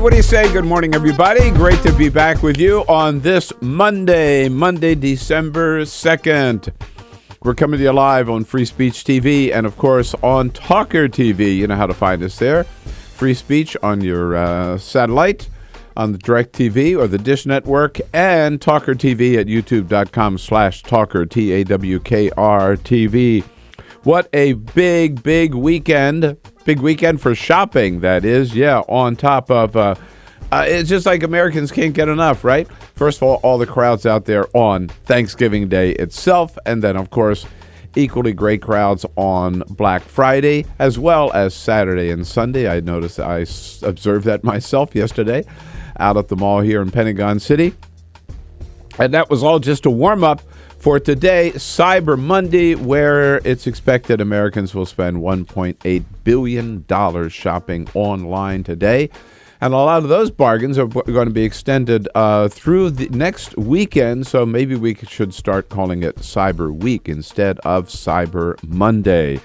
what do you say? Good morning, everybody. Great to be back with you on this Monday, December 2nd. We're coming to you live on Free Speech TV and, of course, on TawkrTV. You know how to find us there. Free Speech on your satellite, on the DirecTV or the Dish Network, and TawkrTV at youtube.com/Tawkr, TAWKR-TV. What a big weekend. Big weekend for shopping, that is. Yeah, on top of, it's just like Americans can't get enough, right? First of all the crowds out there on Thanksgiving Day itself, and then, of course, equally great crowds on Black Friday, as well as Saturday and Sunday. I noticed, I observed that myself yesterday out at the mall here in Pentagon City. And that was all just a warm-up for today, Cyber Monday, where it's expected Americans will spend $1.8 billion shopping online today. And a lot of those bargains are going to be extended through the next weekend, so maybe we should start calling it Cyber Week instead of Cyber Monday.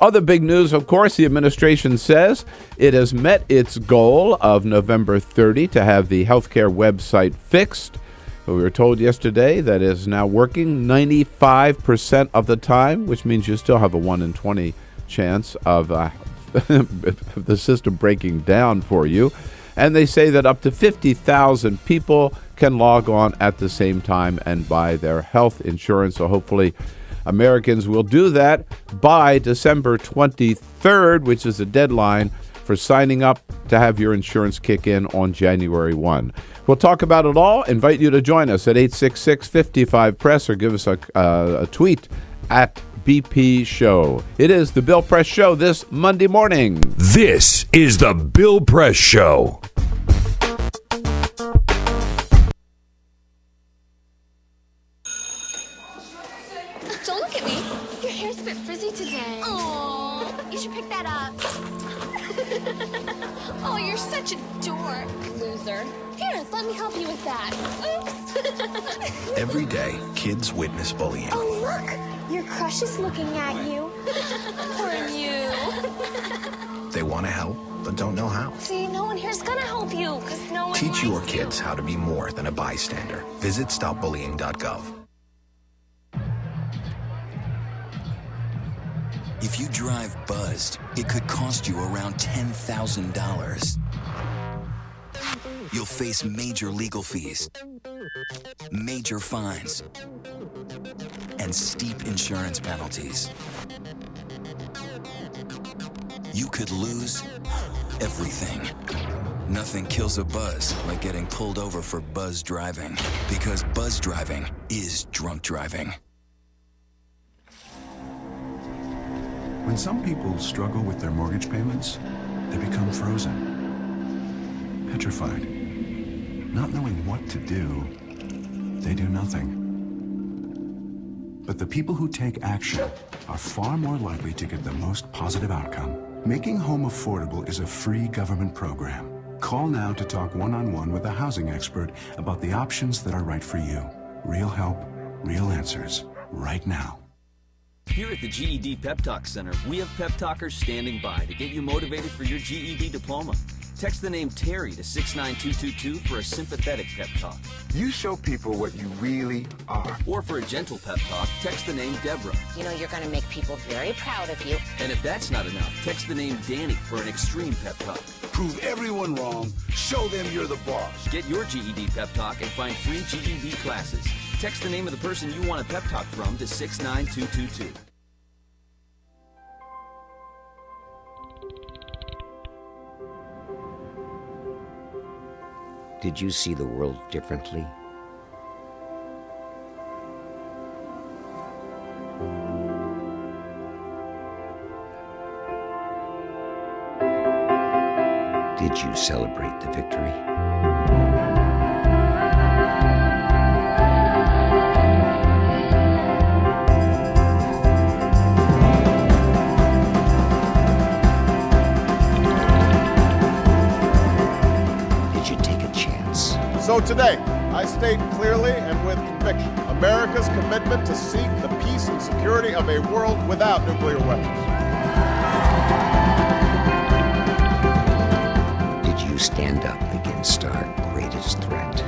Other big news, of course, the administration says it has met its goal of November 30 to have the healthcare website fixed. We were told yesterday that it is now working 95% of the time, which means you still have a 1 in 20 chance of the system breaking down for you. And they say that up to 50,000 people can log on at the same time and buy their health insurance. So hopefully Americans will do that by December 23rd, which is the deadline for signing up to have your insurance kick in on January 1. We'll talk about it all. Invite you to join us at 866-55-PRESS or give us a tweet at BP Show. It is the Bill Press Show this Monday morning. This is the Bill Press Show. Don't look at me. Your hair's a bit frizzy today. Oh, you should pick that up. Oh, you're such a dork. Loser. Here, let me help you with that. Oops. Every day, kids witness bullying. Oh, look. Your crush is looking at you. Poor you. They want to help, but don't know how. See, no one here's gonna help you, because no one Teach your likes kids you. how to be more than a bystander. Visit stopbullying.gov. If you drive buzzed, it could cost you around $10,000. You'll face major legal fees, major fines, and steep insurance penalties. You could lose everything. Nothing kills a buzz like getting pulled over for buzz driving, because buzz driving is drunk driving. When some people struggle with their mortgage payments, they become frozen, petrified. Not knowing what to do, they do nothing. But the people who take action are far more likely to get the most positive outcome. Making home affordable is a free government program. Call now to talk one-on-one with a housing expert about the options that are right for you. Real help, real answers, right now. Here at the GED Pep Talk Center, we have pep talkers standing by to get you motivated for your GED diploma. Text the name Terry to 69222 for a sympathetic pep talk. You show people what you really are. Or for a gentle pep talk, text the name Deborah. You know you're going to make people very proud of you. And if that's not enough, text the name Danny for an extreme pep talk. Prove everyone wrong. Show them you're the boss. Get your GED pep talk and find free GED classes. Text the name of the person you want a pep talk from to 69222. Did you see the world differently? Did you celebrate the victory? So today, I state clearly and with conviction America's commitment to seek the peace and security of a world without nuclear weapons. Did you stand up against our greatest threat?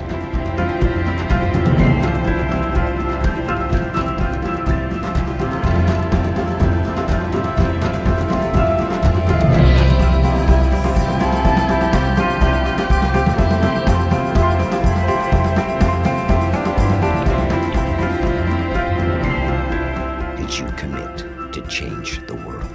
Did you commit to change the world?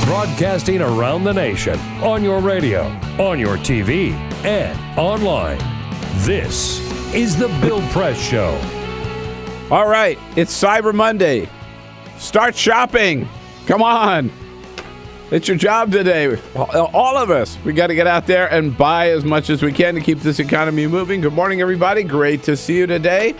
Broadcasting around the nation, on your radio, on your TV, and online. This is the Bill Press Show. All right, it's Cyber Monday. Start shopping. Come on. It's your job today. All of us. We got to get out there and buy as much as we can to keep this economy moving. Good morning, everybody. Great to see you today.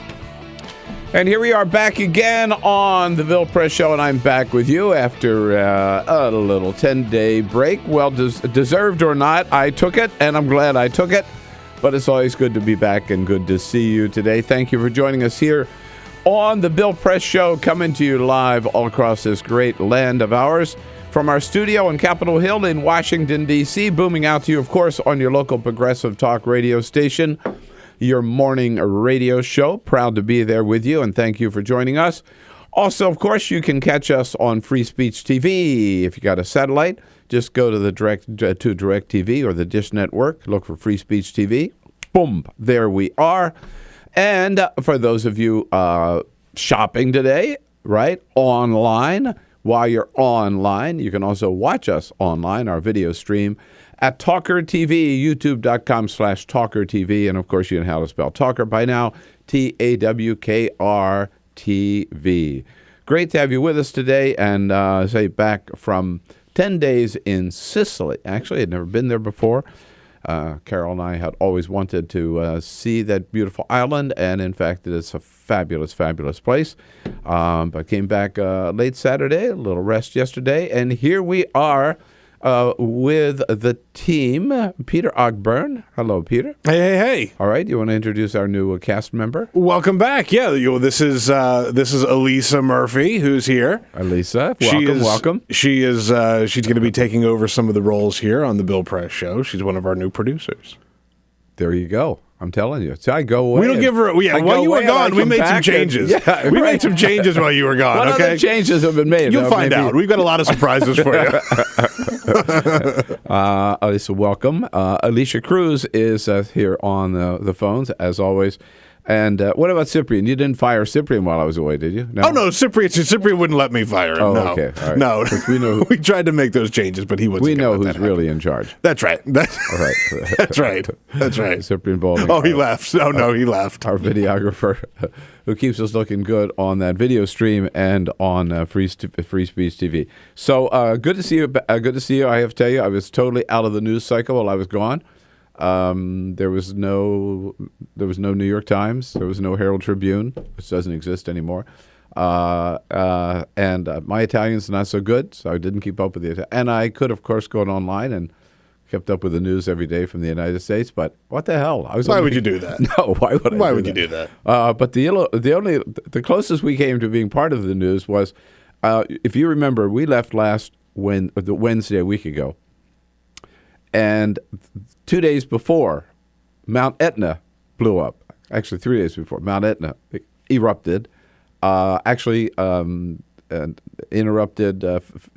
And here we are back again on the Bill Press Show, and I'm back with you after a little 10-day break. Well, deserved or not, I took it, and I'm glad I took it. But it's always good to be back and good to see you today. Thank you for joining us here on the Bill Press Show, coming to you live all across this great land of ours from our studio on Capitol Hill in Washington, D.C., booming out to you, of course, on your local progressive talk radio station, your morning radio show. Proud to be there with you, and thank you for joining us. Also, of course, you can catch us on Free Speech TV. If you got a satellite, just go to the DirecTV or the Dish Network. Look for Free Speech TV. Boom, there we are. And for those of you shopping today, right, online, while you're online, you can also watch us online, our video stream, at TawkrTV, youtube.com/TawkrTV. And, of course, you know how to spell Talker by now, TawkrTV. Great to have you with us today, and back from 10 days in Sicily. Actually, I'd never been there before. Carol and I had always wanted to see that beautiful island, and, in fact, it is a fabulous, fabulous place. But came back late Saturday, a little rest yesterday, and here we are with the team. Peter Ogburn. Hello, Peter. Hey. All right, you want to introduce our new cast member? Welcome back. Yeah, this is Elisa Murphy, who's here. Elisa, welcome. She's going to be taking over some of the roles here on the Bill Press Show. She's one of our new producers. There you go. I'm telling you. So I go away. We don't give her. Yeah, while you were gone, we made some changes. We made some changes while you were gone. What other changes have been made? You'll find out. We've got a lot of surprises for you. Elisa, welcome. Alicia Cruz is here on the phones, as always. And what about Cyprian? You didn't fire Cyprian while I was away, did you? No? Oh, no. Cyprian wouldn't let me fire him. Oh, no. Okay. All right. No. We tried to make those changes, but he wasn't. We know who's really in charge. That's right. All right. That's right. That's right. Cyprian Baldwin. Oh, he left. Oh, no, he left. Our videographer who keeps us looking good on that video stream and on Free Speech TV. So good to see you. Good to see you. I have to tell you, I was totally out of the news cycle while I was gone. There was no New York Times. There was no Herald Tribune, which doesn't exist anymore. And my Italian's not so good, so I didn't keep up with it. And I could, of course, go online and kept up with the news every day from the United States. But what the hell? Why would you do that? No, why would I? Why would you do that? But the closest we came to being part of the news was, if you remember, we left the Wednesday a week ago. And 2 days before, Mount Etna blew up. Actually, 3 days before, Mount Etna erupted. Interrupted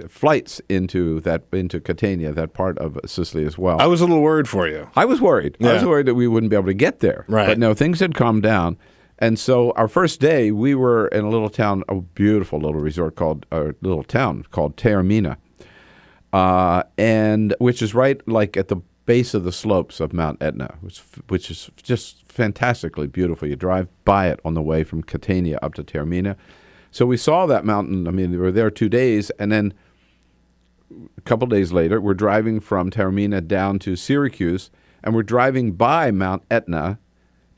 flights into Catania, that part of Sicily as well. I was a little worried for you. I was worried. Yeah. I was worried that we wouldn't be able to get there. Right. But no, things had calmed down. And so our first day, we were in a little town, a beautiful little resort called Taormina. And which is right like at the base of the slopes of Mount Etna, which is just fantastically beautiful. You drive by it on the way from Catania up to Taormina. So we saw that mountain. I mean, we were there 2 days, and then a couple days later, we're driving from Taormina down to Syracuse, and we're driving by Mount Etna.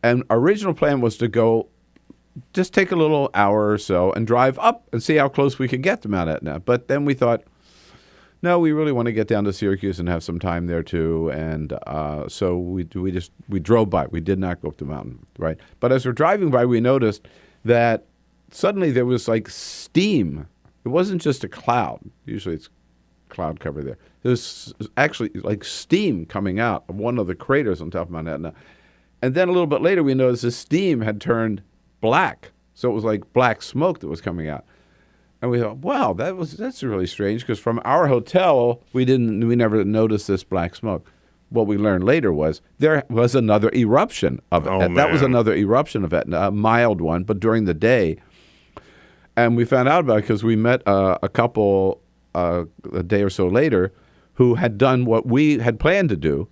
And our original plan was to go just take a little hour or so and drive up and see how close we could get to Mount Etna. But then we thought, no, we really want to get down to Syracuse and have some time there too. And so we drove by. We did not go up the mountain, right? But as we're driving by, we noticed that suddenly there was like steam. It wasn't just a cloud. Usually it's cloud cover there. There's actually like steam coming out of one of the craters on top of Mount Etna. And then a little bit later, we noticed the steam had turned black. So it was like black smoke that was coming out. And we thought, wow, that's really strange, because from our hotel, we never noticed this black smoke. What we learned later was there was another eruption of Etna. That was another eruption of Etna, a mild one, but during the day. And we found out about it because we met a couple a day or so later who had done what we had planned to do,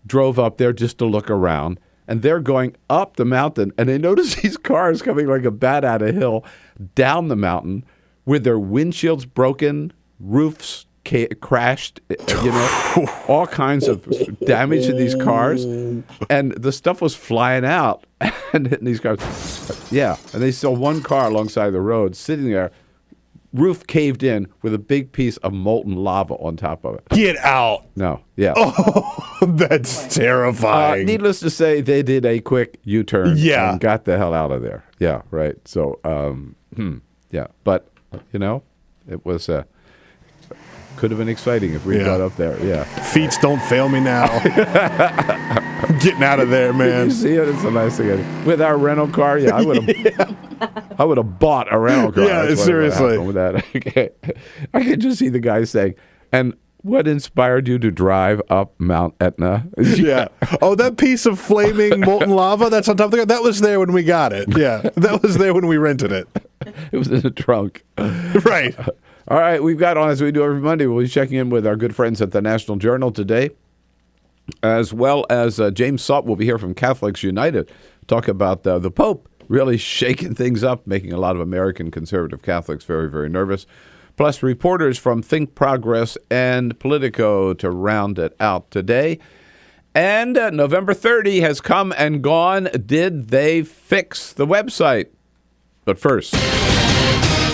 drove up there just to look around, and they're going up the mountain, and they notice these cars coming like a bat out of hill down the mountain with their windshields broken, roofs crashed, all kinds of damage to these cars, and the stuff was flying out and hitting these cars. Yeah, and they saw one car alongside the road sitting there, roof caved in with a big piece of molten lava on top of it. Get out. No, yeah. Oh, that's terrifying. Needless to say, they did a quick U-turn and got the hell out of there. Yeah, right. So, yeah. But, it was could have been exciting if we got up there. Yeah. Feet don't fail me now. Getting out of there, man. Did you see it? It's a nice thing. With our rental car, I would have I would have bought a rental car. Yeah, seriously. With that. I could just see the guy saying, and what inspired you to drive up Mount Etna? Yeah. Oh, that piece of flaming molten lava that's on top of the car, that was there when we got it. Yeah. That was there when we rented it. It was in the trunk. Right. All right, we've got on, as we do every Monday, we'll be checking in with our good friends at the National Journal today, as well as James Salt will be here from Catholics United, talk about the Pope really shaking things up, making a lot of American conservative Catholics very, very nervous, plus reporters from Think Progress and Politico to round it out today. And November 30 has come and gone. Did they fix the website? But first,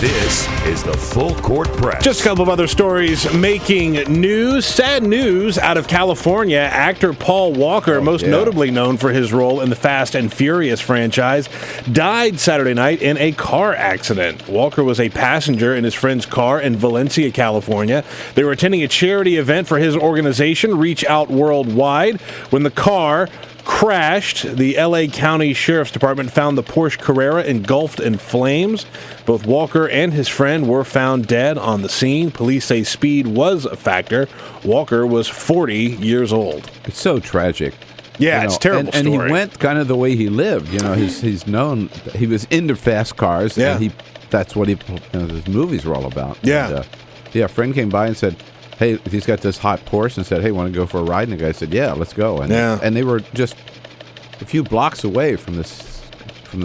this is the Full Court Press. Just a couple of other stories making news. Sad news out of California. Actor Paul Walker, most notably known for his role in the Fast and Furious franchise, died Saturday night in a car accident. Walker was a passenger in his friend's car in Valencia, California. They were attending a charity event for his organization, Reach Out Worldwide, when the car crashed. The L.A. County Sheriff's Department found the Porsche Carrera engulfed in flames. Both Walker and his friend were found dead on the scene. Police say speed was a factor. Walker was 40 years old. It's so tragic. Yeah, it's a terrible and story. he went kind of the way he lived. He's known. He was into fast cars. Yeah. And that's what his movies were all about. Yeah. And, a friend came by and said, hey, he's got this hot Porsche, and said, hey, want to go for a ride? And the guy said, yeah, let's go. And they were just a few blocks away from the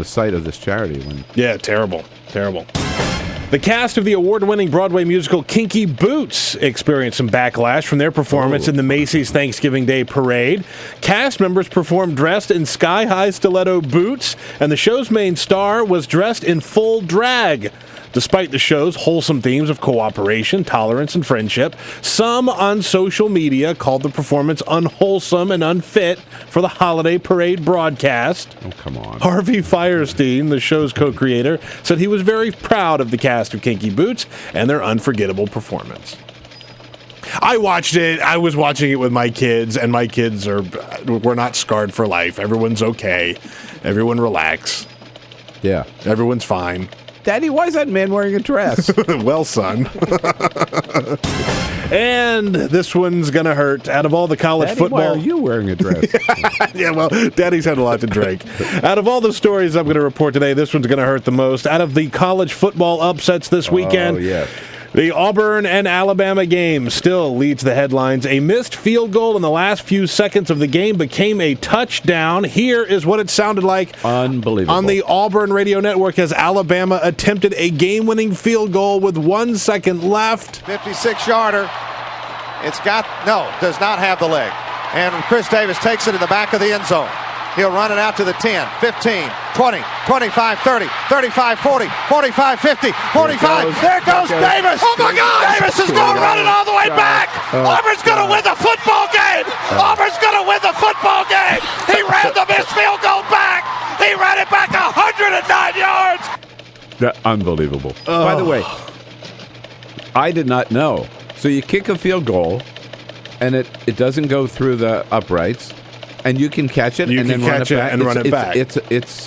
site of this charity. Yeah, terrible. The cast of the award-winning Broadway musical Kinky Boots experienced some backlash from their performance in the Macy's Thanksgiving Day Parade. Cast members performed dressed in sky-high stiletto boots, and the show's main star was dressed in full drag. Despite the show's wholesome themes of cooperation, tolerance, and friendship, some on social media called the performance unwholesome and unfit for the holiday parade broadcast. Oh, come on. Harvey Fierstein, the show's co-creator, said he was very proud of the cast of Kinky Boots and their unforgettable performance. I watched it. I was watching it with my kids, and my kids we're not scarred for life. Everyone's okay. Everyone relax. Yeah. Everyone's fine. Daddy, why is that man wearing a dress? Well, son. And this one's going to hurt. Out of all the college Daddy, football... why are you wearing a dress? Yeah, well, Daddy's had a lot to drink. Out of all the stories I'm going to report today, this one's going to hurt the most. Out of the college football upsets this weekend... Oh, yeah. The Auburn and Alabama game still leads the headlines. A missed field goal in the last few seconds of the game became a touchdown. Here is what it sounded like unbelievable on the Auburn radio network as Alabama attempted a game-winning field goal with 1 second left. 56-yarder. Does not have the leg. And Chris Davis takes it in the back of the end zone. He'll run it out to the 10, 15, 20, 25, 30, 35, 40, 45, 50, 45. There goes Davis. Oh, my God. Davis is going to run it all the way back. Auburn's going to win the football game. Auburn's going to win the football game. He ran the missed field goal back. He ran it back 109 yards. Unbelievable. By the way, I did not know. So you kick a field goal, and it doesn't go through the uprights. And you can catch it and then run it back. It's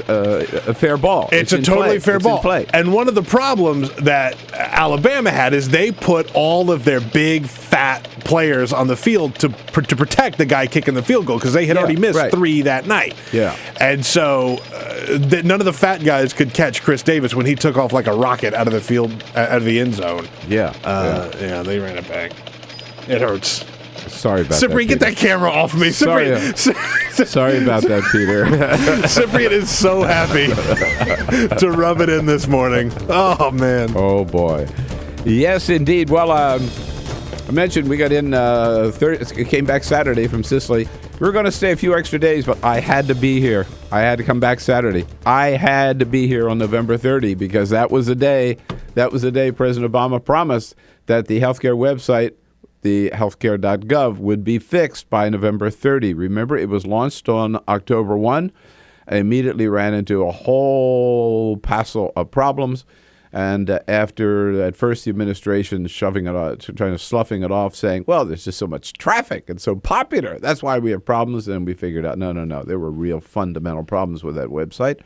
a fair ball. It's a totally fair ball. And one of the problems that Alabama had is they put all of their big, fat players on the field to protect the guy kicking the field goal because they had already missed 3 that night. Yeah. And so none of the fat guys could catch Chris Davis when he took off like a rocket out of the field, out of the end zone. Yeah. They ran it back. It hurts. Sorry about Cyprian, that, get that camera off me. Sorry about that, Peter. Cyprian is so happy to rub it in this morning. Oh, man. Oh, boy. Yes, indeed. Well, I mentioned we got in, came back Saturday from Sicily. We were going to stay a few extra days, but I had to be here. I had to come back Saturday. I had to be here on November 30 because that was the day President Obama promised that the healthcare website, the healthcare.gov, would be fixed by November 30. Remember, it was launched on October 1. I immediately ran into a whole passel of problems. And after at first the administration shoving it off, sloughing it off, saying, well, there's just so much traffic and so popular. That's why we have problems. And we figured out, no. There were real fundamental problems with that website.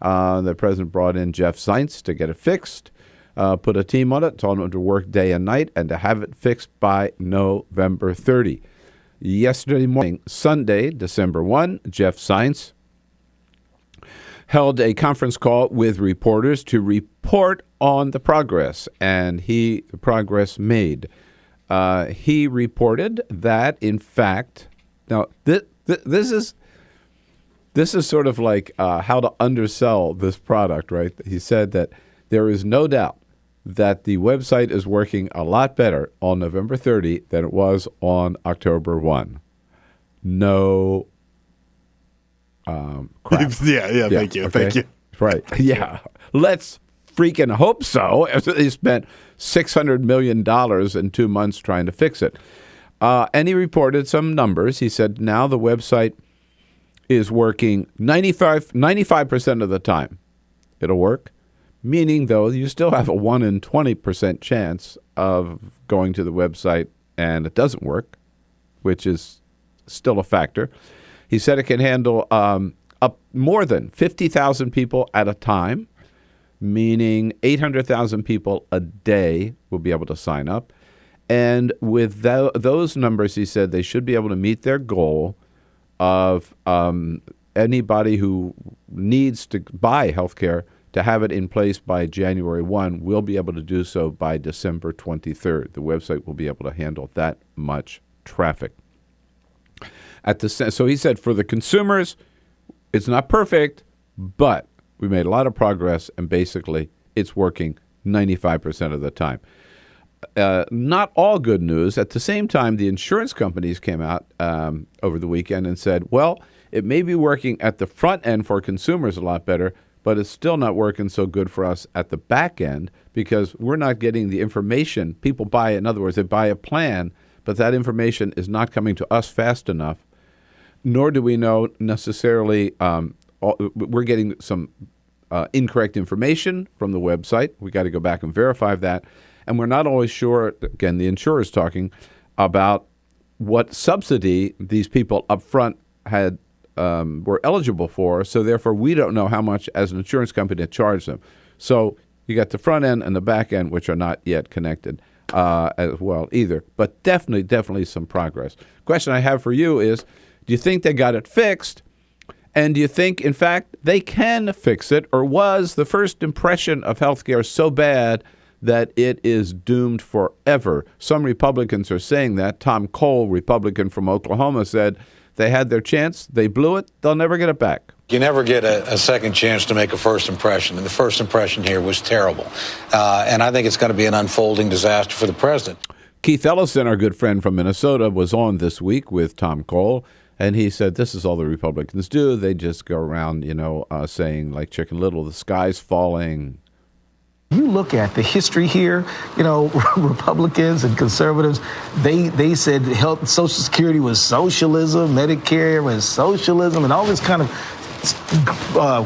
The president brought in Jeff Zients to get it fixed. Put a team on it, told them to work day and night, and to have it fixed by November 30. Yesterday morning, Sunday, December 1, Jeff Zients held a conference call with reporters to report on the progress, and the progress made. He reported that, in fact, now this is sort of like how to undersell this product, right? He said that there is no doubt that the website is working a lot better on November 30 than it was on October 1. No crap. Yeah, thank you. Okay? Thank you. Right. Yeah. Let's freaking hope so. He spent $600 million in 2 months trying to fix it. And he reported some numbers. He said now the website is working 95% of the time. It'll work. Meaning, though, you still have a 1 in 20% chance of going to the website and it doesn't work, which is still a factor. He said it can handle up more than 50,000 people at a time, meaning 800,000 people a day will be able to sign up. And with those numbers, he said they should be able to meet their goal of anybody who needs to buy healthcare to have it in place by January 1, will be able to do so by December 23rd. The website will be able to handle that much traffic. So he said for the consumers, it's not perfect, but we made a lot of progress, and basically it's working 95% of the time. Not all good news. At the same time, the insurance companies came out over the weekend and said, well, it may be working at the front end for consumers a lot better, but it's still not working so good for us at the back end because we're not getting the information. People buy, in other words, they buy a plan, but that information is not coming to us fast enough, nor do we know necessarily we're getting some incorrect information from the website. We got to go back and verify that. And we're not always sure, again, the insurer's talking about what subsidy these people up front had were eligible for, so therefore we don't know how much as an insurance company to charge them. So you got the front end and the back end, which are not yet connected as well either. But definitely some progress. Question I have for you is, do you think they got it fixed? And do you think, in fact, they can fix it? Or was the first impression of healthcare so bad that it is doomed forever. Some Republicans are saying that. Tom Cole, Republican from Oklahoma, said they had their chance, they blew it, they'll never get it back. You never get a second chance to make a first impression, and the first impression here was terrible. And I think it's going to be an unfolding disaster for the president. Keith Ellison, our good friend from Minnesota, was on this week with Tom Cole, and he said this is all the Republicans do. They just go around, saying like Chicken Little, the sky's falling. You look at the history here, Republicans and conservatives, they said health, Social Security was socialism, Medicare was socialism, and all this kind of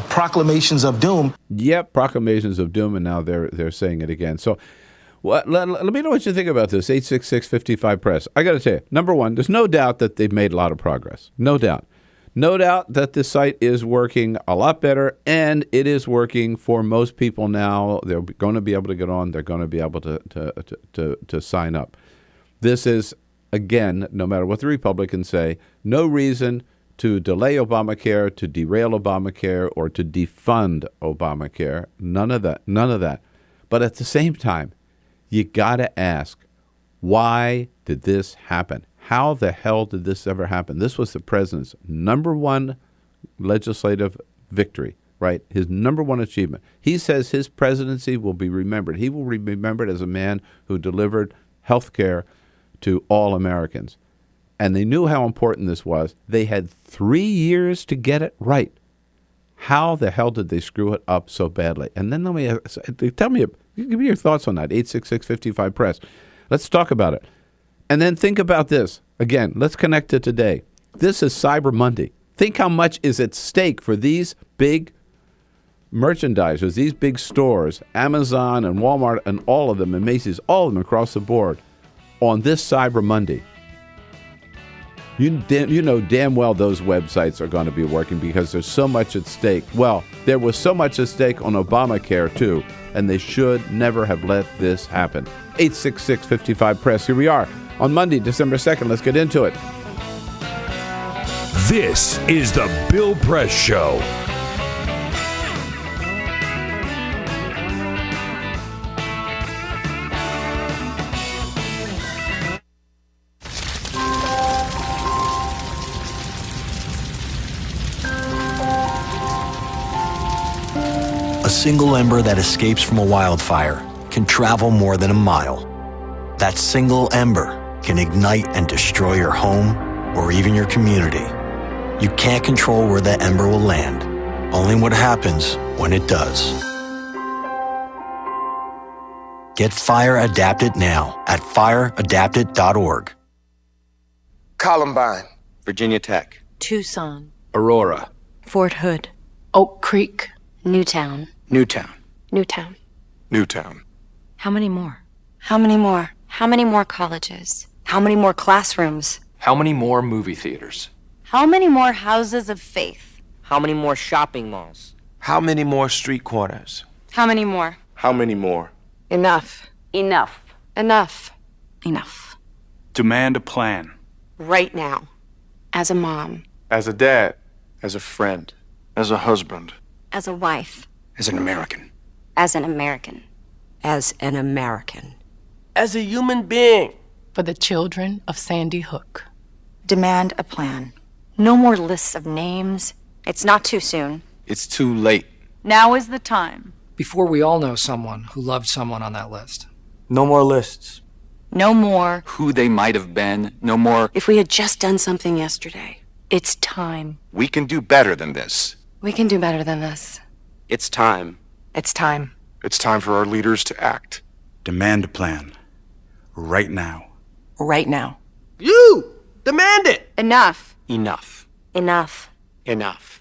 proclamations of doom. Yep, proclamations of doom, and now they're saying it again. So let me know what you think about this, 866-55-PRESS. I got to tell you, number one, there's no doubt that they've made a lot of progress. No doubt. No doubt that the site is working a lot better, and it is working for most people now. They're going to be able to get on. They're going to be able to sign up. This is, again, no matter what the Republicans say, no reason to delay Obamacare, to derail Obamacare, or to defund Obamacare. None of that. None of that. But at the same time, you got to ask, why did this happen? How the hell did this ever happen? This was the president's number one legislative victory, right? His number one achievement. He says his presidency will be remembered. He will be remembered as a man who delivered health care to all Americans. And they knew how important this was. They had 3 years to get it right. How the hell did they screw it up so badly? And then tell me, give me your thoughts on that, 866-55-PRESS. Let's talk about it. And then think about this. Again, let's connect to today. This is Cyber Monday. Think how much is at stake for these big merchandisers, these big stores, Amazon and Walmart and all of them, and Macy's, all of them across the board, on this Cyber Monday. You know damn well those websites are going to be working because there's so much at stake. Well, there was so much at stake on Obamacare, too, and they should never have let this happen. 866-55-PRESS. Here we are on Monday, December 2nd. Let's get into it. This is the Bill Press Show. A single ember that escapes from a wildfire can travel more than a mile. That single ember can ignite and destroy your home or even your community. You can't control where that ember will land, only what happens when it does. Get Fire Adapted now at fireadapted.org. Columbine, Virginia Tech, Tucson, Aurora, Fort Hood, Oak Creek, Newtown. Newtown, Newtown. Newtown. How many more? How many more? How many more colleges? How many more classrooms? How many more movie theaters? How many more houses of faith? How many more shopping malls? How many more street corners? How many more? How many more? Enough. Enough. Enough. Enough. Demand a plan. Right now. As a mom. As a dad. As a friend. As a husband. As a wife. As an American. As an American. As an American. As a human being. For the children of Sandy Hook. Demand a plan. No more lists of names. It's not too soon. It's too late. Now is the time. Before we all know someone who loved someone on that list. No more lists. No more. Who they might have been. No more. If we had just done something yesterday. It's time. We can do better than this. We can do better than this. It's time. It's time. It's time for our leaders to act. Demand a plan. Right now. Right now. You! Demand it! Enough. Enough. Enough. Enough.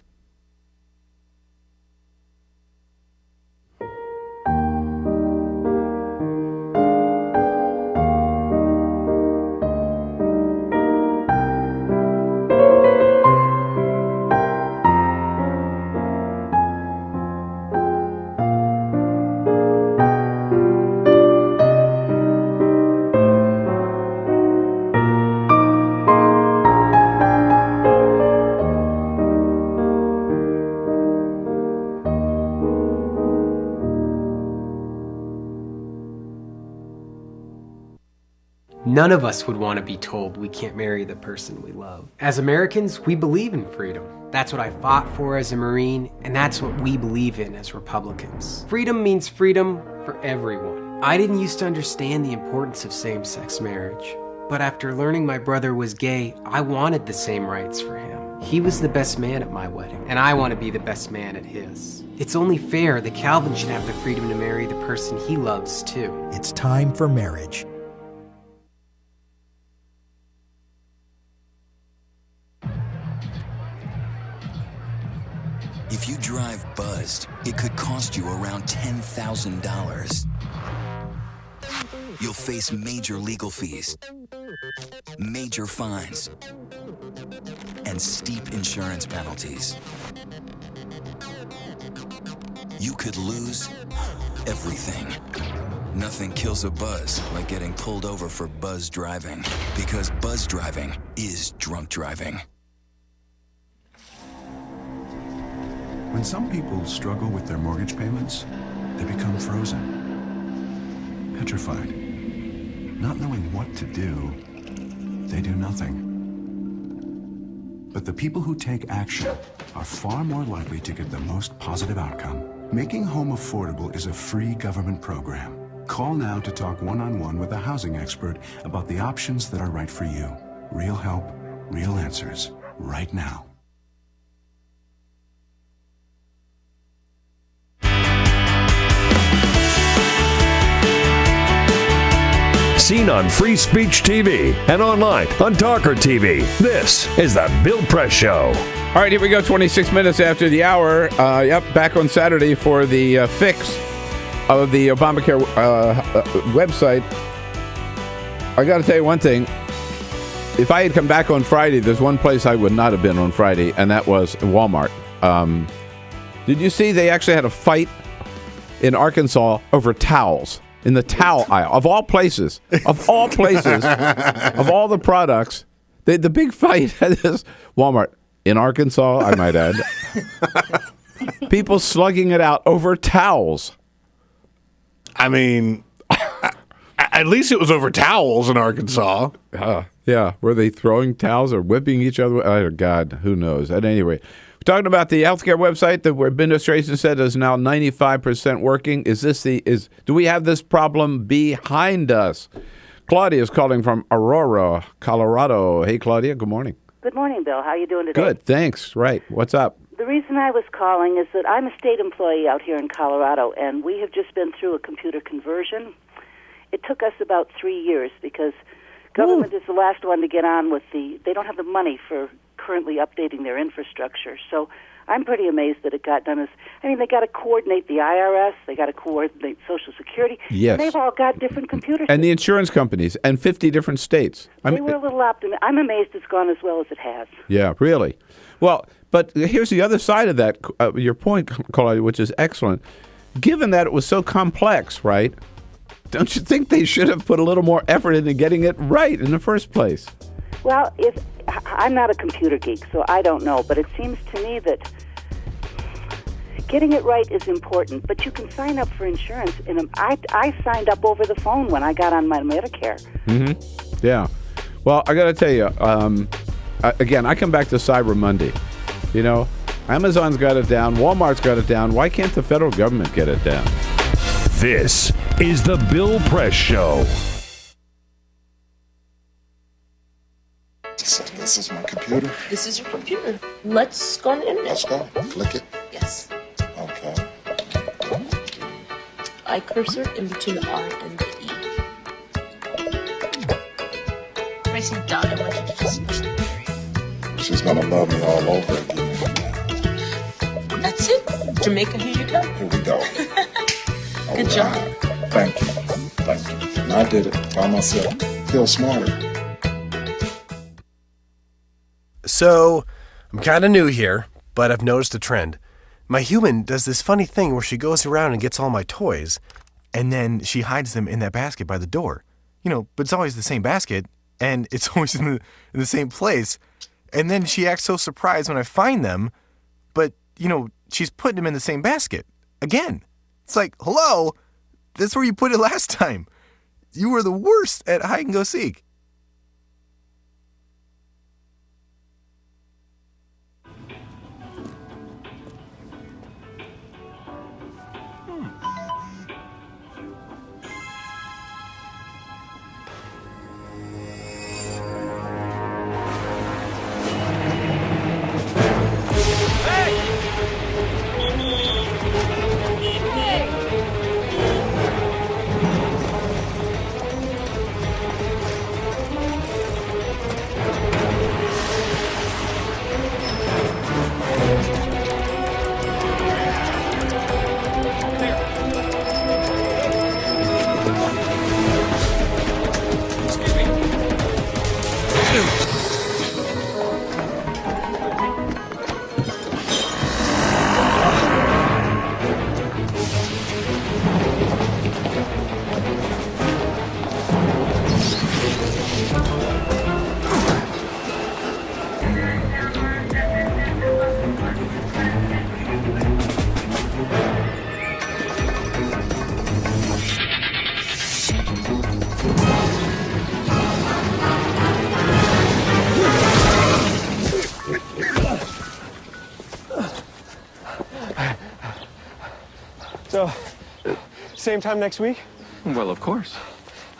None of us would want to be told we can't marry the person we love. As Americans, we believe in freedom. That's what I fought for as a Marine, and that's what we believe in as Republicans. Freedom means freedom for everyone. I didn't used to understand the importance of same-sex marriage, but after learning my brother was gay, I wanted the same rights for him. He was the best man at my wedding, and I want to be the best man at his. It's only fair that Calvin should have the freedom to marry the person he loves, too. It's time for marriage. If you drive buzzed, it could cost you around $10,000. You'll face major legal fees, major fines, and steep insurance penalties. You could lose everything. Nothing kills a buzz like getting pulled over for buzz driving, because buzz driving is drunk driving. When some people struggle with their mortgage payments, they become frozen, petrified. Not knowing what to do, they do nothing. But the people who take action are far more likely to get the most positive outcome. Making home affordable is a free government program. Call now to talk one-on-one with a housing expert about the options that are right for you. Real help, real answers, right now. Seen on Free Speech TV and online on TawkrTV. This is the Bill Press Show. All right, here we go, 26 minutes after the hour. Back on Saturday for the fix of the Obamacare website. I got to tell you one thing. If I had come back on Friday, there's one place I would not have been on Friday, and that was Walmart. Did you see they actually had a fight in Arkansas over towels? In the towel aisle, of all places, of all the products, the big fight at this Walmart in Arkansas, I might add. People slugging it out over towels. I mean, at least it was over towels in Arkansas. Yeah, were they throwing towels or whipping each other? Oh, God, who knows? At any rate, we're talking about the healthcare website that administration said is now 95% working. Do we have this problem behind us? Claudia is calling from Aurora, Colorado. Hey, Claudia, good morning. Good morning, Bill. How are you doing today? Good, thanks. Right. What's up? The reason I was calling is that I'm a state employee out here in Colorado, and we have just been through a computer conversion. It took us about 3 years because government is the last one to get on with they don't have the money for currently updating their infrastructure. So I'm pretty amazed that it got done. They got to coordinate the IRS, they got to coordinate Social Security. Yes. And they've all got different computers. And the insurance companies and 50 different states. They were a little optimistic. I'm amazed it's gone as well as it has. Yeah, really. Well, but here's the other side of that, your point, Claudia, which is excellent. Given that it was so complex, right, don't you think they should have put a little more effort into getting it right in the first place? Well, I'm not a computer geek, so I don't know, but it seems to me that getting it right is important, but you can sign up for insurance. I signed up over the phone when I got on my Medicare. Mm-hmm. Yeah. Well, I got to tell you, again, I come back to Cyber Monday. You know, Amazon's got it down, Walmart's got it down. Why can't the federal government get it down? This is the Bill Press Show. So this is my computer. This is your computer. Let's go on the internet. Let's go. Click it. Yes. Okay. I cursor in between the R and the E. Pressing down, I want you to just push the period. She's gonna love me all over again. That's it. Jamaica, here you go. Here we go. Good job. Thank you. Thank you. And I did it by myself. Feel smarter. So, I'm kind of new here, but I've noticed a trend. My human does this funny thing where she goes around and gets all my toys, and then she hides them in that basket by the door. But it's always the same basket, and it's always in the same place. And then she acts so surprised when I find them, but, she's putting them in the same basket. Again. It's like, hello, that's where you put it last time. You were the worst at hide and go seek. So, same time next week? Well, of course.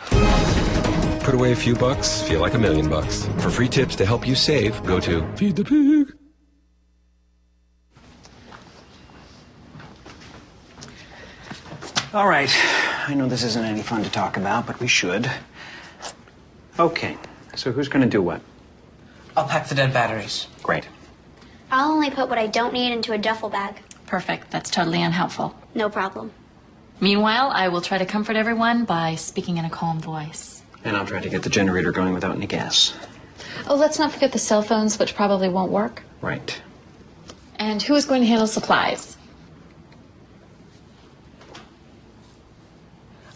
Put away a few bucks, feel like $1 million. For free tips to help you save, go to Feed the Pig. All right. I know this isn't any fun to talk about, but we should. Okay. So who's going to do what? I'll pack the dead batteries. Great. I'll only put what I don't need into a duffel bag. Perfect. That's totally unhelpful. No problem. Meanwhile, I will try to comfort everyone by speaking in a calm voice. And I'll try to get the generator going without any gas. Oh, let's not forget the cell phones, which probably won't work. Right. And who is going to handle supplies?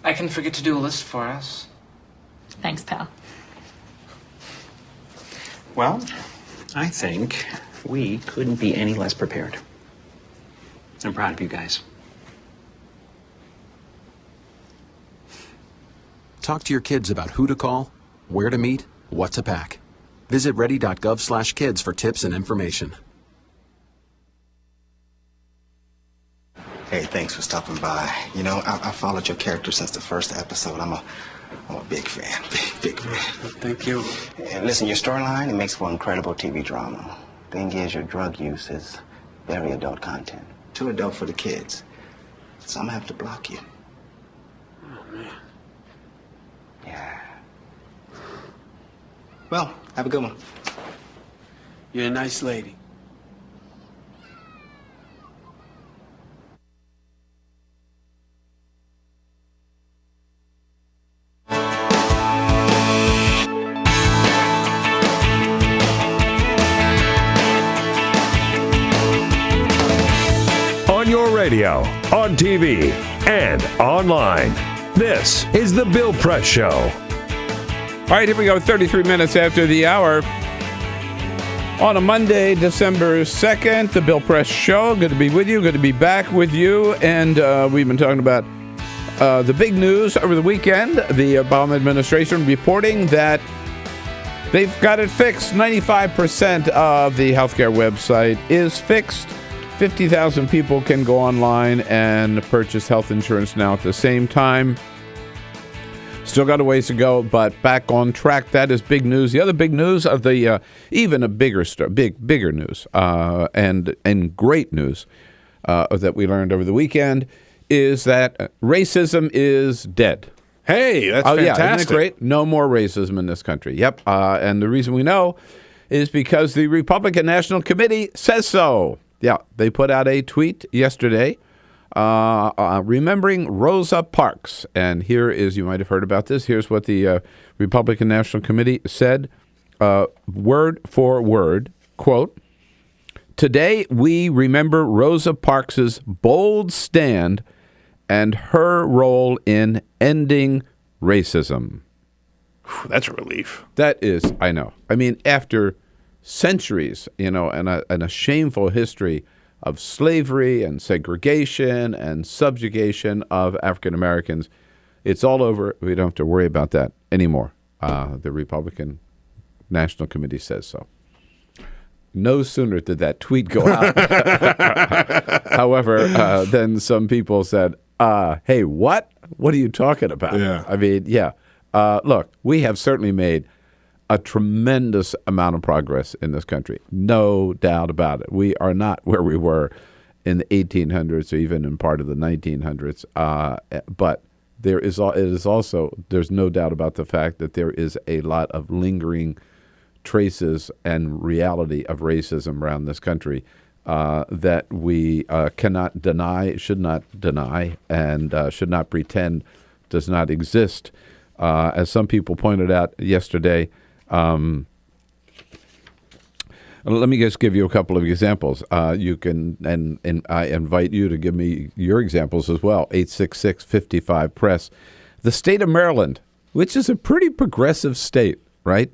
I can forget to do a list for us. Thanks, pal. Well, I think we couldn't be any less prepared. I'm proud of you guys. Talk to your kids about who to call, where to meet, what to pack. Visit ready.gov/kids for tips and information. Hey, thanks for stopping by. You know, I followed your character since the first episode. I'm a big fan. Big fan. Thank you. And listen, your storyline, it makes for incredible TV drama. Thing is, your drug use is very adult content. Too adult for the kids. So I'm gonna have to block you. Oh, man. Yeah. Well, have a good one. You're a nice lady. On your radio, on TV, and online. This is The Bill Press Show. All right, here we go, 33 minutes after the hour. On a Monday, December 2nd, The Bill Press Show. Good to be with you, good to be back with you. And we've been talking about the big news over the weekend. The Obama administration reporting that they've got it fixed. 95% of the healthcare website is fixed. 50,000 people can go online and purchase health insurance now at the same time. Still got a ways to go, but back on track. That is big news. The other big news of the even a bigger story, bigger news, and great news that we learned over the weekend is that racism is dead. Hey, that's fantastic. Yeah, isn't it great? No more racism in this country. Yep. And the reason we know is because the Republican National Committee says so. Yeah, they put out a tweet yesterday remembering Rosa Parks. And here is, you might have heard about this, here's what the Republican National Committee said, word for word, quote, "Today we remember Rosa Parks' bold stand and her role in ending racism." That's a relief. That is, I know. I mean, after centuries, and a shameful history of slavery and segregation and subjugation of African Americans, It's all over. We don't have to worry about that anymore. The Republican National Committee says so. No sooner did that tweet go out, however, then some people said, hey, what? What are you talking about? Yeah. I mean, yeah. Look, we have certainly made a tremendous amount of progress in this country. No doubt about it. We are not where we were in the 1800s or even in part of the 1900s. But there's no doubt about the fact that there is a lot of lingering traces and reality of racism around this country that we cannot deny, should not deny, and should not pretend does not exist. As some people pointed out yesterday, let me just give you a couple of examples. You can, and I invite you to give me your examples as well. 866-55-PRESS. The state of Maryland, which is a pretty progressive state, right?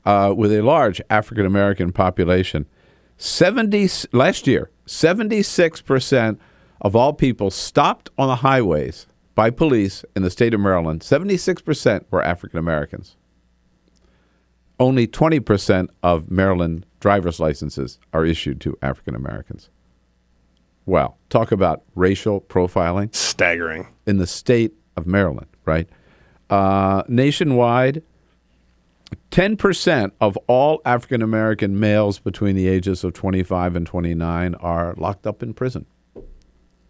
With a large African-American population. Last year, 76% of all people stopped on the highways by police in the state of Maryland, 76% were African-Americans. Only 20% of Maryland driver's licenses are issued to African-Americans. Wow. Talk about racial profiling. Staggering. In the state of Maryland, right? Nationwide, 10% of all African-American males between the ages of 25 and 29 are locked up in prison.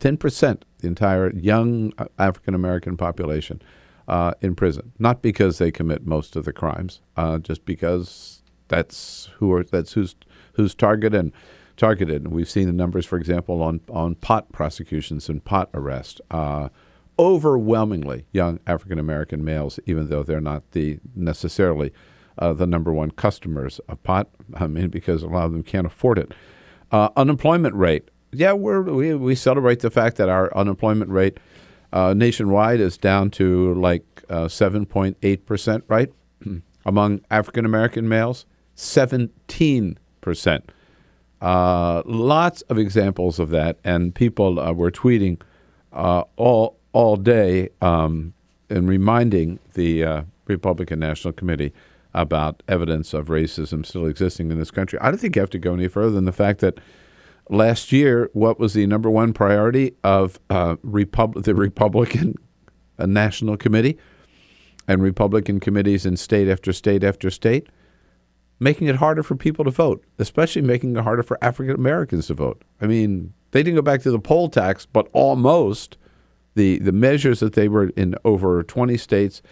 10%, the entire young African-American population in prison. Not because they commit most of the crimes, just because that's who's targeted. And we've seen the numbers, for example, on pot prosecutions and pot arrests. Overwhelmingly young African-American males, even though they're not necessarily the number one customers of pot, because a lot of them can't afford it. Unemployment rate. Yeah, we celebrate the fact that our unemployment rate nationwide is down to like 7.8%, right? Among African-American males, 17%. Lots of examples of that, and people were tweeting all day and reminding the Republican National Committee about evidence of racism still existing in this country. I don't think you have to go any further than the fact that last year, what was the number one priority of the Republican National Committee and Republican committees in state after state after state? Making it harder for people to vote, especially making it harder for African Americans to vote. I mean, they didn't go back to the poll tax, but almost the measures that they were in over 20 states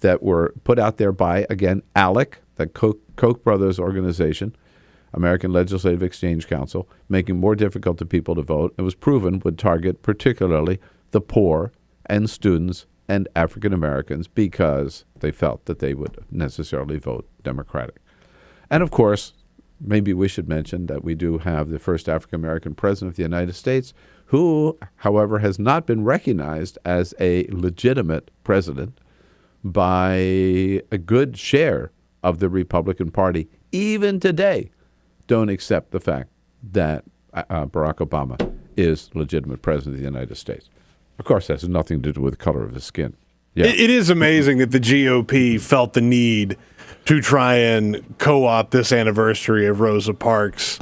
that were put out there by, again, ALEC, the Koch brothers organization, American Legislative Exchange Council, making more difficult to people to vote. It was proven would target particularly the poor and students and African Americans because they felt that they would necessarily vote Democratic. And of course, maybe we should mention that we do have the first African-American president of the United States who, however, has not been recognized as a legitimate president by a good share of the Republican Party. Even today, don't accept the fact that Barack Obama is legitimate president of the United States. Of course, that has nothing to do with the color of his skin. Yeah. It is amazing that the GOP felt the need to try and co-opt this anniversary of Rosa Parks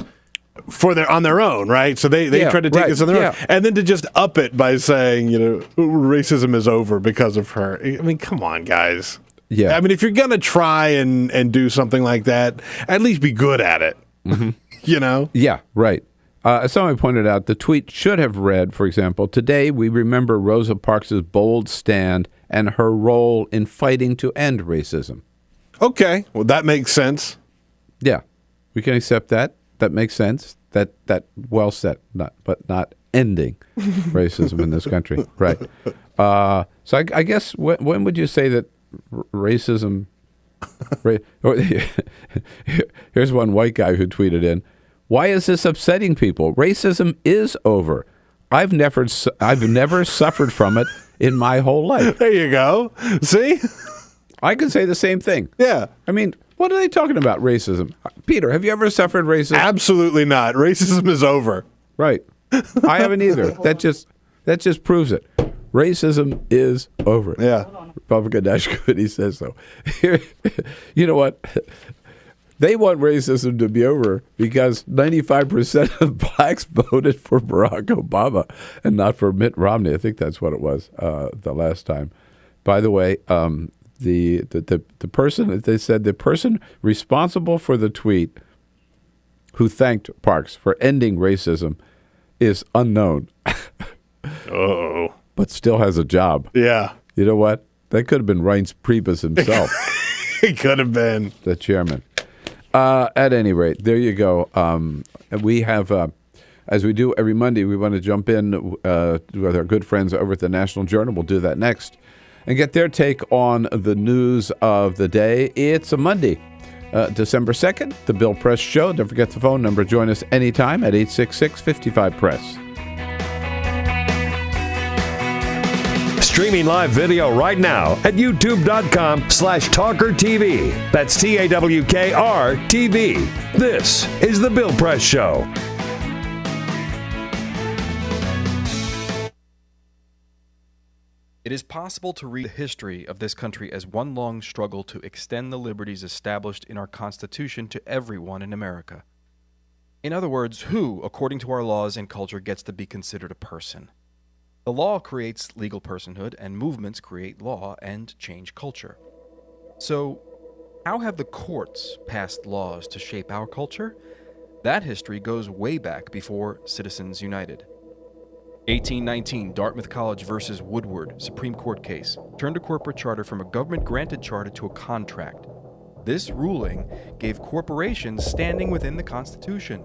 on their own, right? So they tried to take this on their own, and then to just up it by saying, racism is over because of her. I mean, come on, guys. Yeah. I mean, if you're gonna try and do something like that, at least be good at it. Mm-hmm. Yeah, right. As someone pointed out, the tweet should have read, for example, today we remember Rosa Parks' bold stand and her role in fighting to end racism. Okay, well, that makes sense. Yeah, we can accept that. That makes sense. That well said, but not ending racism in this country. Right. So I guess when would you say that racism... Here's one white guy who tweeted in, "Why is this upsetting people? Racism is over. I've never suffered from it in my whole life." There you go. See? I could say the same thing. Yeah. I mean, what are they talking about, racism? Peter, have you ever suffered racism? Absolutely not. Racism is over. Right. I haven't either. That just proves it. Racism is over. Yeah. Republican National Committee says so. You know what? They want racism to be over because 95% of blacks voted for Barack Obama and not for Mitt Romney. I think that's what it was the last time. By the way, the person, they said the person responsible for the tweet who thanked Parks for ending racism is unknown. Oh. But still has a job. Yeah. You know what? That could have been Reince Priebus himself. It could have been. The chairman. At any rate, there you go. We have, as we do every Monday, we want to jump in with our good friends over at the National Journal. We'll do that next and get their take on the news of the day. It's a Monday, December 2nd, the Bill Press Show. Don't forget the phone number. Join us anytime at 866-55-PRESS. Streaming live video right now at youtube.com/TawkrTV. That's TAWKR-TV. This is The Bill Press Show. It is possible to read the history of this country as one long struggle to extend the liberties established in our Constitution to everyone in America. In other words, who, according to our laws and culture, gets to be considered a person? The law creates legal personhood, and movements create law and change culture. So, how have the courts passed laws to shape our culture? That history goes way back before Citizens United. 1819, Dartmouth College versus Woodward, Supreme Court case, turned a corporate charter from a government-granted charter to a contract. This ruling gave corporations standing within the Constitution.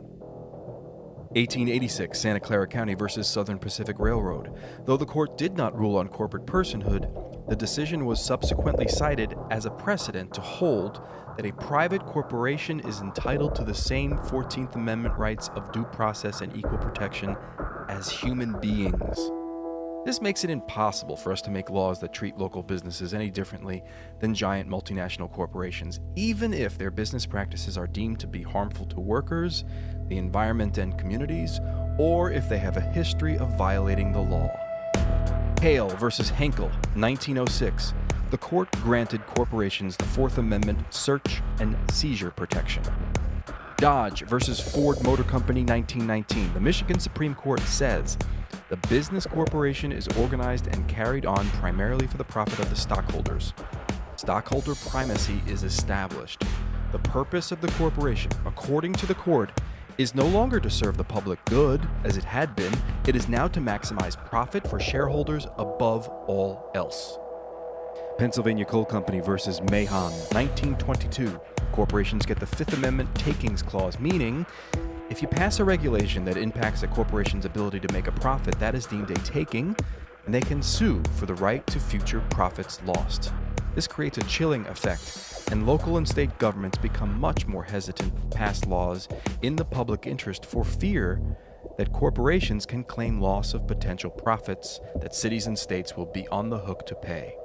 1886, Santa Clara County versus Southern Pacific Railroad. Though the court did not rule on corporate personhood, the decision was subsequently cited as a precedent to hold that a private corporation is entitled to the same 14th Amendment rights of due process and equal protection as human beings. This makes it impossible for us to make laws that treat local businesses any differently than giant multinational corporations, even if their business practices are deemed to be harmful to workers, the environment and communities, or if they have a history of violating the law. Hale versus Henkel, 1906. The court granted corporations the Fourth Amendment search and seizure protection. Dodge versus Ford Motor Company, 1919. The Michigan Supreme Court says the business corporation is organized and carried on primarily for the profit of the stockholders. Stockholder primacy is established. The purpose of the corporation, according to the court, is no longer to serve the public good, as it had been. It is now to maximize profit for shareholders above all else. Pennsylvania Coal Company versus Mahon, 1922. Corporations get the Fifth Amendment takings clause, meaning if you pass a regulation that impacts a corporation's ability to make a profit, that is deemed a taking, and they can sue for the right to future profits lost. This creates a chilling effect, and local and state governments become much more hesitant to pass laws in the public interest for fear that corporations can claim loss of potential profits that cities and states will be on the hook to pay.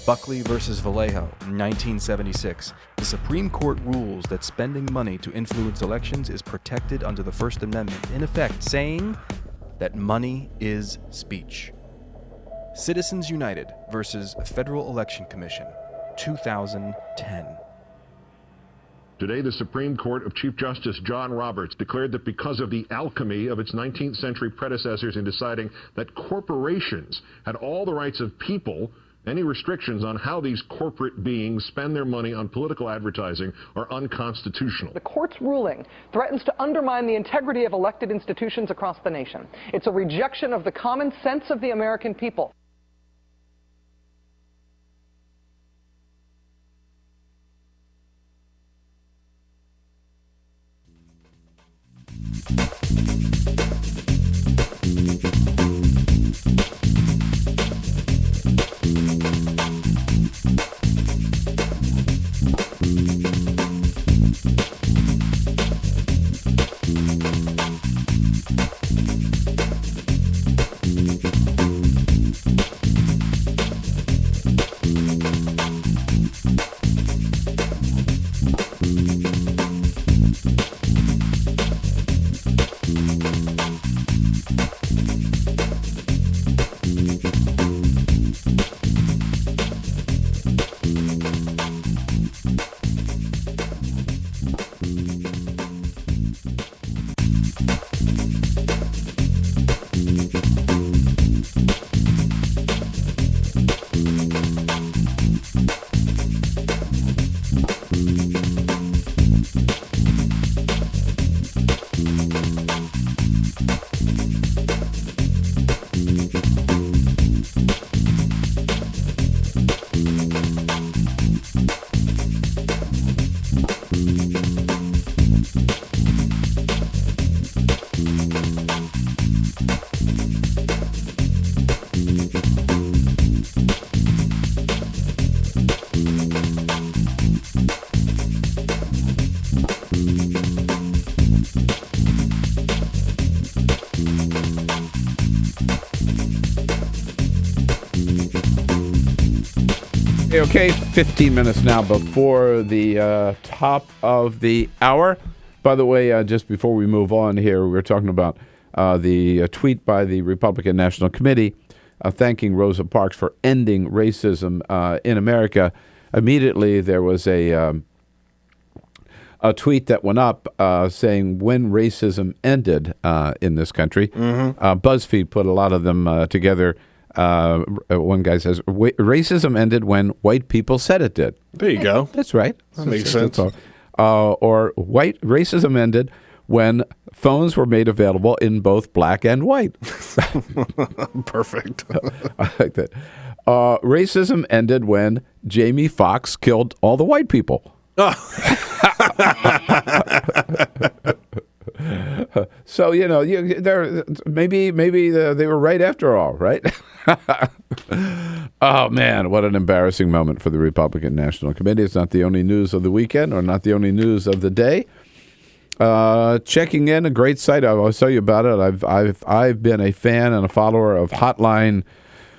Buckley versus Vallejo, 1976. The Supreme Court rules that spending money to influence elections is protected under the First Amendment, in effect saying that money is speech. Citizens United versus Federal Election Commission, 2010. Today, the Supreme Court of Chief Justice John Roberts declared that because of the alchemy of its 19th century predecessors in deciding that corporations had all the rights of people, any restrictions on how these corporate beings spend their money on political advertising are unconstitutional. The court's ruling threatens to undermine the integrity of elected institutions across the nation. It's a rejection of the common sense of the American people. Okay, 15 minutes now before the top of the hour. By the way, just before we move on here, we were talking about the tweet by the Republican National Committee thanking Rosa Parks for ending racism in America. Immediately, there was a tweet that went up saying when racism ended in this country. BuzzFeed put a lot of them together. One guy says, racism ended when white people said it did. There you go. That's right. That makes sense. Or white racism ended when phones were made available in both black and white. Perfect. I like that. Racism ended when Jamie Foxx killed all the white people. So, you know, maybe they were right after all, right? Oh, man, what an embarrassing moment for the Republican National Committee. It's not the only news of the weekend or not the only news of the day. Checking in, a great site. I'll tell you about it. I've been a fan and a follower of Hotline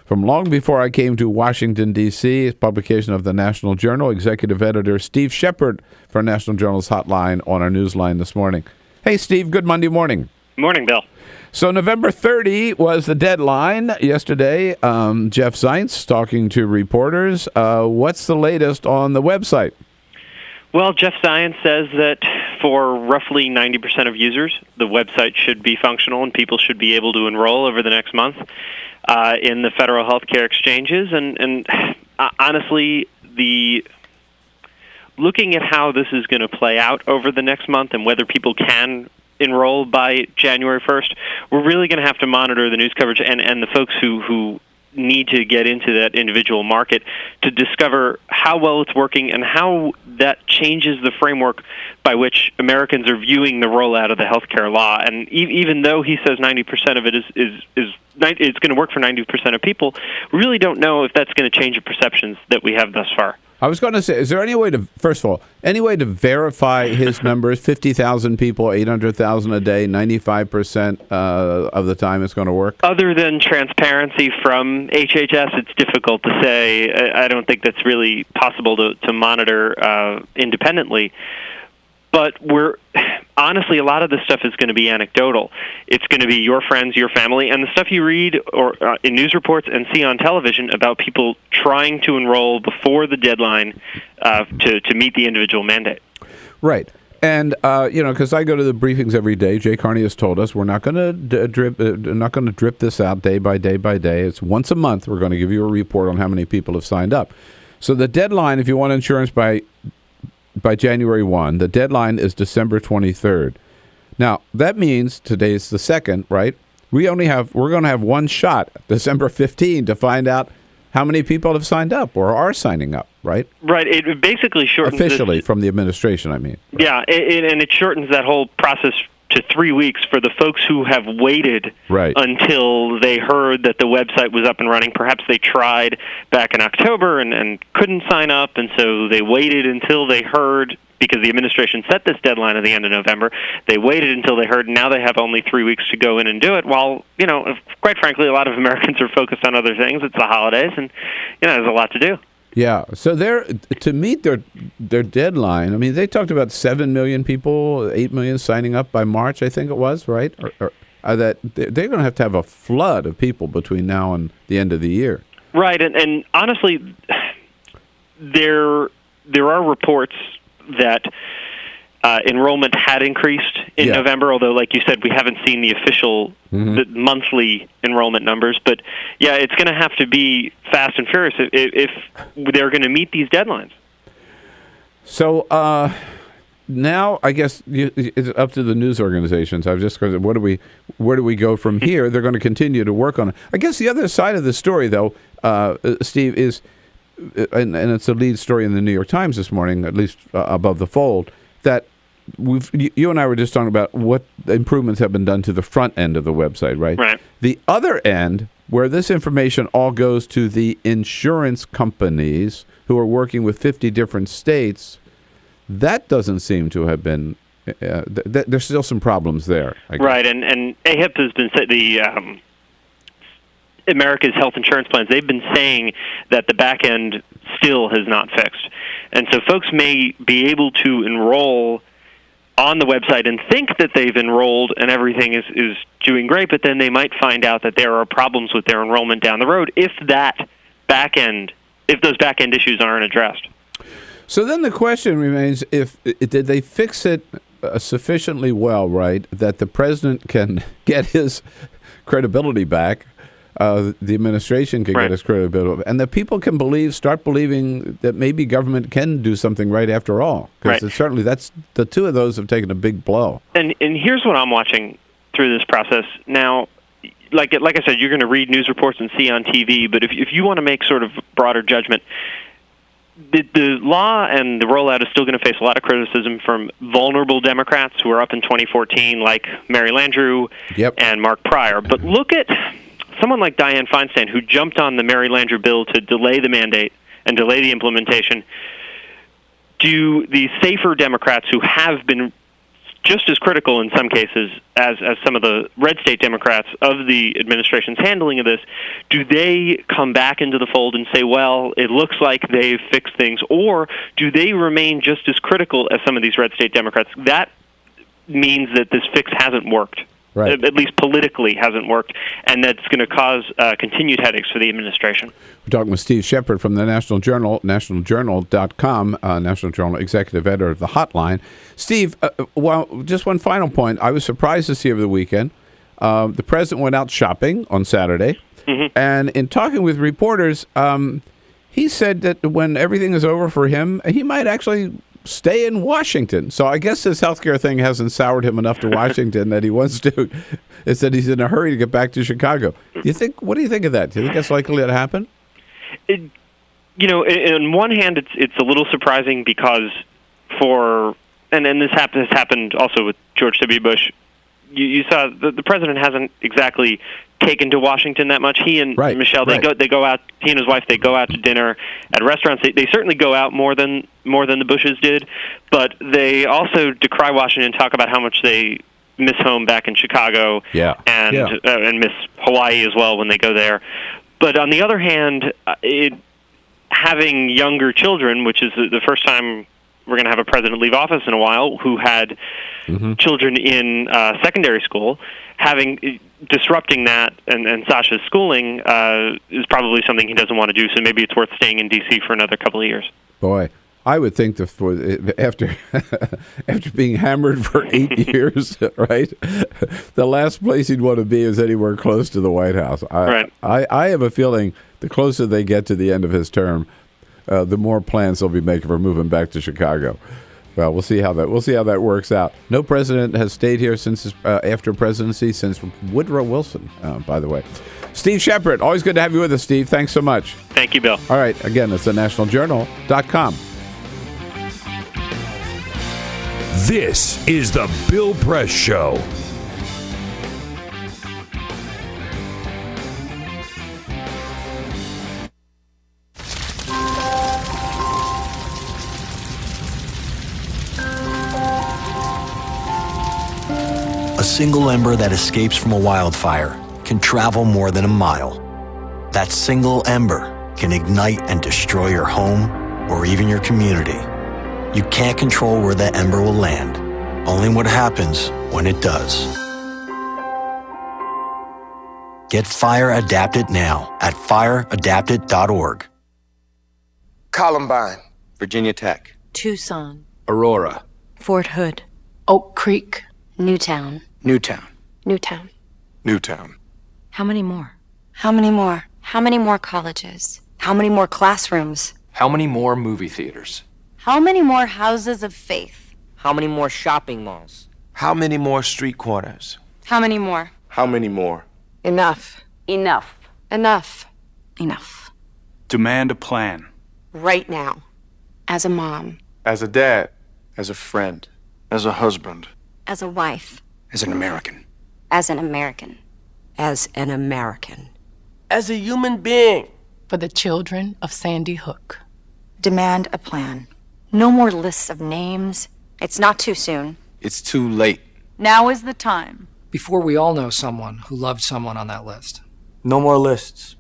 from long before I came to Washington, D.C. It's publication of the National Journal. Executive editor Steve Shepard for National Journal's Hotline on our newsline this morning. Hey, Steve, good Monday morning. Morning, Bill. So November 30 was the deadline yesterday. Jeff Zients talking to reporters. What's the latest on the website? Well, Jeff Zients says that for roughly 90% of users, the website should be functional and people should be able to enroll over the next month in the federal health care exchanges. And honestly, looking at how this is going to play out over the next month and whether people can enroll by January 1st, we're really going to have to monitor the news coverage and the folks who need to get into that individual market to discover how well it's working and how that changes the framework by which Americans are viewing the rollout of the healthcare law. And even though he says 90% of it is it's going to work for 90% of people, we really don't know if that's going to change the perceptions that we have thus far. I was going to say, is there any way to, first of all, any way to verify his numbers? 50,000 people, 800,000 a day, 95% of the time it's going to work? Other than transparency from HHS, it's difficult to say. I don't think that's really possible to monitor independently. But honestly, a lot of this stuff is going to be anecdotal. It's going to be your friends, your family, and the stuff you read or in news reports and see on television about people trying to enroll before the deadline to meet the individual mandate. Right. And because I go to the briefings every day, Jay Carney has told us we're not going to drip this out day by day by day. It's once a month. We're going to give you a report on how many people have signed up. So the deadline, if you want insurance by January 1, the deadline is December 23rd. Now, that means today's the 2nd, right? We're going to have one shot, December 15, to find out how many people have signed up or are signing up, right? Right. It basically shortens officially from the administration, I mean. Right? Yeah, and it shortens that whole process to 3 weeks for the folks who have waited until they heard that the website was up and running. Perhaps they tried back in October and couldn't sign up, and so they waited until they heard, because the administration set this deadline at the end of November. They waited until they heard, and now they have only 3 weeks to go in and do it, while, quite frankly, a lot of Americans are focused on other things. It's the holidays, and, there's a lot to do. Yeah, so to meet their deadline, I mean, they talked about 7 million people, 8 million signing up by March, I think it was, right? Or that they're going to have a flood of people between now and the end of the year. Right, and honestly, there are reports that enrollment had increased in November, although, like you said, we haven't seen the official the monthly enrollment numbers. But, yeah, it's going to have to be fast and furious if they're going to meet these deadlines. So now I guess it's up to the news organizations. I've just where do we go from here? They're going to continue to work on it. I guess the other side of the story, though, Steve, is, and it's a lead story in the New York Times this morning, at least above the fold, that you and I were just talking about what improvements have been done to the front end of the website, right? Right. The other end, where this information all goes to the insurance companies who are working with 50 different states, that doesn't seem to have been. There's still some problems there. Right, and AHIP has been the America's health insurance plans. They've been saying that the back end still has not fixed, and so folks may be able to enroll on the website and think that they've enrolled and everything is doing great, but then they might find out that there are problems with their enrollment down the road if those back end issues aren't addressed. So then the question remains: did they fix it sufficiently well, right, that the president can get his credibility back, the administration can get his credibility, and that people can start believing that maybe government can do something right after all? Because certainly that's the two of those have taken a big blow. And here's what I'm watching through this process now. Like I said, you're going to read news reports and see on TV, but if you want to make sort of broader judgment, the law and the rollout is still going to face a lot of criticism from vulnerable Democrats who are up in 2014, like Mary Landrieu and Mark Pryor. But look at someone like Dianne Feinstein, who jumped on the Mary Landrieu bill to delay the mandate and delay the implementation. Do the safer Democrats who have been just as critical in some cases as some of the red state Democrats of the administration's handling of this, do they come back into the fold and say, well, it looks like they've fixed things, or do they remain just as critical as some of these red state Democrats? That means that this fix hasn't worked. Right. At least politically hasn't worked, and that's going to cause continued headaches for the administration. We're talking with Steve Shepard from the National Journal, nationaljournal.com, National Journal executive editor of the Hotline. Steve, just one final point. I was surprised to see over the weekend, the president went out shopping on Saturday, and in talking with reporters, he said that when everything is over for him, he might actually stay in Washington. So I guess this healthcare thing hasn't soured him enough to Washington that he wants to. It's that he's in a hurry to get back to Chicago. What do you think of that? Do you think that's likely to happen? On one hand, it's a little surprising because and this happened also with George W. Bush. You saw the president hasn't exactly taken to Washington that much. He and Michelle, they go out. He and his wife, they go out to dinner at restaurants. They certainly go out more than the Bushes did, but they also decry Washington, talk about how much they miss home back in Chicago, and miss Hawaii as well when they go there. But on the other hand, having younger children, which is the first time we're going to have a president leave office in a while who had children in secondary school, disrupting that and Sasha's schooling is probably something he doesn't want to do. So maybe it's worth staying in D.C. for another couple of years. Boy, I would think after being hammered for 8 years, right, the last place he'd want to be is anywhere close to the White House. I have a feeling the closer they get to the end of his term, the more plans they'll be making for moving back to Chicago. Well, we'll see how that works out. No president has stayed here since after presidency since Woodrow Wilson, by the way. Steve Shepard, always good to have you with us, Steve. Thanks so much. Thank you, Bill. All right, again, it's thenationaljournal.com. This is the Bill Press Show. A single ember that escapes from a wildfire can travel more than a mile. That single ember can ignite and destroy your home or even your community. You can't control where that ember will land, only what happens when it does. Get Fire Adapted now at fireadapted.org. Columbine, Virginia Tech. Tucson. Aurora. Fort Hood. Oak Creek. Newtown. Newtown. Newtown. Newtown. How many more? How many more? How many more colleges? How many more classrooms? How many more movie theaters? How many more houses of faith? How many more shopping malls? How many more street corners? How many more? How many more? Enough. Enough. Enough. Enough. Demand a plan. Right now. As a mom. As a dad. As a friend. As a husband. As a wife. As an American. As an American. As an American. As a human being. For the children of Sandy Hook. Demand a plan. No more lists of names. It's not too soon. It's too late. Now is the time. Before we all know someone who loved someone on that list. No more lists.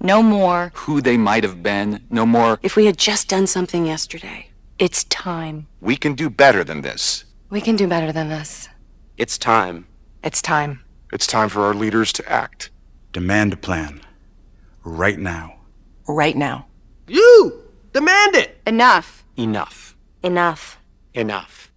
No more. Who they might have been. No more. If we had just done something yesterday. It's time. We can do better than this. We can do better than this. It's time. It's time. It's time for our leaders to act. Demand a plan. Right now. Right now. You! Demand it! Enough. Enough. Enough. Enough.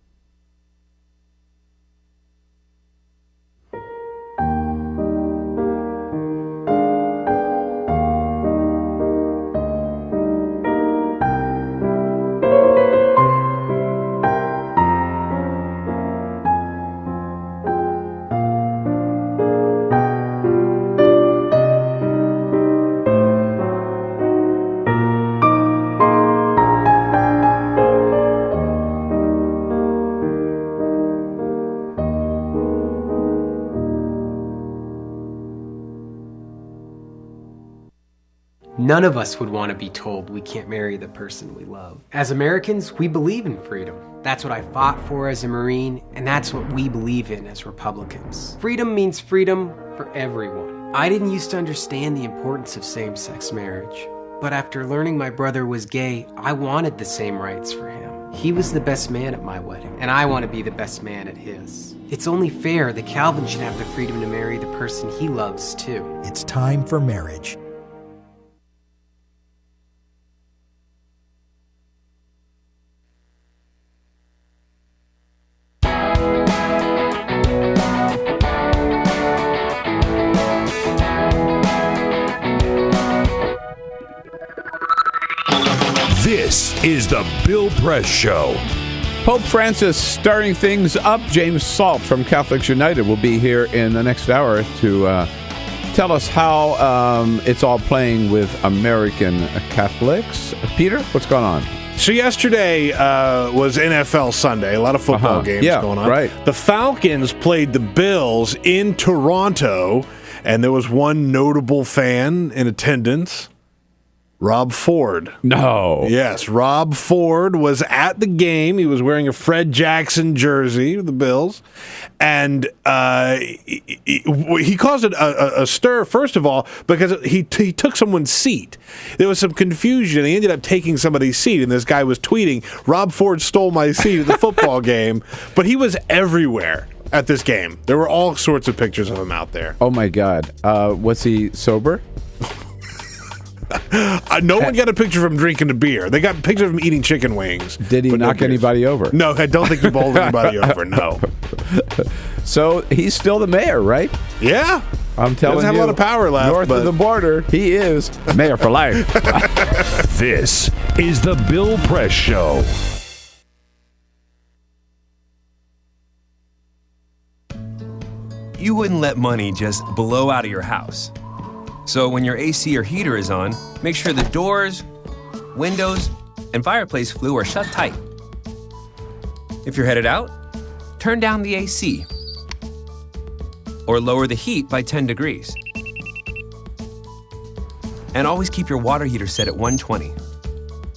None of us would want to be told we can't marry the person we love. As Americans, we believe in freedom. That's what I fought for as a Marine, and that's what we believe in as Republicans. Freedom means freedom for everyone. I didn't used to understand the importance of same-sex marriage, but after learning my brother was gay, I wanted the same rights for him. He was the best man at my wedding, and I want to be the best man at his. It's only fair that Calvin should have the freedom to marry the person he loves, too. It's time for marriage. This is the Bill Press Show. Pope Francis stirring things up. James Salt from Catholics United will be here in the next hour to tell us how it's all playing with American Catholics. Peter, what's going on? So yesterday was NFL Sunday. A lot of football games going on. Right. The Falcons played the Bills in Toronto, and there was one notable fan in attendance. Rob Ford. No. Yes, Rob Ford was at the game. He was wearing a Fred Jackson jersey of the Bills. And he caused a stir, first of all, because he took someone's seat. There was some confusion. He ended up taking somebody's seat, and this guy was tweeting, Rob Ford stole my seat at the football game. But he was everywhere at this game. There were all sorts of pictures of him out there. Oh, my God. Was he sober? No one got a picture of him drinking a beer. They got a picture of him eating chicken wings. Did he knock anybody over? No, I don't think he bowled anybody over, no. So he's still the mayor, right? Yeah. I'm telling you. Doesn't have a lot of power left. North of the border, he is mayor for life. This is the Bill Press Show. You wouldn't let money just blow out of your house. So when your AC or heater is on, make sure the doors, windows, and fireplace flue are shut tight. If you're headed out, turn down the AC or lower the heat by 10 degrees. And always keep your water heater set at 120.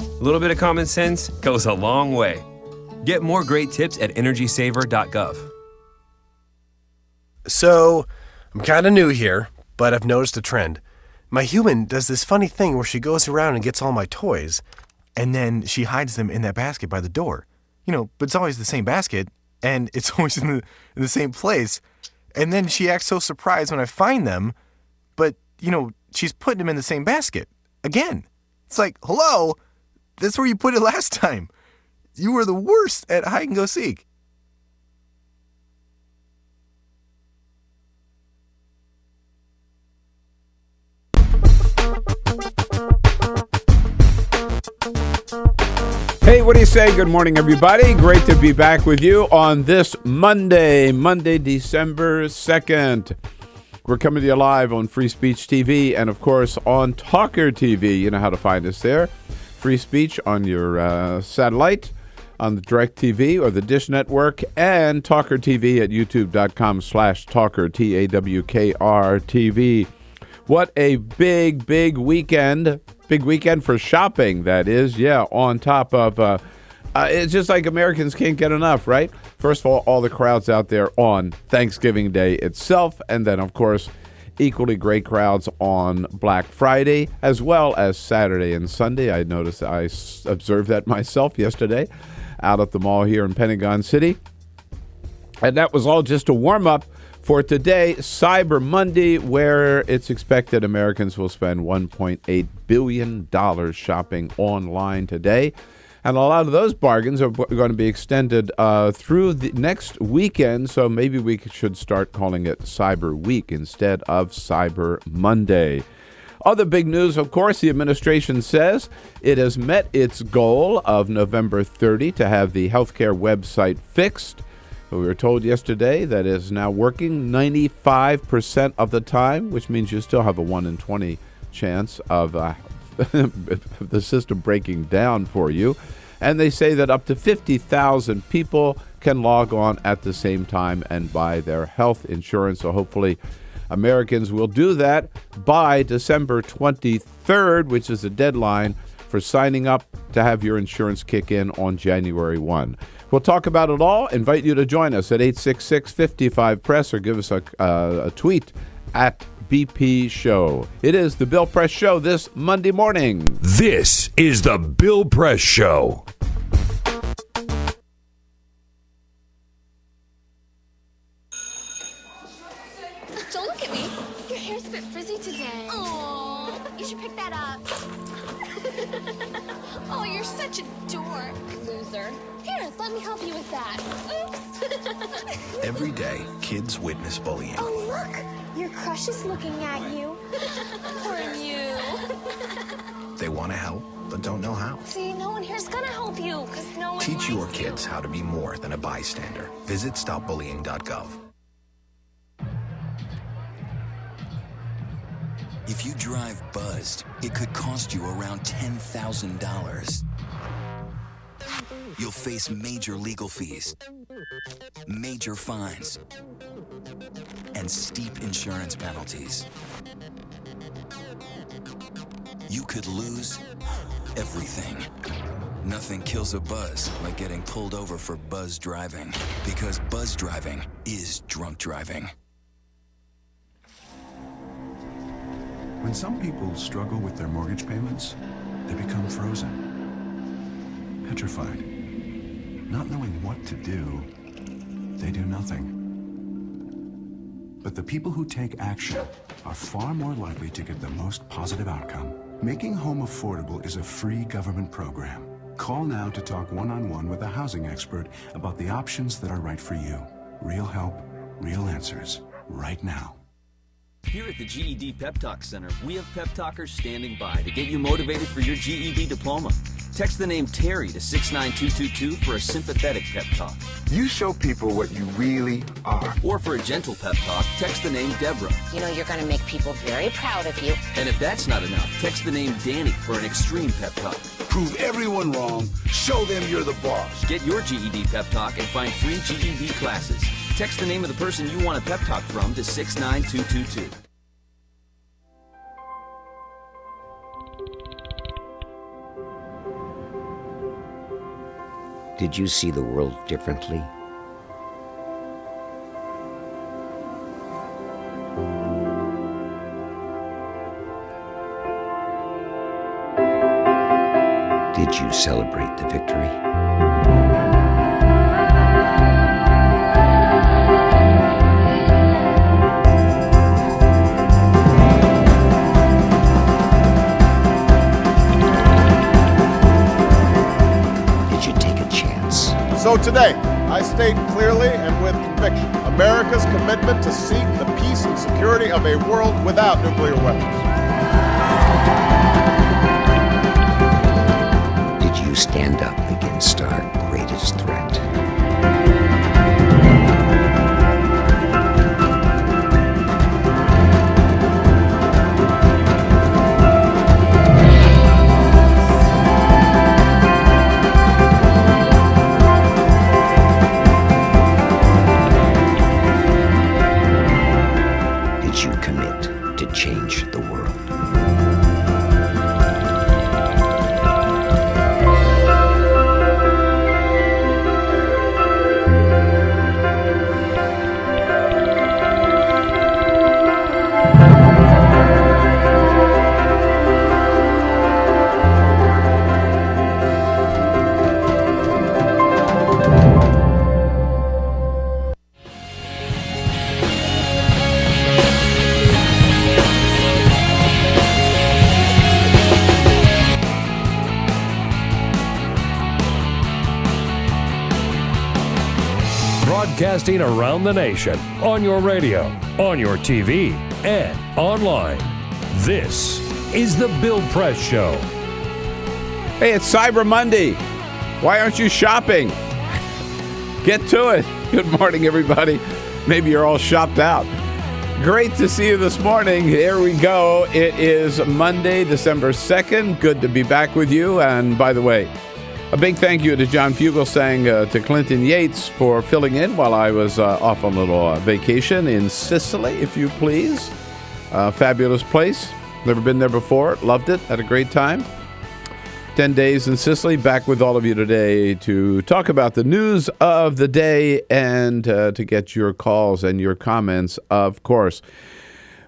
A little bit of common sense goes a long way. Get more great tips at energysaver.gov. So, I'm kind of new here, but I've noticed a trend. My human does this funny thing where she goes around and gets all my toys, and then she hides them in that basket by the door. You know, but it's always the same basket, and it's always in the same place. And then she acts so surprised when I find them, but, you know, she's putting them in the same basket. Again. It's like, hello? That's where you put it last time. You were the worst at hide and go seek. Hey, what do you say? Good morning, everybody. Great to be back with you on this Monday, December 2nd. We're coming to you live on Free Speech TV and, of course, on TawkrTV. You know how to find us there. Free Speech on your satellite, on the DirecTV or the Dish Network, and TawkrTV at youtube.com/Tawkr, TawkrTV. What a big weekend. Big weekend for shopping, that is. Yeah, on top of, it's just like Americans can't get enough, right? First of all the crowds out there on Thanksgiving Day itself, and then, of course, equally great crowds on Black Friday, as well as Saturday and Sunday. I noticed, I observed that myself yesterday out at the mall here in Pentagon City. And that was all just a warm-up for today, Cyber Monday, where it's expected Americans will spend $1.8 billion shopping online today. And a lot of those bargains are going to be extended through the next weekend, so maybe we should start calling it Cyber Week instead of Cyber Monday. Other big news, of course, the administration says it has met its goal of November 30 to have the healthcare website fixed. We were told yesterday that it is now working 95% of the time, which means you still have a 1 in 20 chance of the system breaking down for you. And they say that up to 50,000 people can log on at the same time and buy their health insurance. So hopefully Americans will do that by December 23rd, which is the deadline for signing up to have your insurance kick in on January 1. We'll talk about it all. Invite you to join us at 866-55-PRESS or give us a tweet at BP Show. It is the Bill Press Show this Monday morning. This is the Bill Press Show. Don't look at me. Your hair's a bit frizzy today. Oh, you should pick that up. Oh, you're such a dork, loser. Here, let me help you with that. Oops. Every day, kids witness bullying. Oh, look. Your crush is looking at you. Poor you. They want to help, but don't know how. See, no one here's gonna help you, because no one Teach your likes kids you. how to be more than a bystander. Visit stopbullying.gov. If you drive buzzed, it could cost you around $10,000. You'll face major legal fees, major fines, and steep insurance penalties. You could lose everything. Nothing kills a buzz like getting pulled over for buzz driving, because buzz driving is drunk driving. When some people struggle with their mortgage payments, they become frozen, petrified. Not knowing what to do, they do nothing. But the people who take action are far more likely to get the most positive outcome. Making home affordable is a free government program. Call now to talk one-on-one with a housing expert about the options that are right for you. Real help, real answers, right now. Here at the GED Pep Talk Center, we have pep talkers standing by to get you motivated for your GED diploma. Text the name Terry to 69222 for a sympathetic pep talk. You show people what you really are. Or for a gentle pep talk, text the name Deborah. You know you're going to make people very proud of you. And if that's not enough, text the name Danny for an extreme pep talk. Prove everyone wrong. Show them you're the boss. Get your GED pep talk and find free GED classes. Text the name of the person you want a pep talk from to 69222. Did you see the world differently? Did you celebrate the victory? chance. So today, I state clearly and with conviction America's commitment to seek the peace and security of a world without nuclear weapons. Did you stand up against our greatest threat? Did you commit to change the world? Broadcasting around the nation, on your radio, on your TV, and online. This is the Bill Press Show. Hey, it's Cyber Monday. Why aren't you shopping? Get to it. Good morning, everybody. Maybe you're all shopped out. Great to see you this morning. Here we go. It is Monday, December 2nd. Good to be back with you. And by the way, a big thank you to John Fugelsang, to Clinton Yates for filling in while I was off on a little vacation in Sicily, if you please. Fabulous place. Never been there before. Loved it. Had a great time. 10 days in Sicily. Back with all of you today to talk about the news of the day and to get your calls and your comments, of course.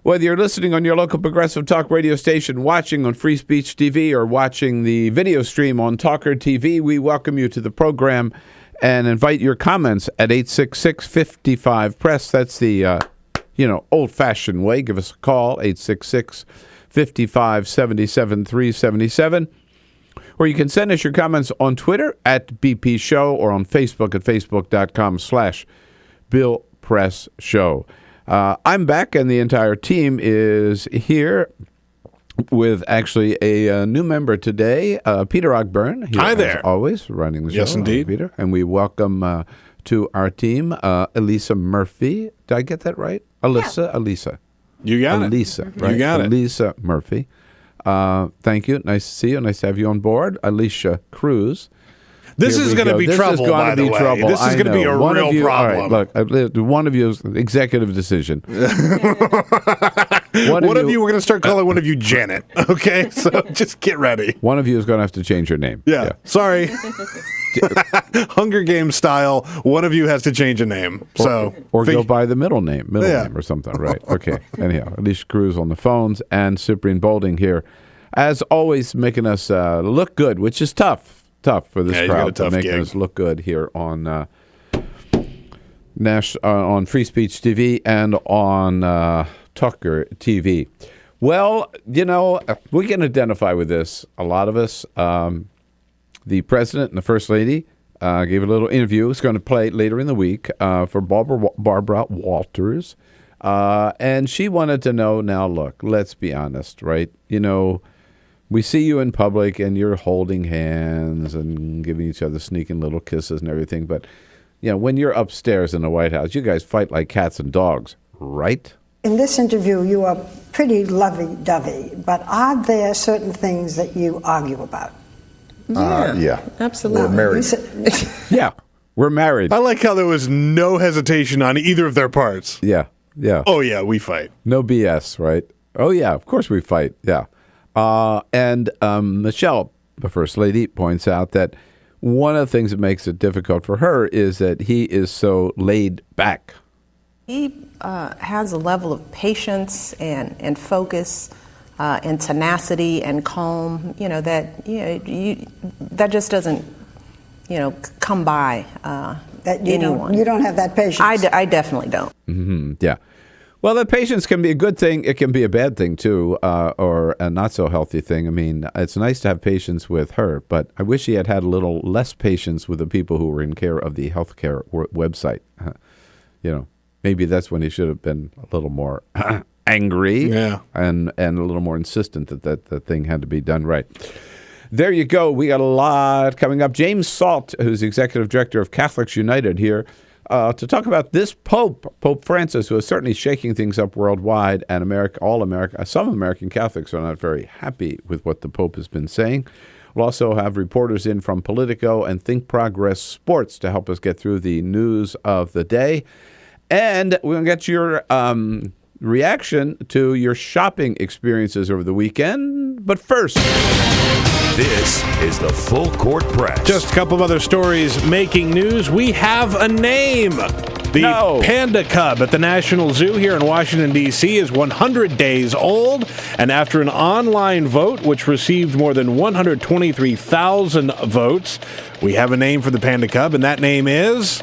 Whether you're listening on your local progressive talk radio station, watching on Free Speech TV, or watching the video stream on TawkrTV, we welcome you to the program and invite your comments at 866-55-PRESS. That's the, old-fashioned way. Give us a call, 866-55-77-377. Or you can send us your comments on Twitter at BP Show or on Facebook at facebook.com/Bill Press Show. I'm back, and the entire team is here with actually a new member today, Peter Ogburn. Hi there. As always, running the show. Yes, indeed. Peter. And we welcome to our team Elisa Murphy. Did I get that right? Elisa. You got it. Elisa, right? You got it. Elisa Murphy. Thank you. Nice to see you. Nice to have you on board. Alicia Cruz. This is going to be trouble, by the way. This is going to be a real problem. All right, look, one of you is executive decision. One of you, we're going to start calling one of you Janet. Okay, so just get ready. One of you is going to have to change your name. Yeah. Sorry. Hunger Games style, one of you has to change a name. Or go by the middle name or something, right? Okay. Anyhow, Alicia Cruz on the phones and Cyprian Bolding here, as always, making us look good, which is tough for this crowd to make us look good here on on Free Speech TV and on TawkrTV. Well, we can identify with this, a lot of us. The president and the first lady gave a little interview. It's going to play later in the week for Barbara Walters. And she wanted to know, now look, let's be honest, right? We see you in public and you're holding hands and giving each other sneaking little kisses and everything. But, when you're upstairs in the White House, you guys fight like cats and dogs, right? In this interview, you are pretty lovey-dovey, but are there certain things that you argue about? Yeah. Absolutely. We're married. Yeah, we're married. I like how there was no hesitation on either of their parts. Yeah. Oh, yeah, we fight. No BS, right? Oh, yeah, of course we fight, yeah. And Michelle, the First Lady, points out that one of the things that makes it difficult for her is that he is so laid back. He has a level of patience and focus and tenacity and calm, that just doesn't, come by that you anyone. You don't have that patience. I definitely don't. Mm-hmm, yeah. Well, that patience can be a good thing. It can be a bad thing, too, or a not-so-healthy thing. I mean, it's nice to have patience with her, but I wish he had a little less patience with the people who were in care of the healthcare website. Maybe that's when he should have been a little more angry and a little more insistent that the thing had to be done right. There you go. We got a lot coming up. James Salt, who's the executive director of Catholics United here, to talk about this Pope Francis, who is certainly shaking things up worldwide, and some American Catholics are not very happy with what the Pope has been saying. We'll also have reporters in from Politico and Think Progress Sports to help us get through the news of the day. And we're going to get your reaction to your shopping experiences over the weekend. But first, this is the Full Court Press. Just a couple of other stories making news. We have a name. The panda cub at the National Zoo here in Washington, D.C. is 100 days old. And after an online vote, which received more than 123,000 votes, we have a name for the panda cub, and that name is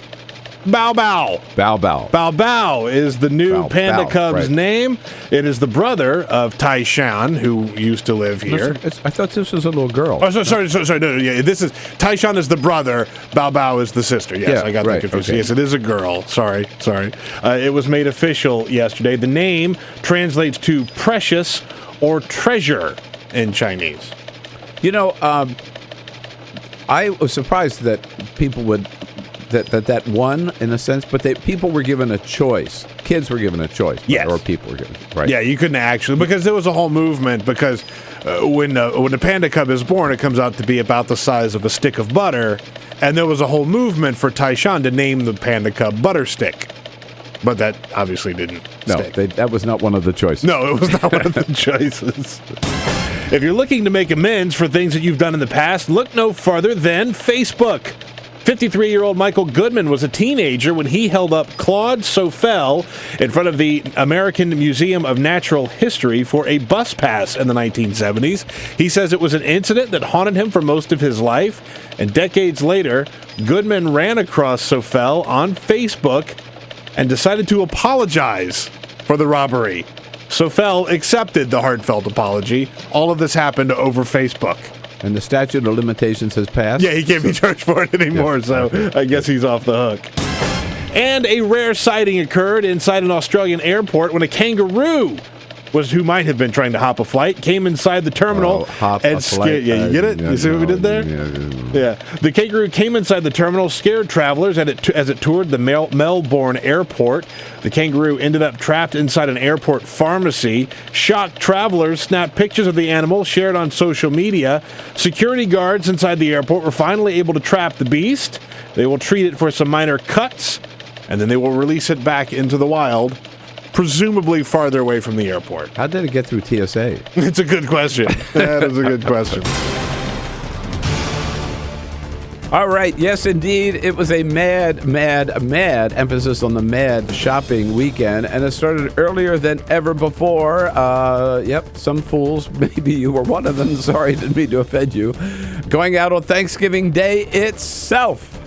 Bao Bao. Bao Bao. Bao Bao is the new panda cub's name. It is the brother of Tai Shan, who used to live here. I thought this was a little girl. Oh, sorry. No, yeah, this is Tai Shan is the brother. Bao Bao is the sister. Yes, I got that confused. Okay. Yes, it is a girl. Sorry. It was made official yesterday. The name translates to precious or treasure in Chinese. I was surprised that people would. That won in a sense, but people were given a choice. Kids were given a choice, or people were given, right? Yeah, you couldn't actually, because there was a whole movement. Because when the panda cub is born, it comes out to be about the size of a stick of butter, and there was a whole movement for Tai Shan to name the panda cub Butterstick, but that obviously didn't stick. That was not one of the choices. No, it was not one of the choices. If you're looking to make amends for things that you've done in the past, look no farther than Facebook. 53-year-old Michael Goodman was a teenager when he held up Claude Sauvel in front of the American Museum of Natural History for a bus pass in the 1970s. He says it was an incident that haunted him for most of his life, and decades later, Goodman ran across Sauvel on Facebook and decided to apologize for the robbery. Sauvel accepted the heartfelt apology. All of this happened over Facebook. And the statute of limitations has passed? Yeah, he can't be charged for it anymore, I guess he's off the hook. And a rare sighting occurred inside an Australian airport when a kangaroo who might have been trying to hop a flight, came inside the terminal and scared. Yeah, you get it? You see what we did there? Yeah. The kangaroo came inside the terminal, scared travelers as it toured the Melbourne airport. The kangaroo ended up trapped inside an airport pharmacy. Shocked travelers snapped pictures of the animal, shared on social media. Security guards inside the airport were finally able to trap the beast. They will treat it for some minor cuts, and then they will release it back into the wild, presumably farther away from the airport. How did it get through TSA? It's a good question. That is a good question. All right. Yes, indeed. It was a mad emphasis on the mad shopping weekend, and it started earlier than ever before. Some fools, maybe you were one of them. Sorry, didn't mean to offend you. Going out on Thanksgiving Day itself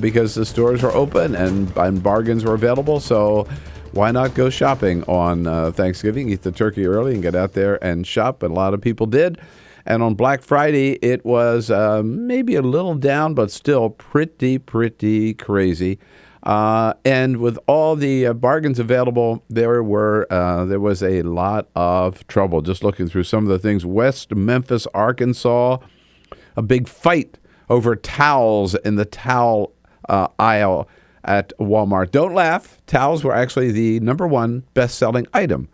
because the stores were open and bargains were available, so why not go shopping on Thanksgiving, eat the turkey early, and get out there and shop? And a lot of people did. And on Black Friday, it was maybe a little down, but still pretty crazy. And with all the bargains available, there was a lot of trouble. Just looking through some of the things. West Memphis, Arkansas, a big fight over towels in the towel aisle at Walmart. Don't laugh. Towels were actually the number one best-selling item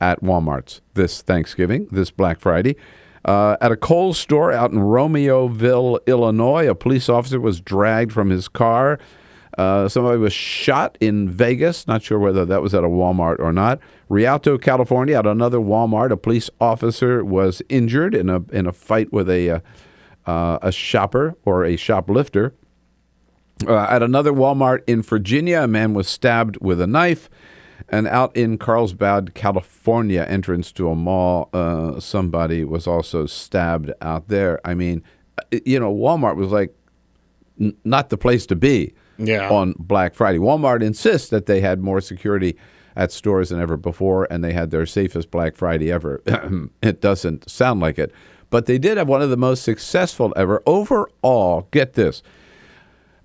at Walmart's this Thanksgiving, this Black Friday. At a Kohl's store out in Romeoville, Illinois, a police officer was dragged from his car. Somebody was shot in Vegas. Not sure whether that was at a Walmart or not. Rialto, California, at another Walmart, a police officer was injured in a fight with a shopper or a shoplifter. At another Walmart in Virginia, a man was stabbed with a knife. And out in Carlsbad, California, entrance to a mall, somebody was also stabbed out there. I mean, Walmart was like not the place to be on Black Friday. Walmart insists that they had more security at stores than ever before, and they had their safest Black Friday ever. It doesn't sound like it. But they did have one of the most successful ever. Overall, get this,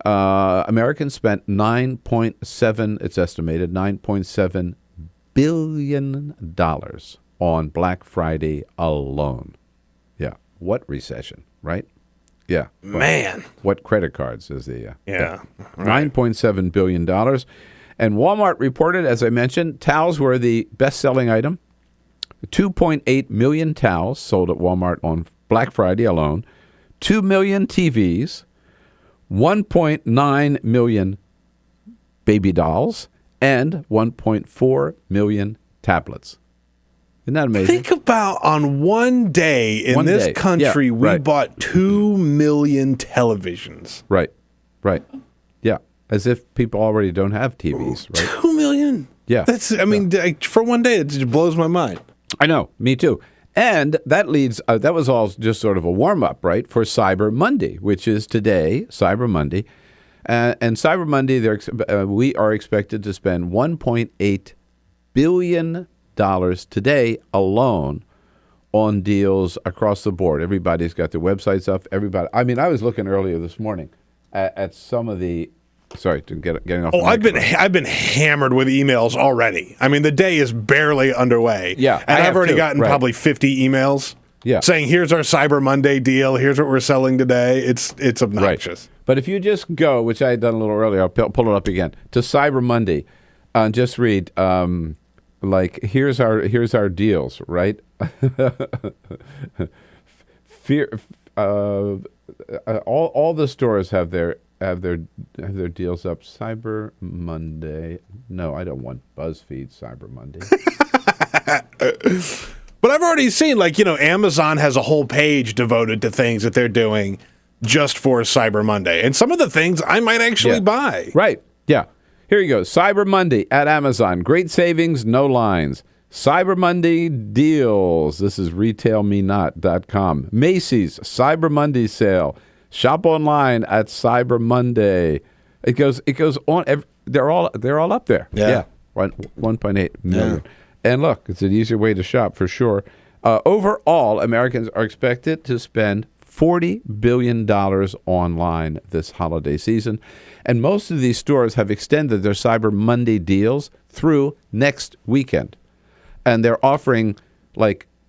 Americans spent it's estimated, $9.7 billion on Black Friday alone. Yeah. What recession, right? Yeah. Man. What credit cards is the... Yeah. Right. $9.7 billion. And Walmart reported, as I mentioned, towels were the best-selling item. 2.8 million towels sold at Walmart on Black Friday alone. 2 million TVs. 1.9 million baby dolls. And 1.4 million tablets. Isn't that amazing? Think about on one day in this country, we bought 2 million televisions. Right. Yeah. As if people already don't have TVs, right? 2 million? Yeah. For one day, it just blows my mind. I know. Me too. And that leads, that was all just sort of a warm-up, right, for Cyber Monday, which is today, Cyber Monday. And Cyber Monday, we are expected to spend $1.8 billion today alone on deals across the board. Everybody's got their websites up. I was looking earlier this morning at some of the... Sorry, getting off. I've been hammered with emails already. I mean, the day is barely underway. Yeah, and I've already gotten probably 50 emails. Yeah. Saying here's our Cyber Monday deal. Here's what we're selling today. It's obnoxious. Right. But if you just go, which I had done a little earlier, I'll pull it up again to Cyber Monday, and just read here's our deals, right? All the stores have their deals up. Cyber Monday. No, I don't want BuzzFeed Cyber Monday. But I've already seen, Amazon has a whole page devoted to things that they're doing just for Cyber Monday. And some of the things I might actually buy. Right. Yeah. Here you go. Cyber Monday at Amazon. Great savings, no lines. Cyber Monday deals. This is retailmenot.com. Macy's Cyber Monday sale. Shop online at Cyber Monday. It goes on. They're all up there. Yeah. 1.8 million. Yeah. And look, it's an easier way to shop for sure. Overall, Americans are expected to spend $40 billion online this holiday season. And most of these stores have extended their Cyber Monday deals through next weekend. And they're offering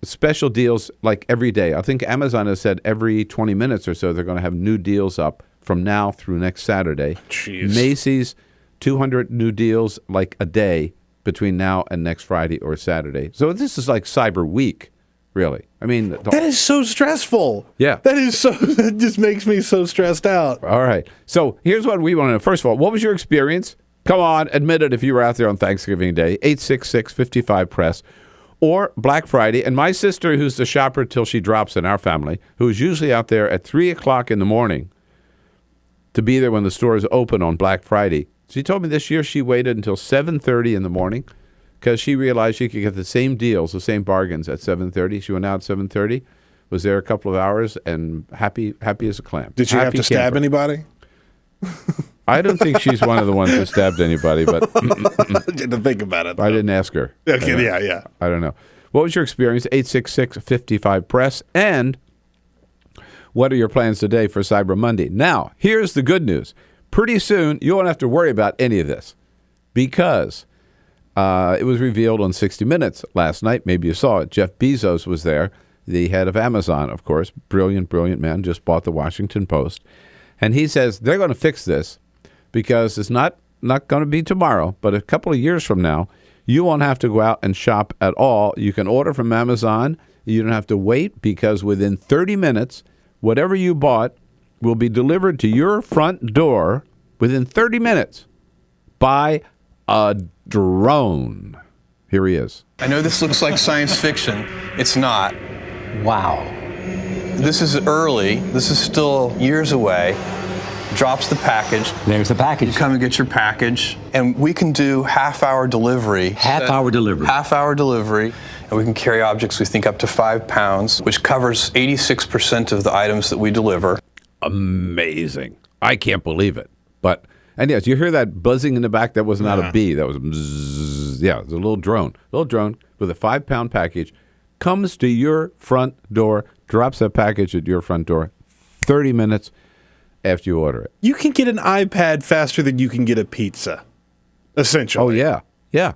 special deals every day. I think Amazon has said every 20 minutes or so they're going to have new deals up from now through next Saturday. Jeez. Macy's, 200 new deals a day between now and next Friday or Saturday. So this is like Cyber Week, really. I mean, that is so stressful. Yeah. That just makes me so stressed out. All right. So here's what we want to know. First of all, what was your experience? Come on, admit it if you were out there on Thanksgiving Day. 866-55-PRESS. Or Black Friday. And my sister, who's the shopper till she drops in our family, who is usually out there at 3 o'clock in the morning to be there when the stores open on Black Friday. She told me this year she waited until 7:30 in the morning because she realized she could get the same deals, the same bargains at 7:30. She went out at 7:30, was there a couple of hours, and happy as a clam. Did she have to stab anybody? I don't think she's one of the ones who stabbed anybody, but didn't think about it. I didn't ask her. Okay, yeah. I don't know. What was your experience? 866-55-PRESS. And what are your plans today for Cyber Monday? Now, here's the good news. Pretty soon, you won't have to worry about any of this because it was revealed on 60 Minutes last night. Maybe you saw it. Jeff Bezos was there, the head of Amazon, of course. Brilliant man. Just bought the Washington Post. And he says they're going to fix this because it's not going to be tomorrow, but a couple of years from now, you won't have to go out and shop at all. You can order from Amazon. You don't have to wait because within 30 minutes, whatever you bought will be delivered to your front door within 30 minutes by a drone. Here he is. I know this looks like science fiction. It's not. Wow. This is early. This is still years away. Drops the package. There's the package. You come and get your package. And we can do half-hour delivery. Half-hour delivery. Half-hour delivery. And we can carry objects, we think, up to 5 pounds, which covers 86% of the items that we deliver. Amazing. I can't believe it. And yes, you hear that buzzing in the back. That was not a bee. That was bzzz. Yeah, it was a little drone. Little drone with a 5-pound package comes to your front door, drops that package at your front door 30 minutes after you order it. You can get an iPad faster than you can get a pizza, essentially. Oh, yeah. Yeah.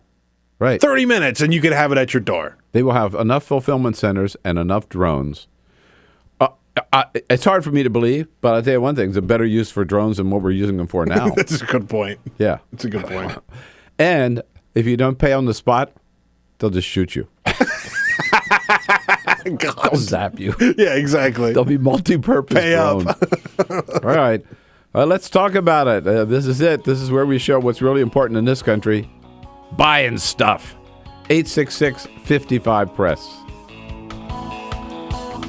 Right. 30 minutes and you can have it at your door. They will have enough fulfillment centers and enough drones. It's hard for me to believe, but I'll tell you one thing. It's a better use for drones than what we're using them for now. That's a good point. Yeah. That's a good point. And if you don't pay on the spot, they'll just shoot you. They'll zap you. Yeah, exactly. They'll be multi-purpose Pay drones. up. All right. Let's talk about it. This is it. This is where we show what's really important in this country. Buying stuff. 866-55-PRESS.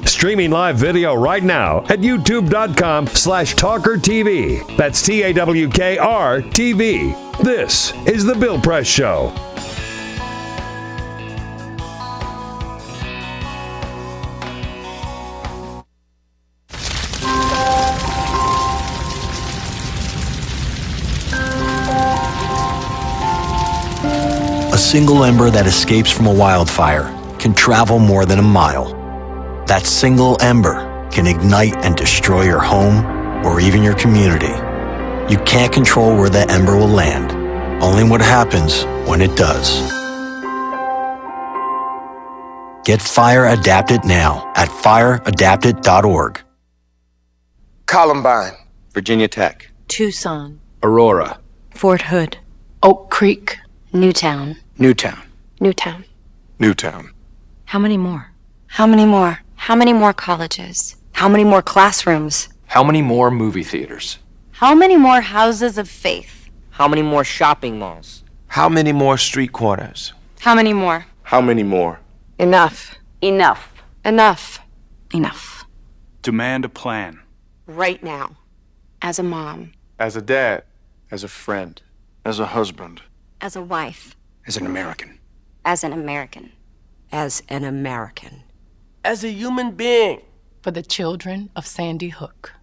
Streaming live video right now at youtube.com/TawkrTV. That's TAWKR-TV. This is The Bill Press Show. A single ember that escapes from a wildfire can travel more than a mile. That single ember can ignite and destroy your home or even your community. You can't control where the ember will land, only what happens when it does. Get Fire Adapted now at fireadapted.org. Columbine, Virginia Tech, Tucson, Aurora, Fort Hood, Oak Creek, Newtown. Newtown, Newtown. Newtown. How many more? How many more? How many more colleges? How many more classrooms? How many more movie theaters? How many more houses of faith? How many more shopping malls? How many more street corners? How many more? How many more? Enough. Enough. Enough. Enough. Demand a plan. Right now. As a mom. As a dad, as a friend, as a husband, As a wife. as an American. As an American. As an American. As a human being. For the children of Sandy Hook.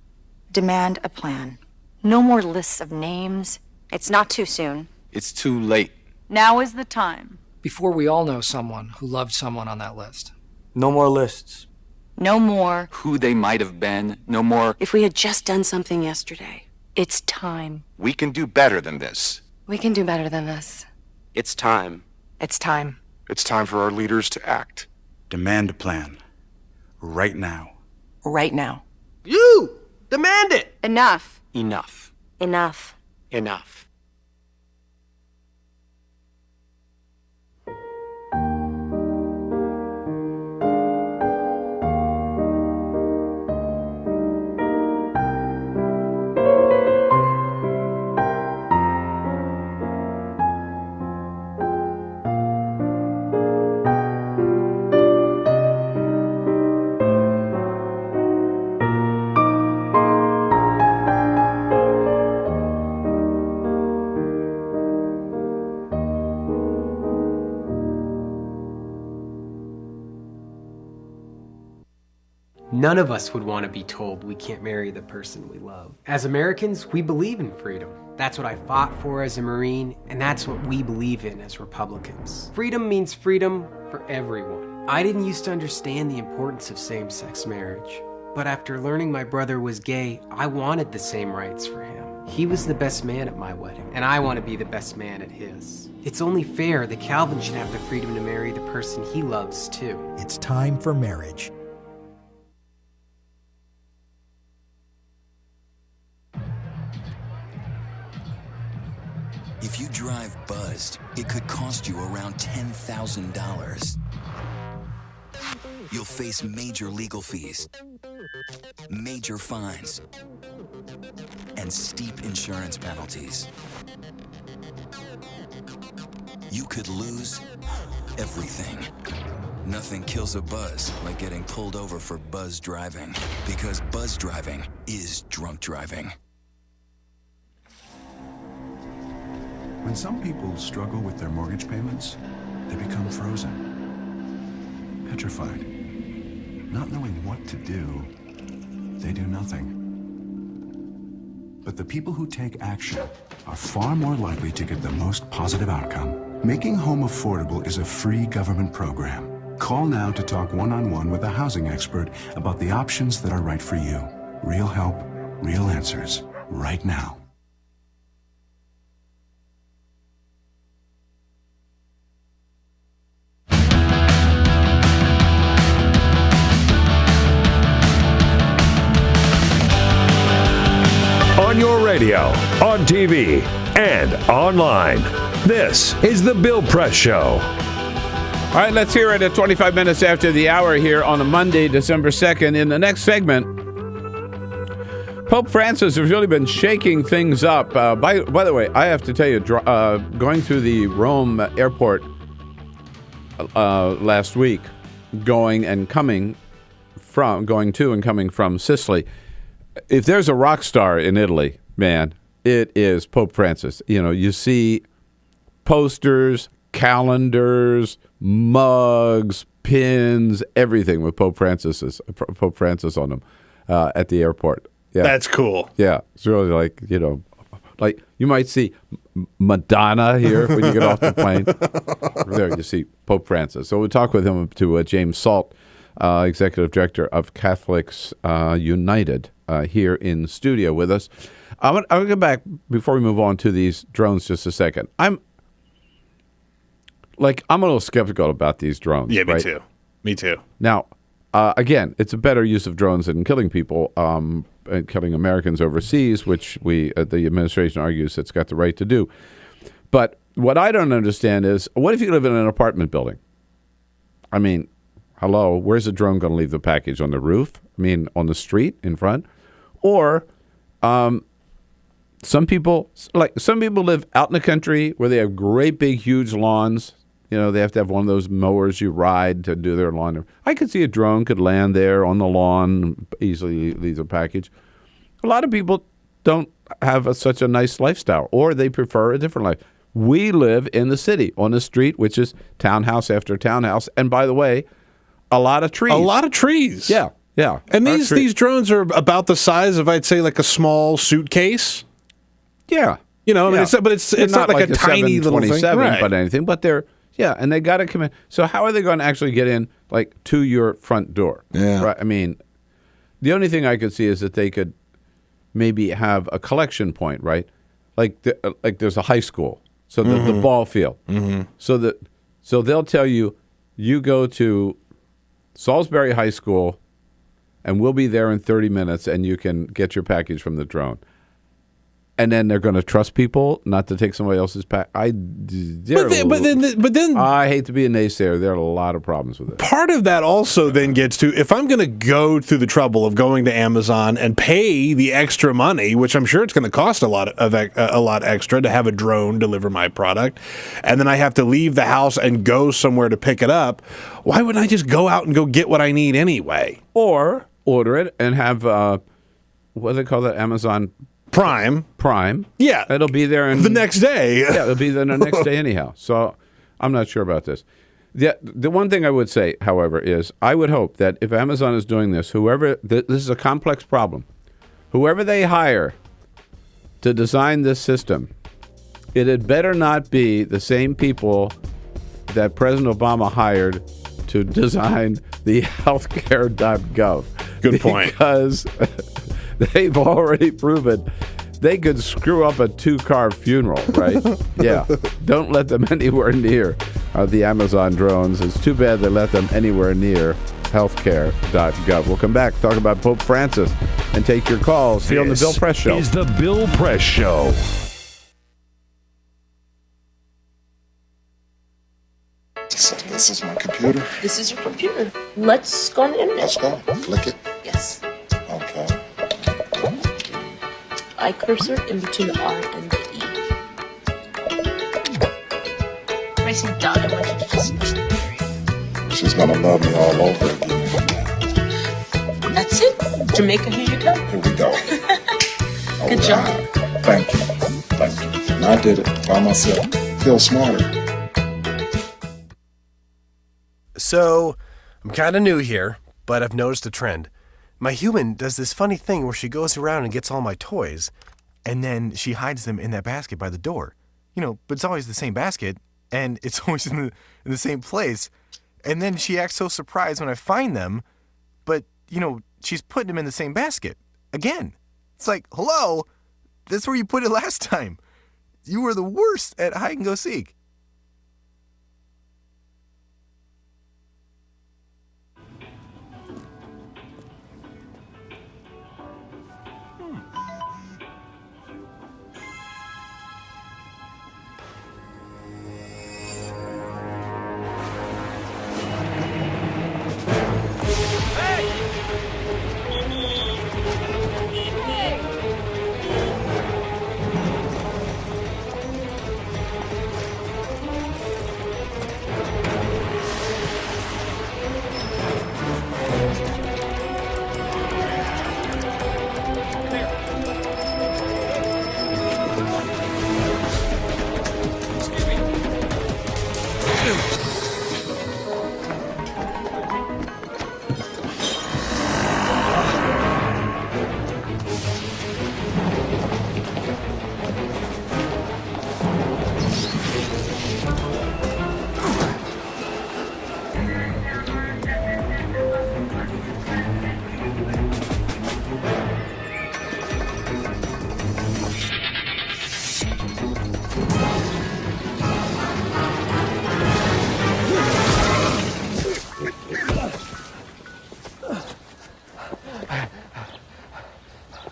Demand a plan. No more lists of names. It's not too soon. It's too late. Now is the time. Before we all know someone who loved someone on that list. No more lists. No more. Who they might have been. No more. If we had just done something yesterday. It's time. We can do better than this. We can do better than this. It's time. It's time. It's time for our leaders to act. Demand a plan. Right now. Right now. You! Demand it! Enough. Enough. Enough. Enough. None of us would want to be told we can't marry the person we love. As Americans, we believe in freedom. That's what I fought for as a Marine, and that's what we believe in as Republicans. Freedom means freedom for everyone. I didn't used to understand the importance of same-sex marriage, but after learning my brother was gay, I wanted the same rights for him. He was the best man at my wedding, and I want to be the best man at his. It's only fair that Calvin should have the freedom to marry the person he loves, too. It's time for marriage. If you drive buzzed, it could cost you around $10,000. You'll face major legal fees, major fines, and steep insurance penalties. You could lose everything. Nothing kills a buzz like getting pulled over for buzz driving, because buzz driving is drunk driving. When some people struggle with their mortgage payments, they become frozen, petrified. Not knowing what to do, they do nothing. But the people who take action are far more likely to get the most positive outcome. Making home affordable is a free government program. Call now to talk one-on-one with a housing expert about the options that are right for you. Real help, real answers, right now. On your radio, on TV, and online. This is The Bill Press Show. All right, let's hear it at 25 minutes after the hour here on a Monday, December 2nd. In the next segment, Pope Francis has really been shaking things up. By the way, I have to tell you, going through the Rome airport last week, going to and coming from Sicily, if there's a rock star in Italy, man, it is Pope Francis. You know, you see posters, calendars, mugs, pins, everything with Pope Francis on them at the airport. Yeah, that's cool. Yeah, it's really like, you know, like you might see Madonna here when you get off the plane. There you see Pope Francis. So we'll talk with him to James Salt, Executive Director of Catholics United, here in studio with us. I'll go back before we move on to these drones just a second. I'm a little skeptical about these drones. Yeah, me right? too. Me too. Now, again, it's a better use of drones than killing people, and killing Americans overseas, which the administration argues it's got the right to do. But what I don't understand is, what if you live in an apartment building? I mean, hello, where's a drone going to leave the package? On the roof? I mean, on the street in front? Or some people live out in the country where they have great big huge lawns. You know, they have to have one of those mowers you ride to do their lawn. I could see a drone could land there on the lawn, easily leave a package. A lot of people don't have such a nice lifestyle, or they prefer a different life. We live in the city on the street, which is townhouse after townhouse. And by the way, a lot of trees. A lot of trees. Yeah. Yeah. And these drones are about the size of, I'd say, like a small suitcase. Yeah. You know, I mean, it's not like a tiny little thing. Right. But anything. But they're, yeah, and they got to come in. So how are they going to actually get in, like, to your front door? Yeah. Right? I mean, the only thing I could see is that they could maybe have a collection point, right? Like there's a high school, so the ball field. Mm-hmm. So they'll tell you, you go to Salisbury High School, and we'll be there in 30 minutes, and you can get your package from the drone. And then they're going to trust people not to take somebody else's pack. But then, I hate to be a naysayer. There are a lot of problems with it. Part of that also then gets to, if I'm going to go through the trouble of going to Amazon and pay the extra money, which I'm sure it's going to cost a lot extra to have a drone deliver my product, and then I have to leave the house and go somewhere to pick it up, why wouldn't I just go out and go get what I need anyway? Or order it and have what do they call that? Amazon Prime. Yeah. It'll be there the next day. Yeah, it'll be there the next day anyhow. So I'm not sure about this. The one thing I would say, however, is I would hope that if Amazon is doing this, this is a complex problem. Whoever they hire to design this system, it had better not be the same people that President Obama hired to design the healthcare.gov. Good point. Because they've already proven they could screw up a 2-car funeral, right? Yeah. Don't let them anywhere near the Amazon drones. It's too bad they let them anywhere near healthcare.gov. We'll come back, talk about Pope Francis, and take your calls here on the Bill Press Show. This is the Bill Press Show. This is my computer. This is your computer. Let's go on the internet. Let's go. Click it. Yes. Okay. I cursor in between the R and the E. Pressing down, I want you to just push the period. She's gonna love me all over again. That's it. Jamaica, here you go. Here we go. Good job. Thank you. Thank you. And I did it by myself. Feel smarter. So, I'm kind of new here, but I've noticed a trend. My human does this funny thing where she goes around and gets all my toys, and then she hides them in that basket by the door. But it's always the same basket, and it's always in the same place. And then she acts so surprised when I find them, but, she's putting them in the same basket again. It's like, hello, that's where you put it last time. You were the worst at hide and go seek.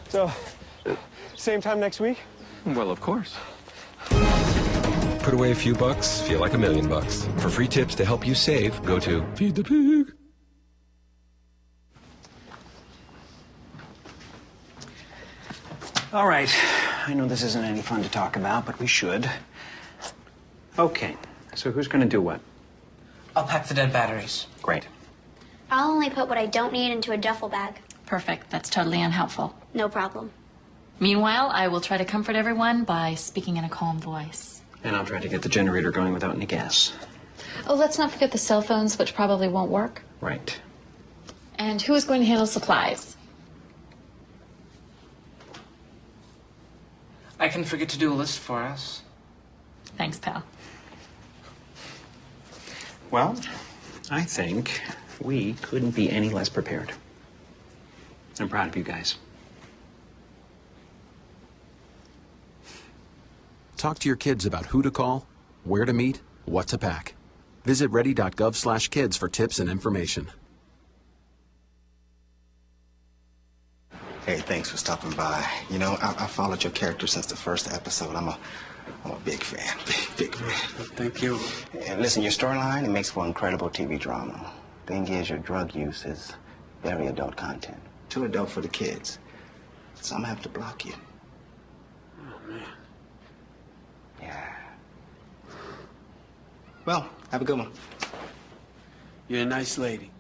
So, same time next week? Well, of course. Put away a few bucks, feel like $1 million. For free tips to help you save, go to Feed the Pig. All right. I know this isn't any fun to talk about, but we should. Okay. So who's going to do what? I'll pack the dead batteries. Great. I'll only put what I don't need into a duffel bag. Perfect. That's totally unhelpful. No problem. Meanwhile, I will try to comfort everyone by speaking in a calm voice. And I'll try to get the generator going without any gas. Oh, let's not forget the cell phones, which probably won't work. Right. And who is going to handle supplies? I can forget to do a list for us. Thanks, pal. Well, I think we couldn't be any less prepared. I'm proud of you guys. Talk to your kids about who to call, where to meet, what to pack. Visit ready.gov/kids for tips and information. Hey, thanks for stopping by. I followed your character since the first episode. I'm a big fan, big fan. Thank you. And listen, your storyline, it makes for incredible TV drama. Thing is, your drug use is very adult content. Too adult for the kids. So I'm gonna have to block you. Oh, man. Yeah. Well, have a good one. You're a nice lady.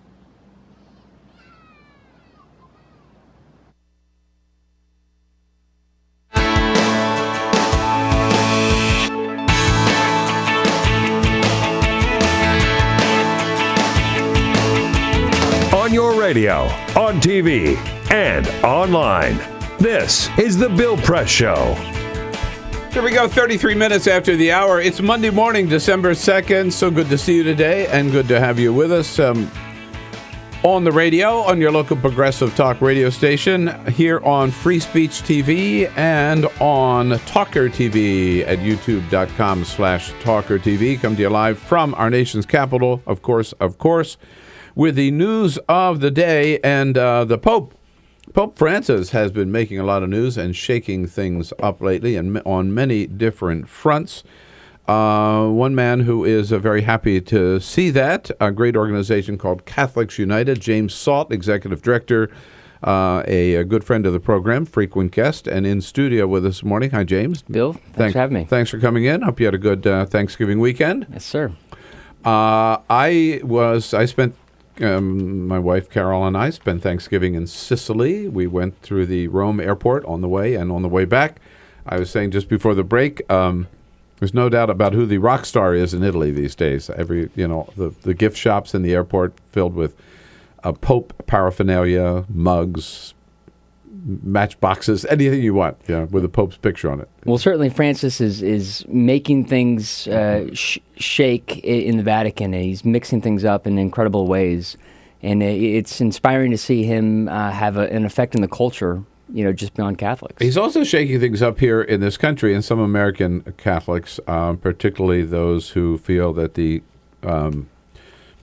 On your radio, on TV, and online. This is The Bill Press Show. Here we go, 33 minutes after the hour. It's Monday morning, December 2nd. So good to see you today and good to have you with us on the radio, on your local progressive talk radio station, here on Free Speech TV and on TawkrTV at youtube.com/TawkrTV. Come to you live from our nation's capital, of course, with the news of the day. And the Pope Francis has been making a lot of news and shaking things up lately and on many different fronts. One man who is very happy to see that, a great organization called Catholics United, James Salt, executive director, a good friend of the program, frequent guest, and in studio with us this morning. Hi, James. Bill, thanks for having me. Thanks for coming in. Hope you had a good Thanksgiving weekend. Yes, sir. My wife Carol and I spent Thanksgiving in Sicily. We went through the Rome airport on the way and on the way back. I was saying just before the break, there's no doubt about who the rock star is in Italy these days. The gift shops in the airport filled with Pope paraphernalia, mugs, matchboxes, anything you want, with the Pope's picture on it. Well, certainly Francis is making things shake in the Vatican, and he's mixing things up in incredible ways. And it's inspiring to see him have an effect in the culture, just beyond Catholics. He's also shaking things up here in this country, and some American Catholics, particularly those who feel that the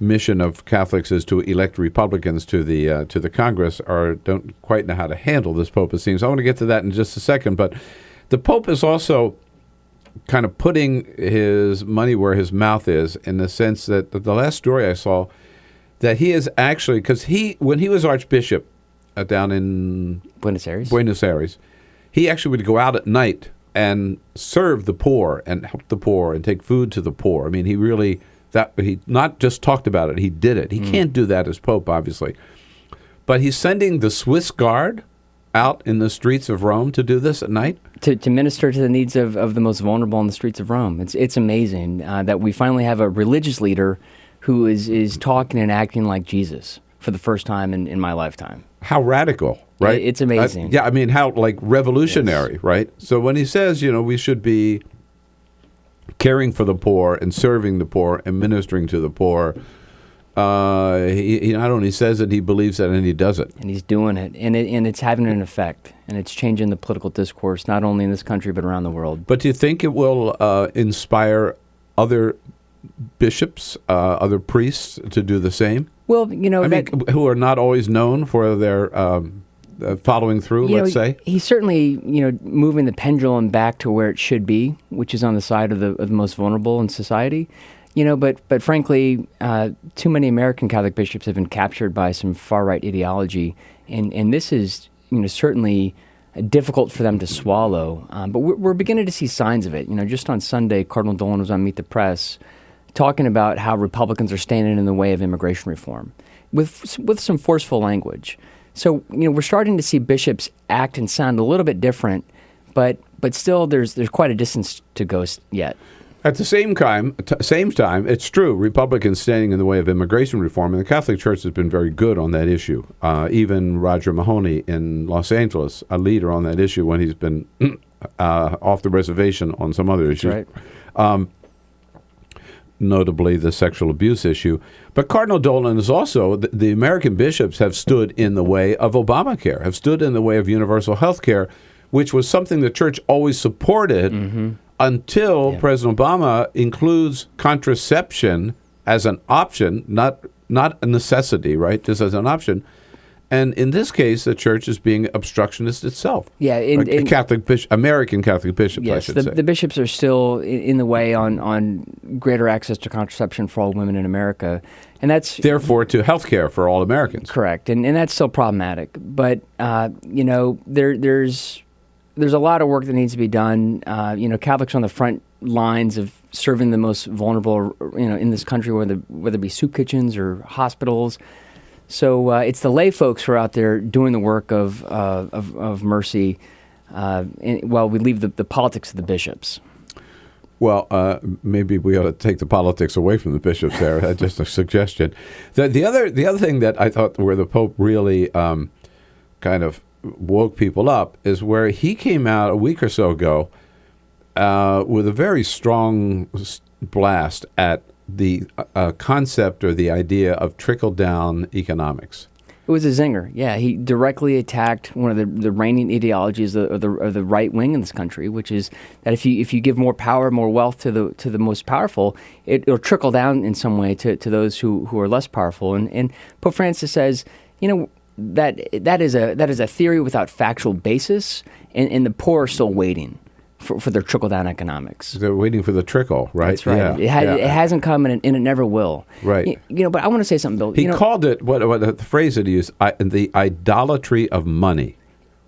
mission of Catholics is to elect Republicans to the Congress, don't quite know how to handle this Pope, it seems. I want to get to that in just a second, but the Pope is also kind of putting his money where his mouth is, in the sense that the last story I saw, that he is actually, because when he was Archbishop down in Buenos Aires, he actually would go out at night and serve the poor and help the poor and take food to the poor. I mean, he not just talked about it, he did it. He can't do that as Pope, obviously. But he's sending the Swiss Guard out in the streets of Rome to do this at night? To minister to the needs of the most vulnerable in the streets of Rome. It's amazing that we finally have a religious leader who is talking and acting like Jesus for the first time in my lifetime. How radical, right? It's amazing. I mean, how revolutionary, yes. Right? So when he says, we should be caring for the poor and serving the poor and ministering to the poor, he not only says it, he believes it, and he does it. And he's doing it, and it's having an effect, and it's changing the political discourse, not only in this country, but around the world. But do you think it will inspire other bishops, other priests to do the same? Well, who are not always known for their following through, let's say? He's certainly, moving the pendulum back to where it should be, which is on the side of the most vulnerable in society. But frankly, too many American Catholic bishops have been captured by some far-right ideology, and this is, certainly difficult for them to swallow. But we're beginning to see signs of it. Just on Sunday, Cardinal Dolan was on Meet the Press talking about how Republicans are standing in the way of immigration reform with some forceful language. So, we're starting to see bishops act and sound a little bit different, but still there's quite a distance to go yet. At the same time, it's true, Republicans standing in the way of immigration reform, and the Catholic Church has been very good on that issue. Even Roger Mahoney in Los Angeles, a leader on that issue when he's been off the reservation on some other issues. Right. Notably the sexual abuse issue. But Cardinal Dolan is also, the American bishops have stood in the way of Obamacare, have stood in the way of universal health care, which was something the church always supported until President Obama includes contraception as an option, not a necessity, right? Just as an option. And in this case, the church is being obstructionist itself. Yeah, American Catholic bishops, yes, I should say. The bishops are still in the way on greater access to contraception for all women in America, and that's therefore to health care for all Americans. Correct, and that's still problematic. But there's a lot of work that needs to be done. Catholics are on the front lines of serving the most vulnerable, in this country, whether it be soup kitchens or hospitals. So it's the lay folks who are out there doing the work of mercy, while we leave the politics of the bishops. Well, maybe we ought to take the politics away from the bishops there. That's just a suggestion. The other thing that I thought where the Pope really kind of woke people up is where he came out a week or so ago with a very strong blast at the concept or the idea of trickle-down economics. It was a zinger. Yeah, he directly attacked one of the reigning ideologies of the right wing in this country, which is that if you give more power, more wealth to the most powerful, it'll trickle down in some way to those who are less powerful. And Pope Francis says, that is a theory without factual basis, and the poor are still waiting for their trickle-down economics. They're waiting for the trickle, right? That's right. Yeah, it hasn't come, and it never will. Right. But I want to say something, Bill. He called it, what the phrase that he used, the idolatry of money,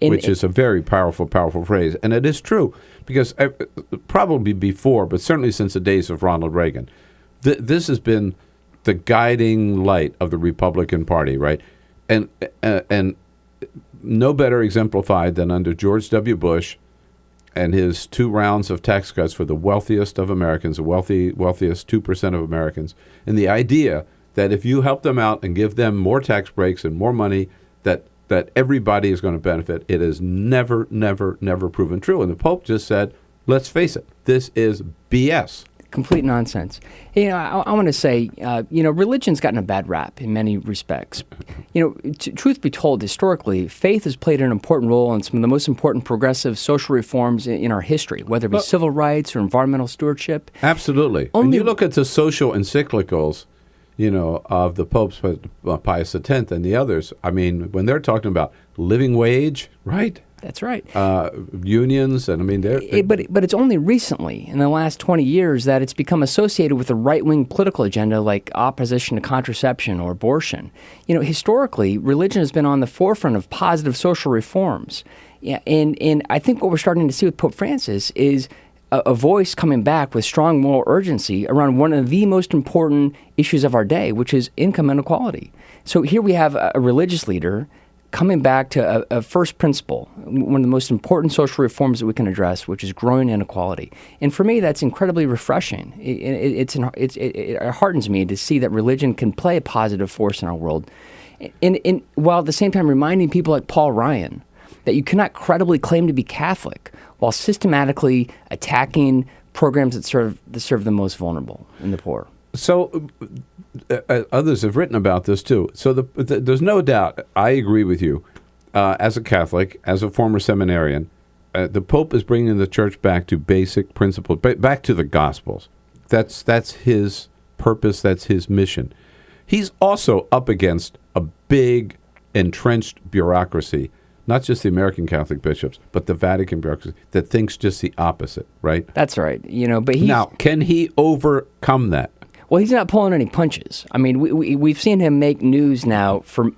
which is a very powerful phrase. And it is true, because probably before, but certainly since the days of Ronald Reagan, this has been the guiding light of the Republican Party, right? And no better exemplified than under George W. Bush and his 2 rounds of tax cuts for the wealthiest of Americans, the wealthiest 2% of Americans, and the idea that if you help them out and give them more tax breaks and more money, that that everybody is going to benefit. It is never, never, never proven true. And the Pope just said, let's face it, this is BS. Complete nonsense. I want to say, religion's gotten a bad rap in many respects. Truth be told, historically, faith has played an important role in some of the most important progressive social reforms in our history, whether it be civil rights or environmental stewardship. Absolutely. When you look at the social encyclicals, of the popes, Pius X and the others, I mean, when they're talking about living wage, right? That's right. Unions, and I mean, but it's only recently, in the last 20 years, that it's become associated with a right-wing political agenda like opposition to contraception or abortion. Historically, religion has been on the forefront of positive social reforms. Yeah, and I think what we're starting to see with Pope Francis is a voice coming back with strong moral urgency around one of the most important issues of our day, which is income inequality. So here we have a religious leader coming back to a first principle, one of the most important social reforms that we can address, which is growing inequality. And for me, that's incredibly refreshing. It heartens me to see that religion can play a positive force in our world, and while at the same time reminding people like Paul Ryan that you cannot credibly claim to be Catholic while systematically attacking programs that serve the most vulnerable and the poor. So others have written about this too. So there's no doubt, I agree with you, as a Catholic, as a former seminarian, the Pope is bringing the church back to basic principles, back to the Gospels. That's his purpose, that's his mission. He's also up against a big, entrenched bureaucracy, not just the American Catholic bishops, but the Vatican bureaucracy that thinks just the opposite, right? That's right. But now, can he overcome that? Well, he's not pulling any punches. I mean, we've seen him make news now for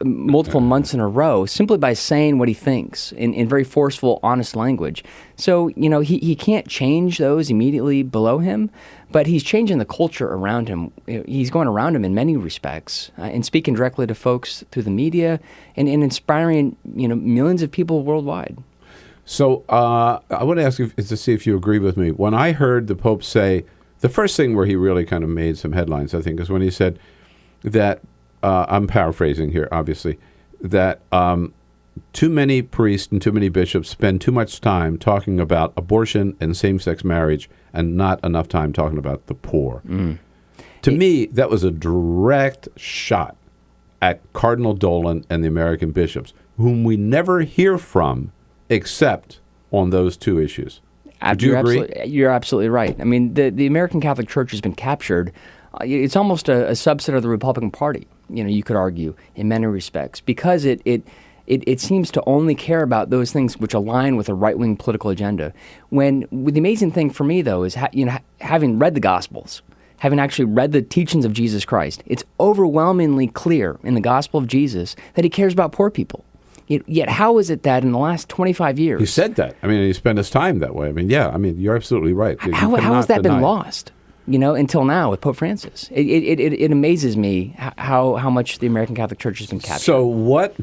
multiple months in a row simply by saying what he thinks in very forceful, honest language. So, he can't change those immediately below him, but he's changing the culture around him. He's going around him in many respects and speaking directly to folks through the media and inspiring, millions of people worldwide. So I want to ask you to see if you agree with me. When I heard the Pope say, the first thing where he really kind of made some headlines, I think, is when he said that, I'm paraphrasing here, obviously, that too many priests and too many bishops spend too much time talking about abortion and same-sex marriage and not enough time talking about the poor. To me, that was a direct shot at Cardinal Dolan and the American bishops, whom we never hear from except on those two issues. Do you agree? You're absolutely right. I mean, the American Catholic Church has been captured. It's almost a subset of the Republican Party, you could argue, in many respects, because it seems to only care about those things which align with a right-wing political agenda. The amazing thing for me, though, is having read the Gospels, having actually read the teachings of Jesus Christ, it's overwhelmingly clear in the Gospel of Jesus that he cares about poor people. Yet how is it that in the last 25 years... He said that. I mean, he spent his time that way. I mean, you're absolutely right. How has that been lost, until now with Pope Francis? It amazes me how much the American Catholic Church has been captured. So what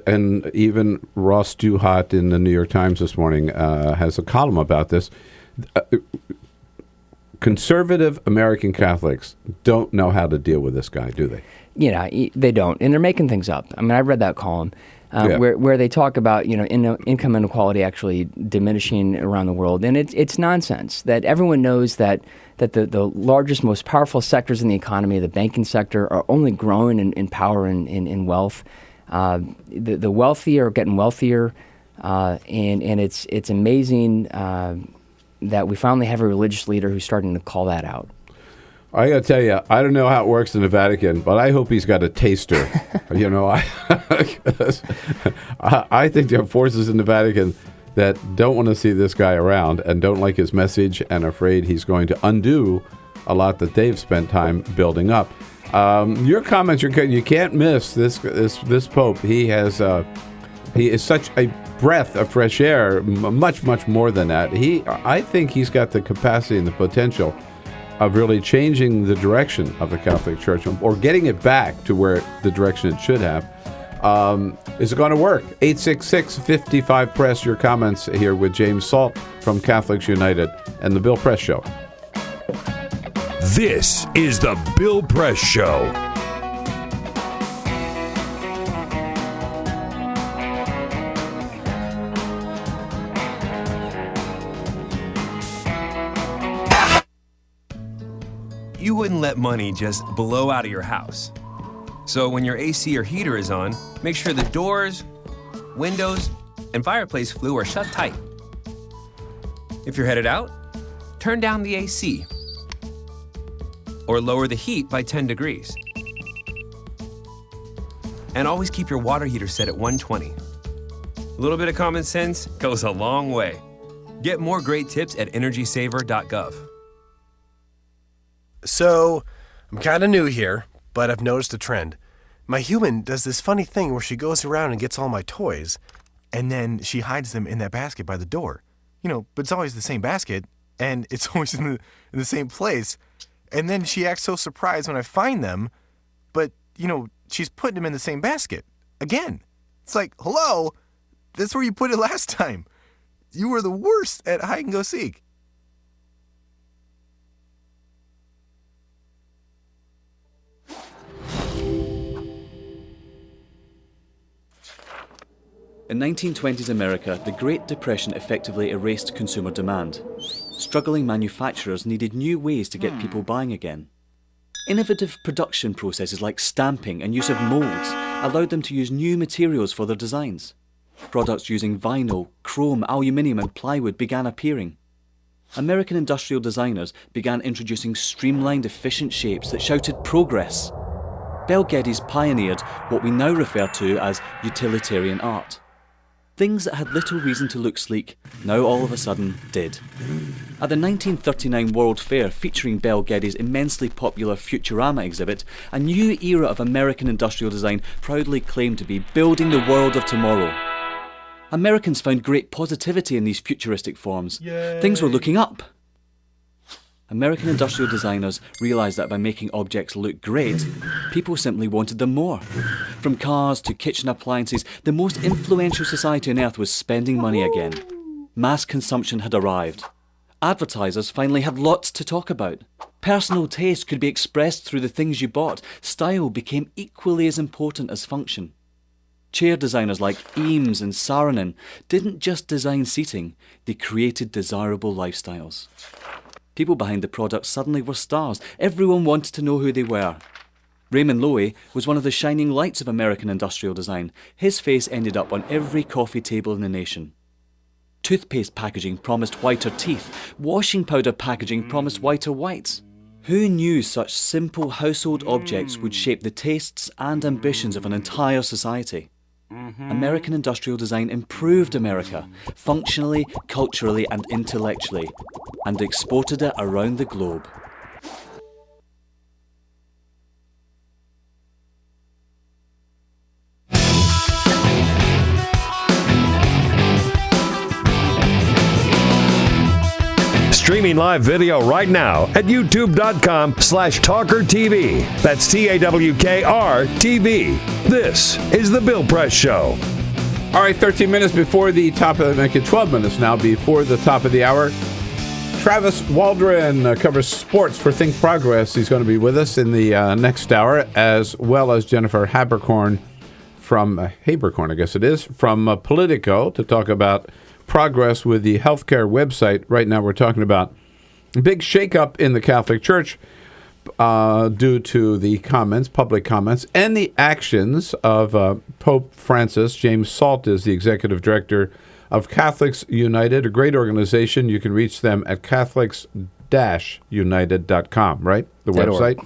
and even Ross Duhat in the New York Times this morning has a column about this. Conservative American Catholics don't know how to deal with this guy, do they? They don't, and they're making things up. I mean, I read that column where they talk about income inequality actually diminishing around the world, and it's nonsense. That everyone knows that the largest, most powerful sectors in the economy, the banking sector, are only growing in power and in wealth. The wealthy are getting wealthier, and it's amazing that we finally have a religious leader who's starting to call that out. I got to tell you, I don't know how it works in the Vatican, but I hope he's got a taster. I think there are forces in the Vatican that don't want to see this guy around and don't like his message and afraid he's going to undo a lot that they've spent time building up. Your comments, you can't miss this Pope. He is such a breath of fresh air, much, much more than that. I think he's got the capacity and the potential of really changing the direction of the Catholic Church or getting it back to where the direction it should have. Is it going to work? 866-55-PRESS, your comments here with James Salt from Catholics United and the Bill Press Show. This is the Bill Press Show. you wouldn't let money just blow out of your house. So when your AC or heater is on, make sure the doors, windows, and fireplace flue are shut tight. If you're headed out, turn down the AC or lower the heat by 10 degrees. And always keep your water heater set at 120. A little bit of common sense goes a long way. Get more great tips at energysaver.gov. So, I'm kind of new here, but I've noticed a trend. My human does this funny thing where she goes around and gets all my toys, and then she hides them in that basket by the door. But it's always the same basket, and it's always in the same place. And then she acts so surprised when I find them, but, she's putting them in the same basket. Again. It's like, hello? That's where you put it last time. You were the worst at hide and go seek. In 1920s America, the Great Depression effectively erased consumer demand. Struggling manufacturers needed new ways to get people buying again. Innovative production processes like stamping and use of molds allowed them to use new materials for their designs. Products using vinyl, chrome, aluminium and plywood began appearing. American industrial designers began introducing streamlined, efficient shapes that shouted progress. Bel Geddes pioneered what we now refer to as utilitarian art. Things that had little reason to look sleek, now all of a sudden did. At the 1939 World Fair featuring Bel Geddes' immensely popular Futurama exhibit, a new era of American industrial design proudly claimed to be building the world of tomorrow. Americans found great positivity in these futuristic forms. Yay. Things were looking up. American industrial designers realised that by making objects look great, people simply wanted them more. From cars to kitchen appliances, the most influential society on earth was spending money again. Mass consumption had arrived. Advertisers finally had lots to talk about. Personal taste could be expressed through the things you bought. Style became equally as important as function. Chair designers like Eames and Saarinen didn't just design seating, they created desirable lifestyles. People behind the product suddenly were stars. Everyone wanted to know who they were. Raymond Loewy was one of the shining lights of American industrial design. His face ended up on every coffee table in the nation. Toothpaste packaging promised whiter teeth. Washing powder packaging promised whiter whites. Who knew such simple household objects would shape the tastes and ambitions of an entire society? American industrial design improved America, functionally, culturally and intellectually, and exported it around the globe. Streaming live video right now at youtube.com/TawkrTV. That's TAWKR-TV. This is The Bill Press Show. All right, 13 minutes before the top of the, make it 12 minutes now before the top of the hour. Travis Waldron covers sports for Think Progress. He's going to be with us in the next hour, as well as Jennifer Haberkorn from Haberkorn, I guess it is, from Politico to talk about progress with the healthcare website. Right now we're talking about a big shakeup in the Catholic Church due to the comments, public comments, and the actions of Pope Francis. James Salt is the executive director of Catholics United, a great organization. You can reach them at catholics-united.com, right? The website?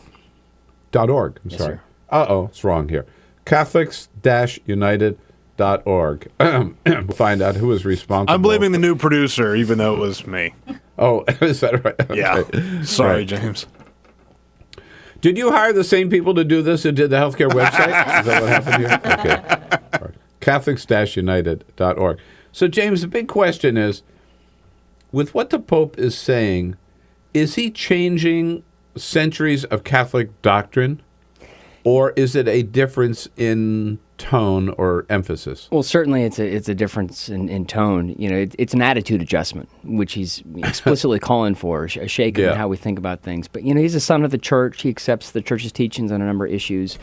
.org. I'm sorry. Uh-oh, it's wrong here. Catholics-united.org. We'll find out who is responsible. I'm blaming the new producer, even though it was me. Oh, is that right? Okay. Yeah. Sorry, right. James. Did you hire the same people to do this who did the healthcare website? Is that what happened here? Okay. All right. Catholics-united.org. So, James, the big question is, with what the Pope is saying, is he changing centuries of Catholic doctrine, or is it a difference in tone or emphasis? Well, certainly it's a difference in tone. You know, it's an attitude adjustment, which he's explicitly calling for, a shake in how we think about things. But, you know, he's a son of the church. He accepts the church's teachings on a number of issues,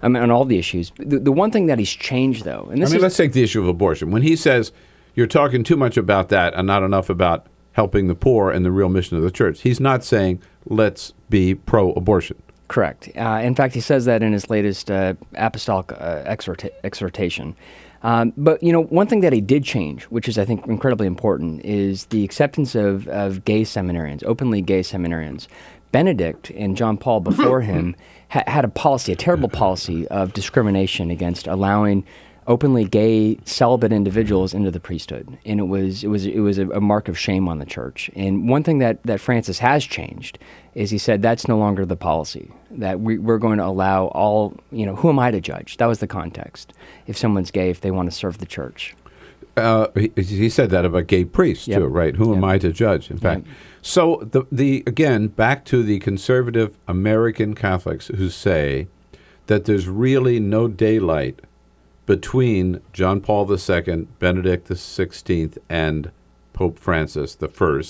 on all the issues. The one thing that he's changed, though, and this let's take the issue of abortion. When he says you're talking too much about that and not enough about helping the poor and the real mission of the church. He's not saying let's be pro-abortion. Correct. In fact, he says that in his latest apostolic exhortation. But, one thing that he did change, which is, I think, incredibly important, is the acceptance of gay seminarians, openly gay seminarians. Benedict and John Paul before him had a terrible policy of discrimination against allowing openly gay celibate individuals into the priesthood, and it was a mark of shame on the church. And one thing that Francis has changed is he said that's no longer the policy, that we're going to allow all, who am I to judge? That was the context. If someone's gay, if they want to serve the church. He said that about gay priests too, right? Who am I to judge? In fact, so the again back to the conservative American Catholics who say that there's really no daylight between John Paul II, Benedict XVI, and Pope Francis I.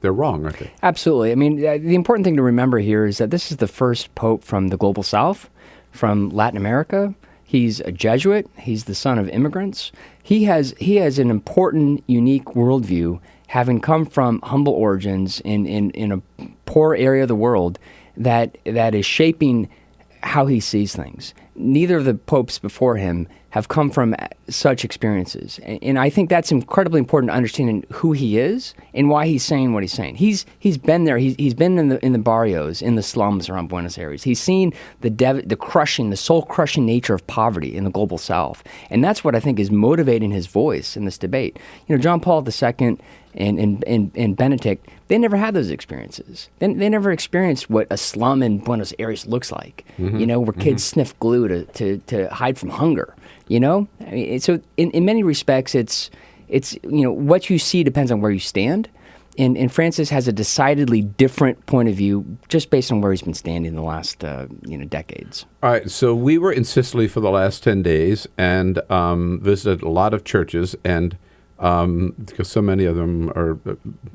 They're wrong, aren't they? Absolutely. I mean, the important thing to remember here is that this is the first pope from the global south, from Latin America. He's a Jesuit. He's the son of immigrants. He has an important, unique worldview, having come from humble origins in a poor area of the world that is shaping how he sees things. Neither of the popes before him have come from such experiences. And I think that's incredibly important to understanding who he is and why he's saying what he's saying. He's been there. He's been in the barrios, in the slums around Buenos Aires. He's seen the soul-crushing nature of poverty in the global south. And that's what I think is motivating his voice in this debate. John Paul II and Benedict, they never had those experiences. They never experienced what a slum in Buenos Aires looks like, where kids sniff glue to hide from hunger. I mean, so in many respects, it's what you see depends on where you stand. And Francis has a decidedly different point of view just based on where he's been standing the last decades. All right, so we were in Sicily for the last 10 days and visited a lot of churches, and because so many of them are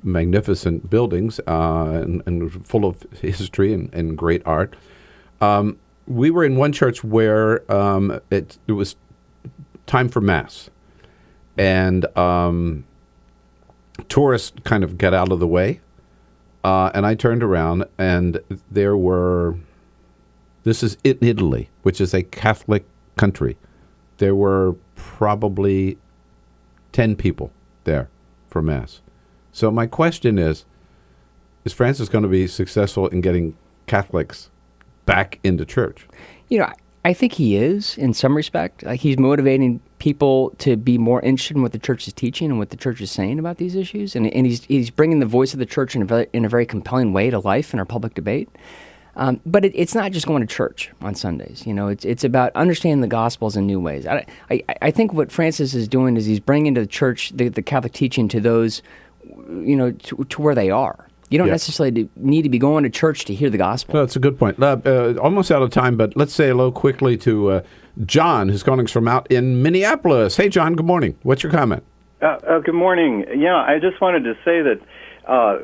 magnificent buildings and full of history and great art. We were in one church where it was time for Mass, and tourists kind of got out of the way, and I turned around, and there were, this is in Italy, which is a Catholic country. There were probably 10 people there for Mass. So my question is Francis going to be successful in getting Catholics back into church? I think he is in some respect. Like, he's motivating people to be more interested in what the church is teaching and what the church is saying about these issues, and he's bringing the voice of the church in a very compelling way to life in our public debate. But it's not just going to church on Sundays. It's about understanding the Gospels in new ways. I think what Francis is doing is he's bringing to the church the Catholic teaching to those, to where they are. You don't necessarily need to be going to church to hear the gospel. No, that's a good point. Almost out of time, but let's say hello quickly to John, who's calling us from out in Minneapolis. Hey, John, good morning. What's your comment? Good morning. Yeah, I just wanted to say that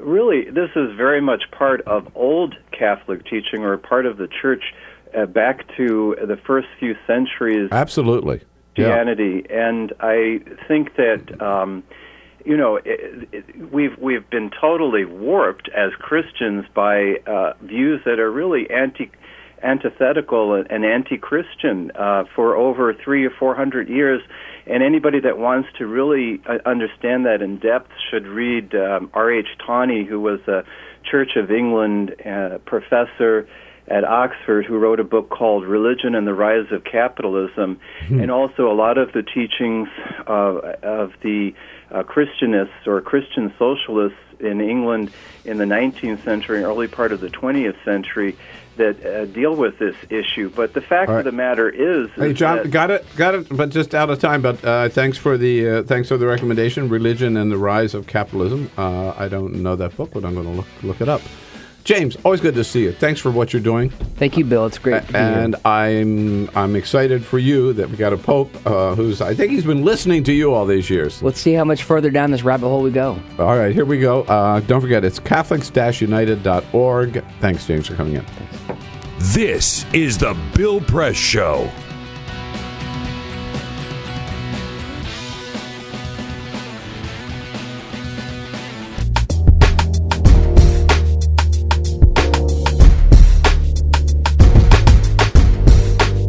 really this is very much part of old Catholic teaching, or part of the church back to the first few centuries. Absolutely. Christianity. Yeah. And I think that we've been totally warped as Christians by views that are really antithetical and anti-Christian for over 300 or 400 years. And anybody that wants to really understand that in depth should read R.H. Tawney, who was a Church of England professor at Oxford, who wrote a book called Religion and the Rise of Capitalism, and also a lot of the teachings of the Christianists or Christian socialists in England in the 19th century and early part of the 20th century that deal with this issue. But the fact of the matter is... Hey, John, got it, but just out of time. But thanks for the recommendation, Religion and the Rise of Capitalism. I don't know that book, but I'm going to look it up. James, always good to see you. Thanks for what you're doing. Thank you, Bill. It's great to be here. And I'm excited for you that we got a pope who's, I think he's been listening to you all these years. Let's see how much further down this rabbit hole we go. All right, here we go. Don't forget, it's Catholics-United.org. Thanks, James, for coming in. Thanks. This is the Bill Press Show.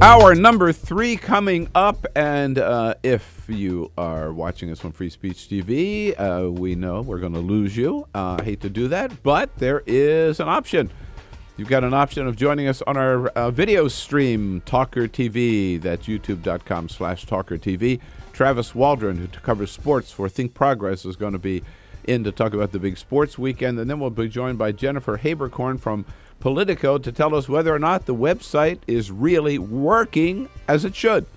Hour number 3 coming up, and if you are watching us on Free Speech TV, we know we're going to lose you. I hate to do that, but there is an option. You've got an option of joining us on our video stream, TawkrTV. That's youtube.com/TawkrTV. Travis Waldron, who covers sports for Think Progress, is going to be in to talk about the big sports weekend, and then we'll be joined by Jennifer Haberkorn from Politico to tell us whether or not the website is really working as it should.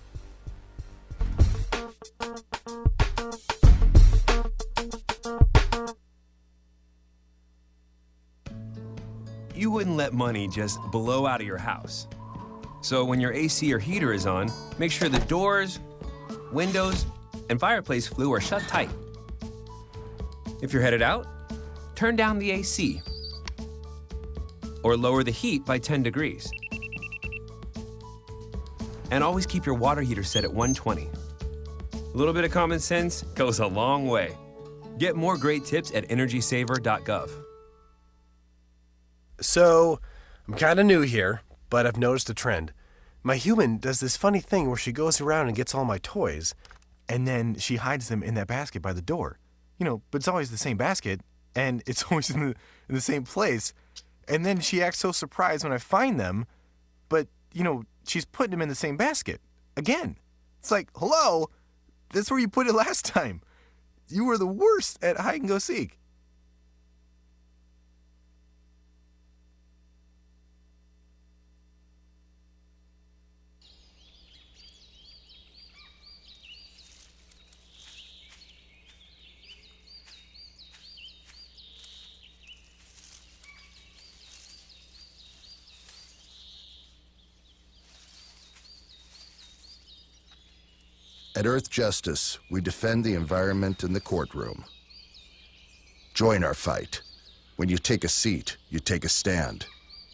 You wouldn't let money just blow out of your house. So when your AC or heater is on, make sure the doors, windows, and fireplace flue are shut tight. If you're headed out, turn down the AC or lower the heat by 10 degrees. And always keep your water heater set at 120. A little bit of common sense goes a long way. Get more great tips at energysaver.gov. So, I'm kind of new here, but I've noticed a trend. My human does this funny thing where she goes around and gets all my toys, and then she hides them in that basket by the door. But it's always the same basket, and it's always in the same place. And then she acts so surprised when I find them, but, she's putting them in the same basket. Again. It's like, hello? That's where you put it last time. You were the worst at hide and go seek. At Earth Justice, we defend the environment in the courtroom. Join our fight. When you take a seat, you take a stand.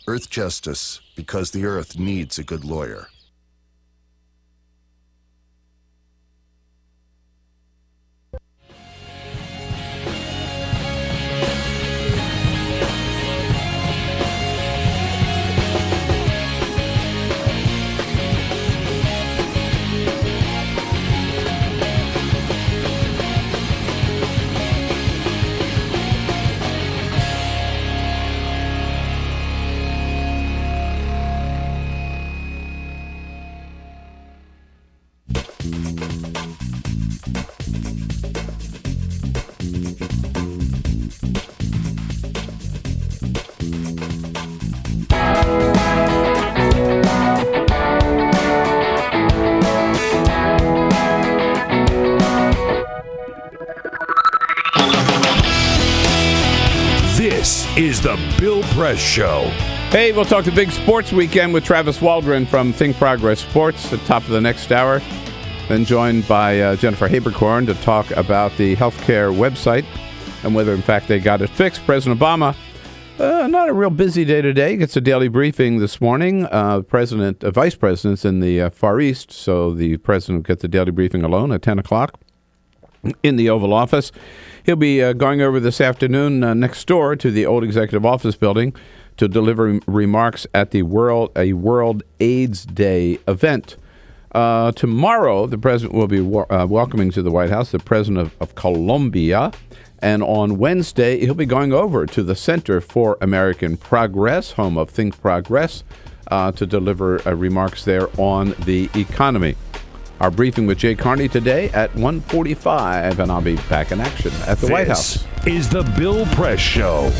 Earth Justice, because the Earth needs a good lawyer. This is the Bill Press Show. Hey, we'll talk the big sports weekend with Travis Waldron from Think Progress Sports at the top of the next hour. Then joined by Jennifer Haberkorn to talk about the healthcare website and whether, in fact, they got it fixed. President Obama, not a real busy day today. Gets a daily briefing this morning. Vice President's in the Far East, so the president gets the daily briefing alone at 10 o'clock in the Oval Office. He'll be going over this afternoon next door to the old Executive Office building to deliver remarks at a World AIDS Day event. Tomorrow, the president will be welcoming to the White House the president of Colombia. And on Wednesday, he'll be going over to the Center for American Progress, home of Think Progress, to deliver remarks there on the economy. Our briefing with Jay Carney today at 1:45, and I'll be back in action at the White House. This is the Bill Press Show.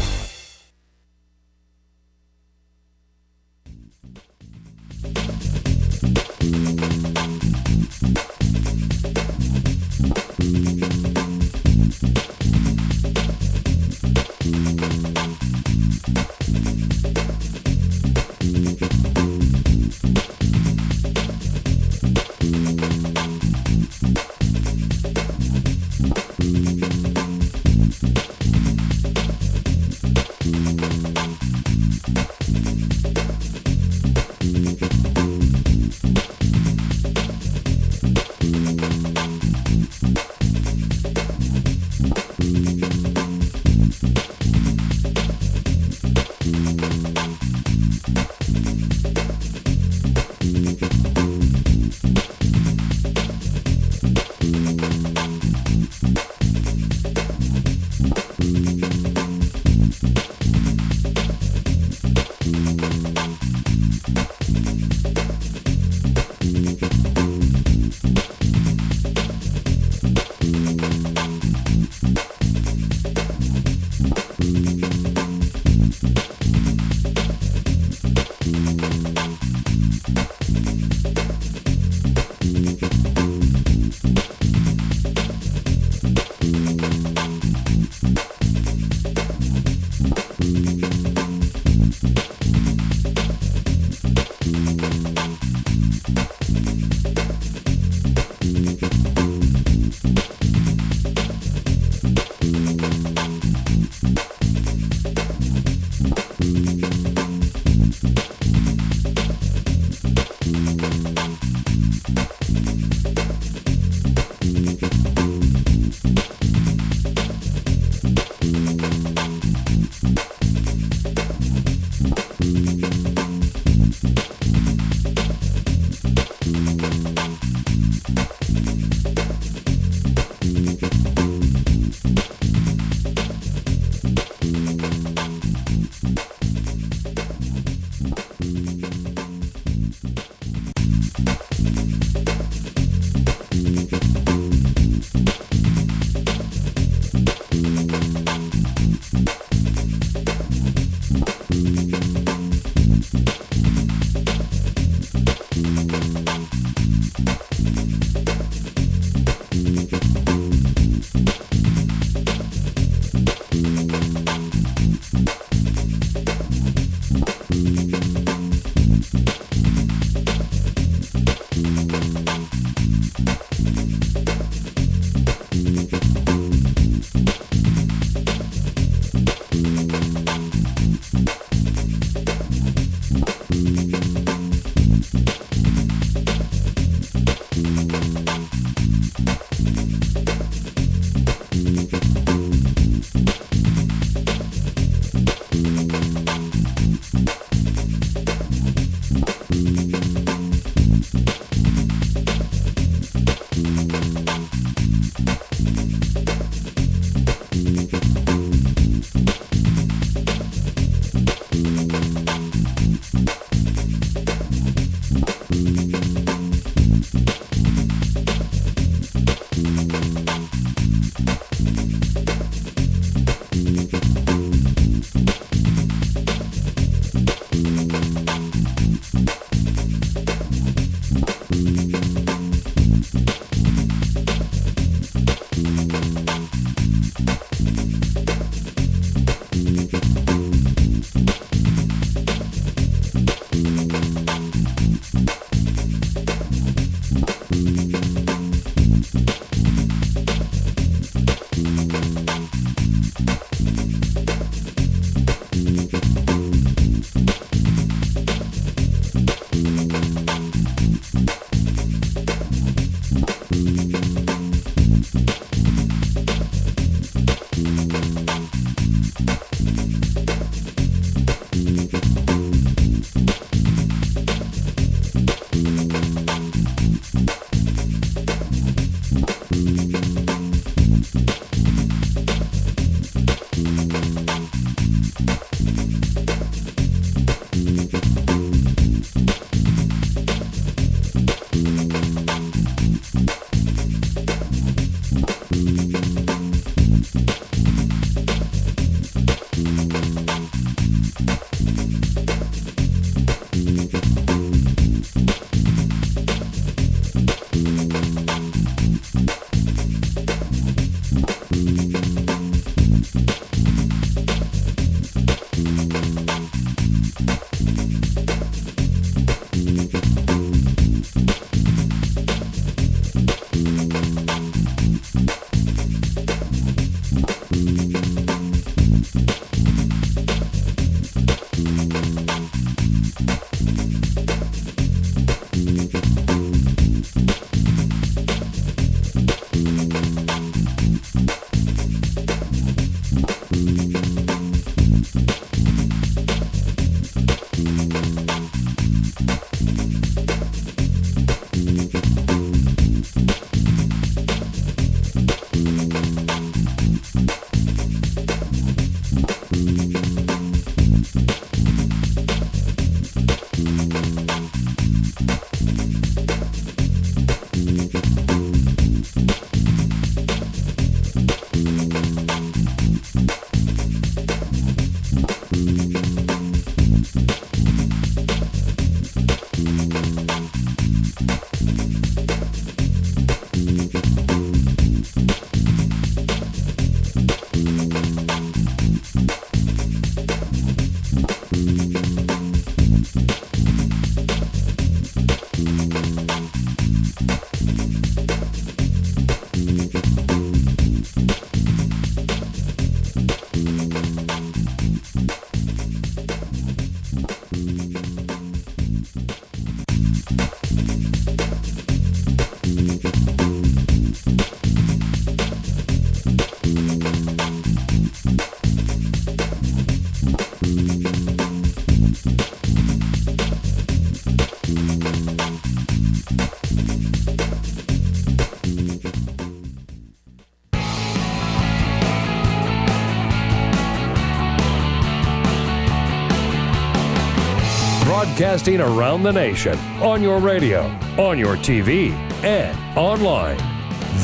Broadcasting around the nation, on your radio, on your TV, and online.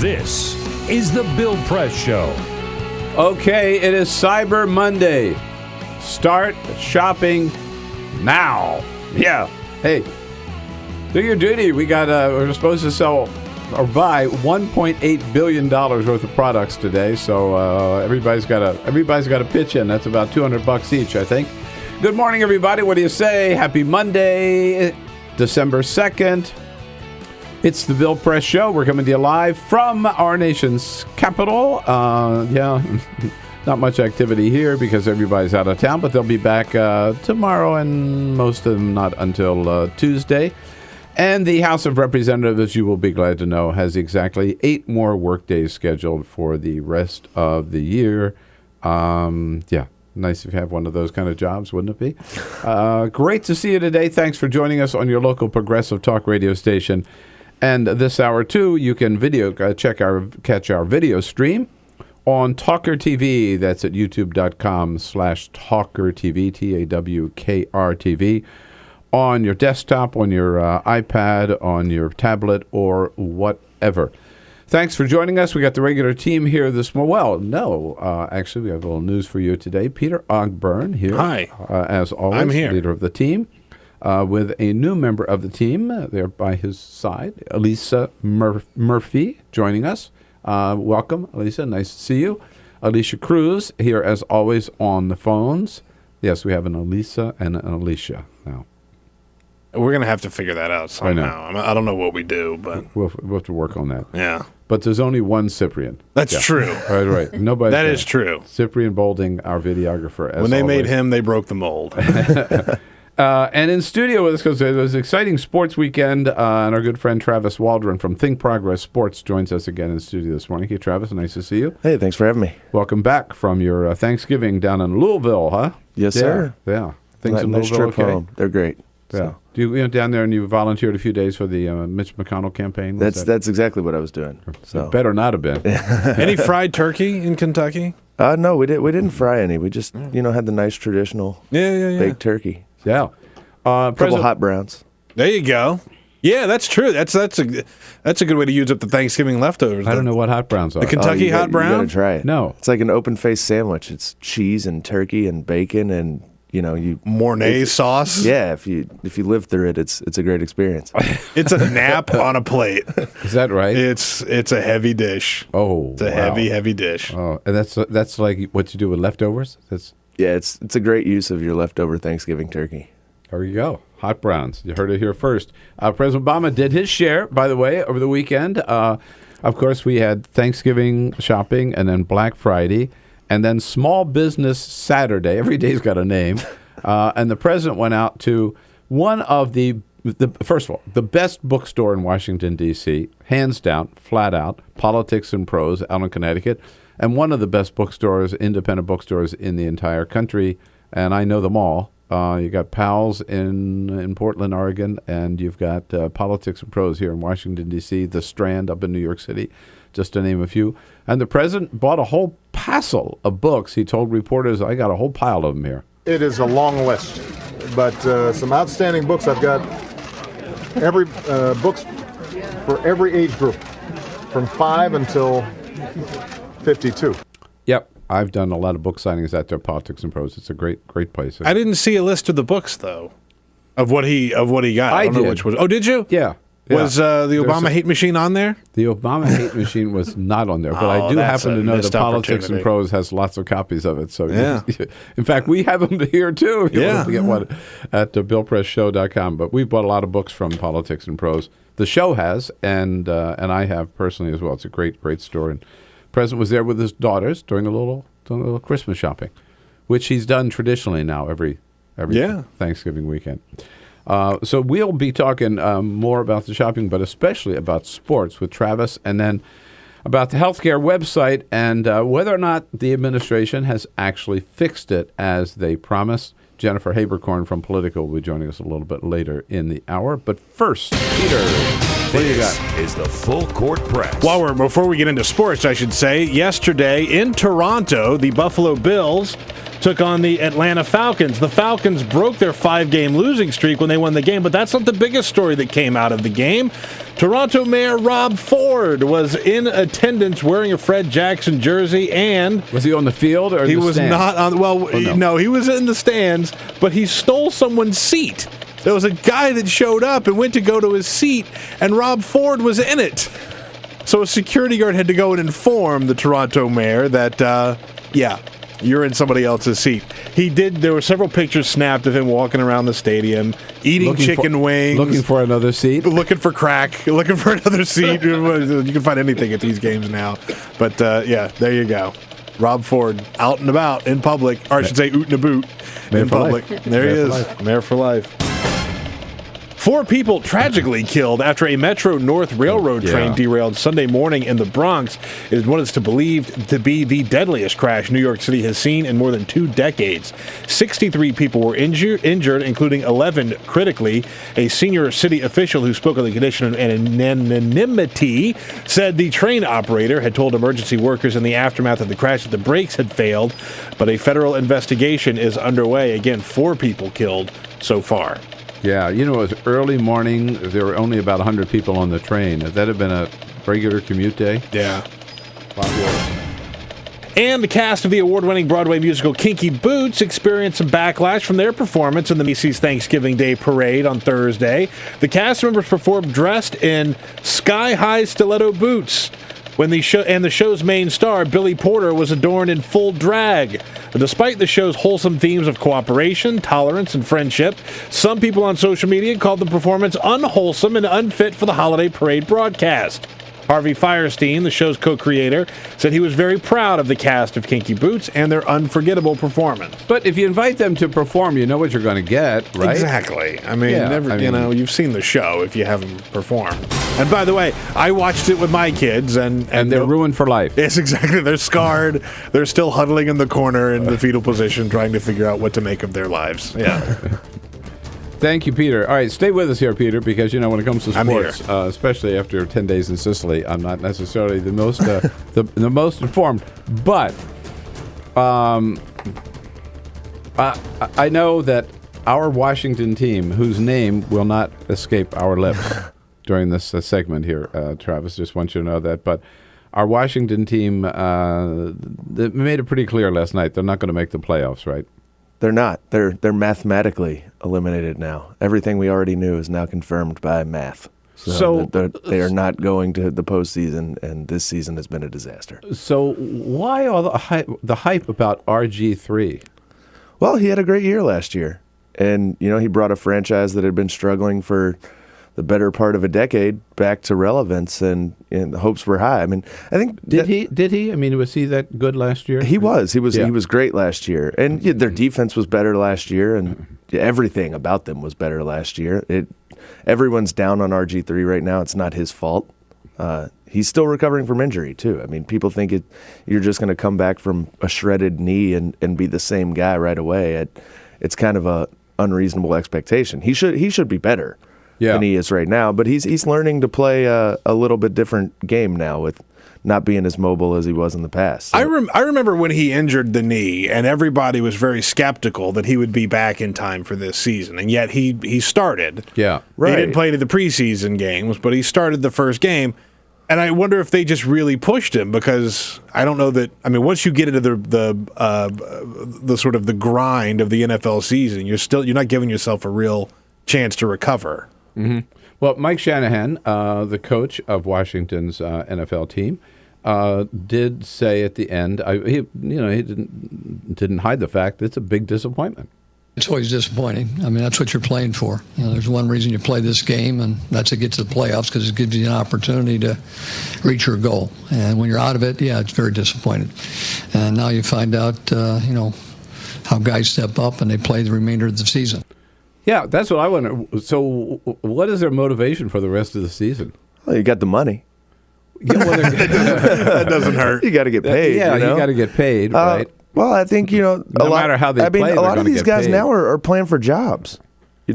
This is The Bill Press Show. Okay, it is Cyber Monday. Start shopping now. Yeah. Hey, do your duty. We're supposed to sell or buy $1.8 billion worth of products today. So everybody's got to pitch in. That's about $200 each, I think. Good morning, everybody. What do you say? Happy Monday, December 2nd. It's the Bill Press Show. We're coming to you live from our nation's capital. Not much activity here because everybody's out of town, but they'll be back tomorrow, and most of them not until Tuesday. And the House of Representatives, you will be glad to know, has exactly 8 more workdays scheduled for the rest of the year. Nice if you have one of those kind of jobs, wouldn't it be? Great to see you today. Thanks for joining us on your local progressive talk radio station. And this hour, too, you can catch our video stream on TawkrTV. That's at youtube.com/TawkrTV, TawkrTV. On your desktop, on your iPad, on your tablet, or whatever. Thanks for joining us. We got the regular team here this morning. Well, no, actually, we have a little news for you today. Peter Ogburn here. Hi. As always, I'm here. Leader of the team. With a new member of the team there by his side, Elisa Murphy, joining us. Welcome, Elisa. Nice to see you. Alicia Cruz here, as always, on the phones. Yes, we have an Elisa and an Alicia now. We're going to have to figure that out somehow. I don't know what we do, but we'll have to work on that. Yeah. But there's only one Cyprian. That's true. Right. Nobody. That is true. Cyprian Bolding, our videographer. As when they always. made him, they broke the mold. And in studio with us, because it was an exciting sports weekend, and our good friend Travis Waldron from Think Progress Sports joins us again in studio this morning. Hey, Travis, nice to see you. Hey, thanks for having me. Welcome back from your Thanksgiving down in Louisville, huh? Yes, sir. Yeah. Things in nice Louisville, trip okay? home. They're great. Yeah. So. You went down there and you volunteered a few days for the Mitch McConnell campaign? That's exactly what I was doing. So it better not have been. Any fried turkey in Kentucky? No, we didn't fry any. We just had the nice traditional baked turkey. Yeah. A couple hot browns. There you go. Yeah, that's true. That's a good way to use up the Thanksgiving leftovers. I don't know what hot browns are. The Kentucky hot brown? You gotta try it. No. It's like an open-faced sandwich. It's cheese and turkey and bacon and Mornay sauce. Yeah, if you live through it, it's a great experience. It's a nap on a plate. Is that right? It's a heavy dish. Oh, it's a heavy dish. Oh, and that's like what you do with leftovers. It's a great use of your leftover Thanksgiving turkey. There you go. Hot browns. You heard it here first. President Obama did his share, by the way, over the weekend. Of course, we had Thanksgiving shopping and then Black Friday. And then Small Business Saturday. Every day's got a name. And the president went out to one of the first of all, the best bookstore in Washington, D.C., hands down, flat out, Politics and Prose out in Connecticut, and one of the best bookstores, independent bookstores in the entire country. And I know them all. You got Powell's in Portland, Oregon, and you've got Politics and Prose here in Washington, D.C., The Strand up in New York City, just to name a few. And the president bought a whole passel of books. He told reporters, I got a whole pile of them here. It is a long list, but some outstanding books. I've got books for every age group, from 5 until 52. Yep. I've done a lot of book signings at their Politics and Prose. It's a great place. I didn't see a list of the books, though, of what he got. I don't know which was. Oh, did you? Yeah. Was the Obama hate machine on there? The Obama hate machine was not on there, but I do happen to know that Politics and Prose has lots of copies of it. So, yeah. In fact, we have them here too. If you want to get one at BillPressShow.com. But we bought a lot of books from Politics and Prose. The show has, and I have personally as well. It's a great store. And the president was there with his daughters doing a little Christmas shopping, which he's done traditionally now every Thanksgiving weekend. So we'll be talking more about the shopping, but especially about sports with Travis, and then about the healthcare website and whether or not the administration has actually fixed it as they promised. Jennifer Haberkorn from Politico will be joining us a little bit later in the hour. But first, Peter, what do you got? This is the Full Court Press. Before we get into sports, I should say, yesterday in Toronto, the Buffalo Bills took on the Atlanta Falcons. The Falcons broke their 5-game losing streak when they won the game, but that's not the biggest story that came out of the game. Toronto Mayor Rob Ford was in attendance wearing a Fred Jackson jersey, and was he on the field or in he the was stands? not on? Well, no, he was in the stands, but he stole someone's seat. There was a guy that showed up and went to go to his seat, and Rob Ford was in it. So a security guard had to go and inform the Toronto mayor that, you're in somebody else's seat. He did. There were several pictures snapped of him walking around the stadium, eating chicken wings. Looking for another seat. Looking for crack. Looking for another seat. You can find anything at these games now. But, there you go. Rob Ford, out and about in public, or I should say, oot and a boot in public. There he is. Mayor for life. 4 people tragically killed after a Metro North Railroad train derailed Sunday morning in the Bronx. It is what is believed to be the deadliest crash New York City has seen in more than 2 decades. 63 people were injured, including 11 critically. A senior city official who spoke on the condition of anonymity said the train operator had told emergency workers in the aftermath of the crash that the brakes had failed, but a federal investigation is underway. Again, 4 people killed so far. Yeah, it was early morning. There were only about 100 people on the train. If that had been a regular commute day? Yeah. And the cast of the award-winning Broadway musical Kinky Boots experienced some backlash from their performance in the Macy's Thanksgiving Day Parade on Thursday. The cast members performed dressed in sky-high stiletto boots. When the show's main star, Billy Porter, was adorned in full drag. Despite the show's wholesome themes of cooperation, tolerance, and friendship, some people on social media called the performance unwholesome and unfit for the holiday parade broadcast. Harvey Fierstein, the show's co-creator, said he was very proud of the cast of Kinky Boots and their unforgettable performance. But if you invite them to perform, you know what you're going to get, right? Exactly. I mean, you've seen the show if you haven't performed. And by the way, I watched it with my kids, and they're ruined for life. Yes, exactly. They're scarred. They're still huddling in the corner in the fetal position, trying to figure out what to make of their lives. Yeah. Thank you, Peter. All right, stay with us here, Peter, because, when it comes to sports, especially after 10 days in Sicily, I'm not necessarily the most the most informed. But I know that our Washington team, whose name will not escape our lips during this segment here, Travis, just want you to know that. But our Washington team, they made it pretty clear last night they're not going to make the playoffs, right? They're not. They're mathematically eliminated now. Everything we already knew is now confirmed by math. So they are not going to the postseason, and this season has been a disaster. So why all the hype about RG3? Well, he had a great year last year, and he brought a franchise that had been struggling for the better part of a decade back to relevance, and the hopes were high. I mean, I think did he? I mean, was he that good last year? He was. He was great last year, and their defense was better last year, and everything about them was better last year. Everyone's down on RG3 right now. It's not his fault. He's still recovering from injury too. I mean, people think you're just going to come back from a shredded knee and be the same guy right away. It's kind of a unreasonable expectation. He should be better. Than he is right now, but he's learning to play a little bit different game now with not being as mobile as he was in the past. So. I remember when he injured the knee, and everybody was very skeptical that he would be back in time for this season, and yet he started. Yeah, right. He didn't play any of the preseason games, but he started the first game, and I wonder if they just really pushed him because I don't know that. I mean, once you get into the sort of the grind of the NFL season, you're not giving yourself a real chance to recover. Mm-hmm. Well, Mike Shanahan, the coach of Washington's NFL team, did say at the end, he didn't hide the fact that it's a big disappointment. It's always disappointing. I mean, that's what you're playing for. There's one reason you play this game, and that's to get to the playoffs because it gives you an opportunity to reach your goal. And when you're out of it, it's very disappointing. And now you find out, how guys step up and they play the remainder of the season. Yeah, that's what I wonder. So what is their motivation for the rest of the season? Well, you got the money. Yeah, that doesn't hurt. You got to get paid. Yeah, you got to get paid, right? Well, I think, no matter how they play, a lot of these guys paid. now are playing for jobs. You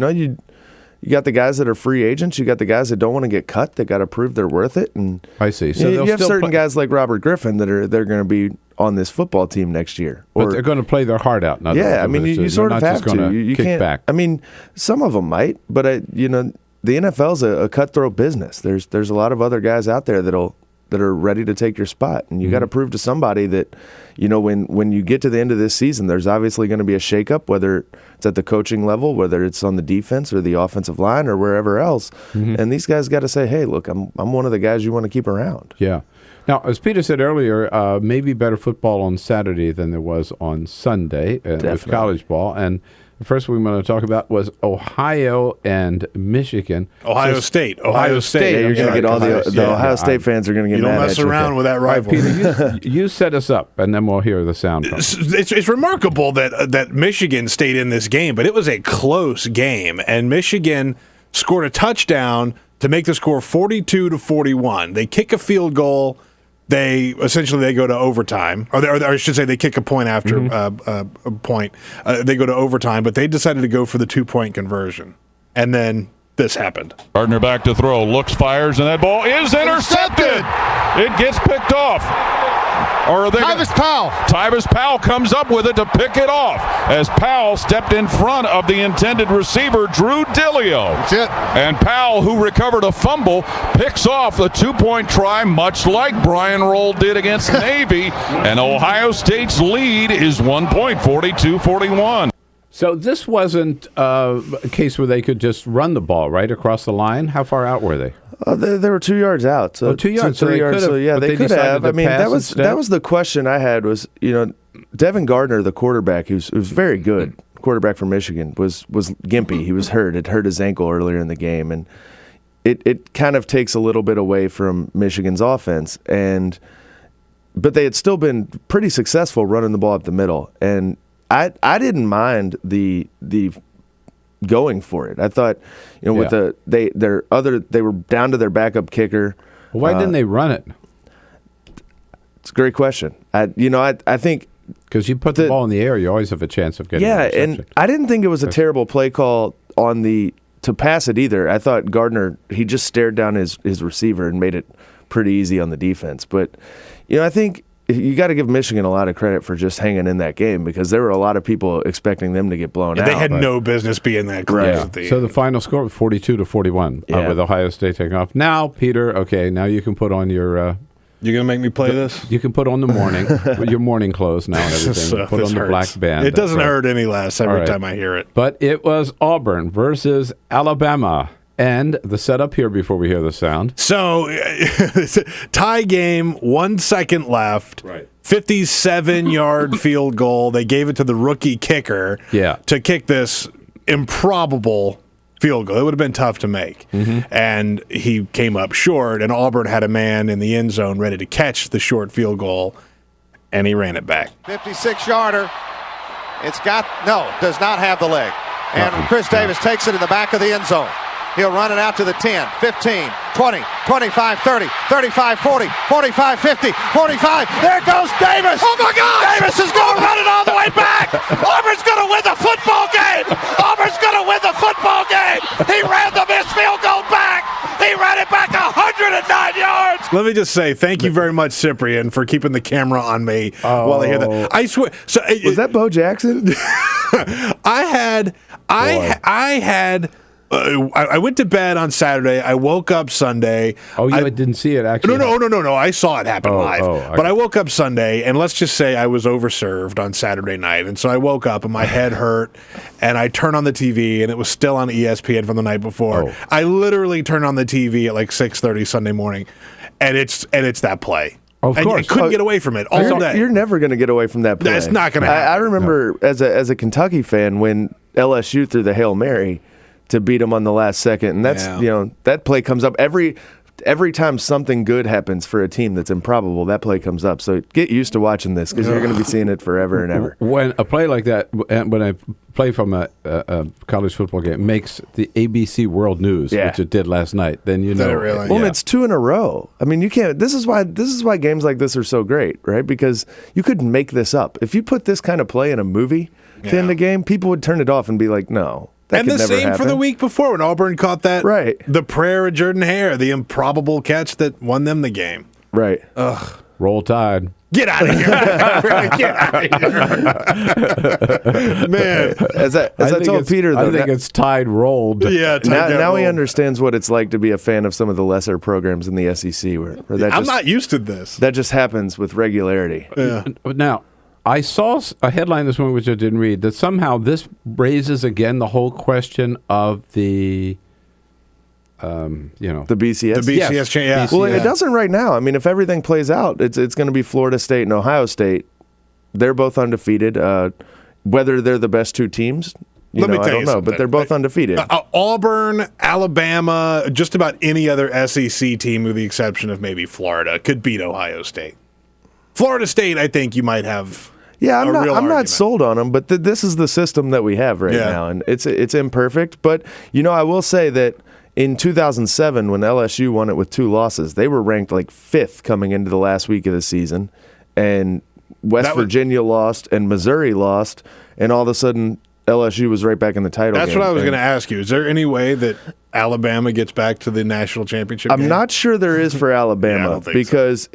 got the guys that are free agents. You got the guys that don't want to get cut. They got to prove they're worth it. And I see. So you have certain guys like Robert Griffin they're going to be on this football team next year. But they're going to play their heart out. Yeah, I mean, you sort of have to. You kick can't. Back. I mean, some of them might, but the NFL's a cutthroat business. There's a lot of other guys out there that are ready to take your spot, and you got to prove to somebody that, when you get to the end of this season, there's obviously going to be a shakeup, whether it's at the coaching level, whether it's on the defense or the offensive line or wherever else. And these guys got to say, hey, look, I'm one of the guys you want to keep around. Yeah. Now, as Peter said earlier, maybe better football on Saturday than there was on Sunday with college ball. And the first one we want to talk about was Ohio and Michigan. Ohio State. Yeah, you're going to get all the Ohio State fans are going to get mad at you. You don't mess around with that rivalry. Right, Peter, you set us up, and then we'll hear the sound. It's remarkable that Michigan stayed in this game, but it was a close game, and Michigan scored a touchdown to make the score 42-41. They kick a field goal. They go to overtime, or I should say they kick a point after a point. They go to overtime, but they decided to go for the 2-point conversion. And then this happened. Gardner back to throw, looks, fires, and that ball is intercepted. It gets picked off. Tyvis Powell comes up with it to pick it off as Powell stepped in front of the intended receiver, Drew Dillio. That's it. And Powell, who recovered a fumble, picks off the 2-point try, much like Brian Roll did against Navy. And Ohio State's lead is 1 point, 42-41. So this wasn't a case where they could just run the ball right across the line. How far out were they? They were 2 yards out. So 2 yards. So 3 yards. So yeah, they could have. I mean, that was instead? the question I had was, Devin Gardner, the quarterback, who's very good quarterback from Michigan, was gimpy. He was hurt. It hurt his ankle earlier in the game, and it kind of takes a little bit away from Michigan's offense. But they had still been pretty successful running the ball up the middle, and I didn't mind the going for it. I thought, with they were down to their backup kicker. Why didn't they run it? It's a great question. I think because you put the ball in the air, you always have a chance of getting. Yeah, and I didn't think it was a terrible play call to pass it either. I thought Gardner, he just stared down his receiver and made it pretty easy on the defense. But I think you got to give Michigan a lot of credit for just hanging in that game, because there were a lot of people expecting them to get blown out. They had no business being that close. At the end. The final score was 42-41 with Ohio State taking off. Now, Peter, now you can put on your. You're going to make me play this? You can put on the morning, your morning clothes now and everything. Put on the black band. It doesn't hurt any less every time I hear it. But it was Auburn versus Alabama. And the setup here before we hear the sound. So, tie game, 1 second left. Right. 57-yard field goal. They gave it to the rookie kicker to kick this improbable field goal. It would have been tough to make. And he came up short, and Auburn had a man in the end zone ready to catch the short field goal, and he ran it back. 56-yarder. Does not have the leg. And Chris Davis takes it in the back of the end zone. He'll run it out to the 10, 15, 20, 25, 30, 35, 40, 45, 50, 45. There goes Davis. Oh, my God. Davis is going to run it all the way back. Auburn's going to win the football game. Auburn's going to win the football game. He ran the missed field goal back. He ran it back 109 yards. Let me just say thank you very much, Cyprian, for keeping the camera on me while I hear that. I swear. So, was that Bo Jackson? I went to bed on Saturday. I woke up Sunday. Oh, you didn't see it actually? No. I saw it happen live. But I woke up Sunday, and let's just say I was overserved on Saturday night. And so I woke up, and my head hurt, and I turned on the TV, and it was still on ESPN from the night before. I literally turned on the TV at like 6:30 Sunday morning, and it's that play. Of course. I couldn't get away from it all day. You're never going to get away from that play. It's not going to happen. I remember as a Kentucky fan when LSU threw the Hail Mary to beat them on the last second, and that's that play comes up every time something good happens for a team that's improbable. That play comes up, so get used to watching this because you're going to be seeing it forever and ever. When a play like that, when I play from a college football game, makes the ABC World News, which it did last night, then you know. Well, it's 2 in a row. I mean, you can't. This is why games like this are so great, right? Because you couldn't make this up. If you put this kind of play in a movie to end the game, people would turn it off and be like, no. And the same for the week before when Auburn caught that, the prayer of Jordan Hare, the improbable catch that won them the game. Right. Ugh. Roll Tide. Get out of here. Get out of here. Man. As I told Peter, though, I think it's Tide rolled. Yeah, now he understands what it's like to be a fan of some of the lesser programs in the SEC. I'm not used to this. That just happens with regularity. Yeah. Now, I saw a headline this morning, which I didn't read, that somehow this raises again the whole question of the... the BCS. The BCS change. Yeah. Well, it doesn't right now. I mean, if everything plays out, it's going to be Florida State and Ohio State. They're both undefeated. Whether they're the best two teams, I don't know, but they're both undefeated. Auburn, Alabama, just about any other SEC team, with the exception of maybe Florida, could beat Ohio State. Florida State, I think you might have. Yeah, I'm real not argument. sold on them, but this is the system that we have right now, and it's imperfect. But I will say that. In 2007, when LSU won it with 2 losses, they were ranked like 5th coming into the last week of the season, and West Virginia lost and Missouri lost, and all of a sudden LSU was right back in the title game. That's what I was going to ask you. Is there any way that Alabama gets back to the national championship game? I'm not sure there is for Alabama I don't think because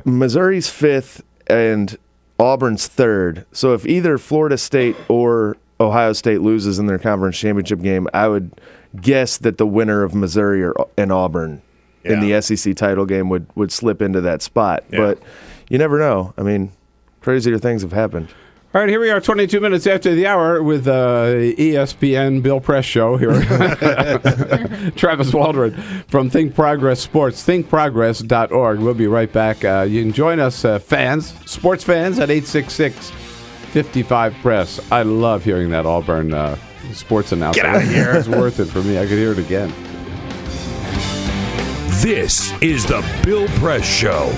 Missouri's 5th and Auburn's 3rd. So if either Florida State or Ohio State loses in their conference championship game, I would guess that the winner of Missouri and Auburn in the SEC title game would slip into that spot. Yeah. But you never know. I mean, crazier things have happened. All right, here we are, 22 minutes after the hour with ESPN Bill Press Show here. Travis Waldron from Think Progress Sports, thinkprogress.org. We'll be right back. You can join us, sports fans, at 866-55-PRESS. I love hearing that Auburn sports announcer. Get out of here. It's worth it for me. I could hear it again. This is the Bill Press Show.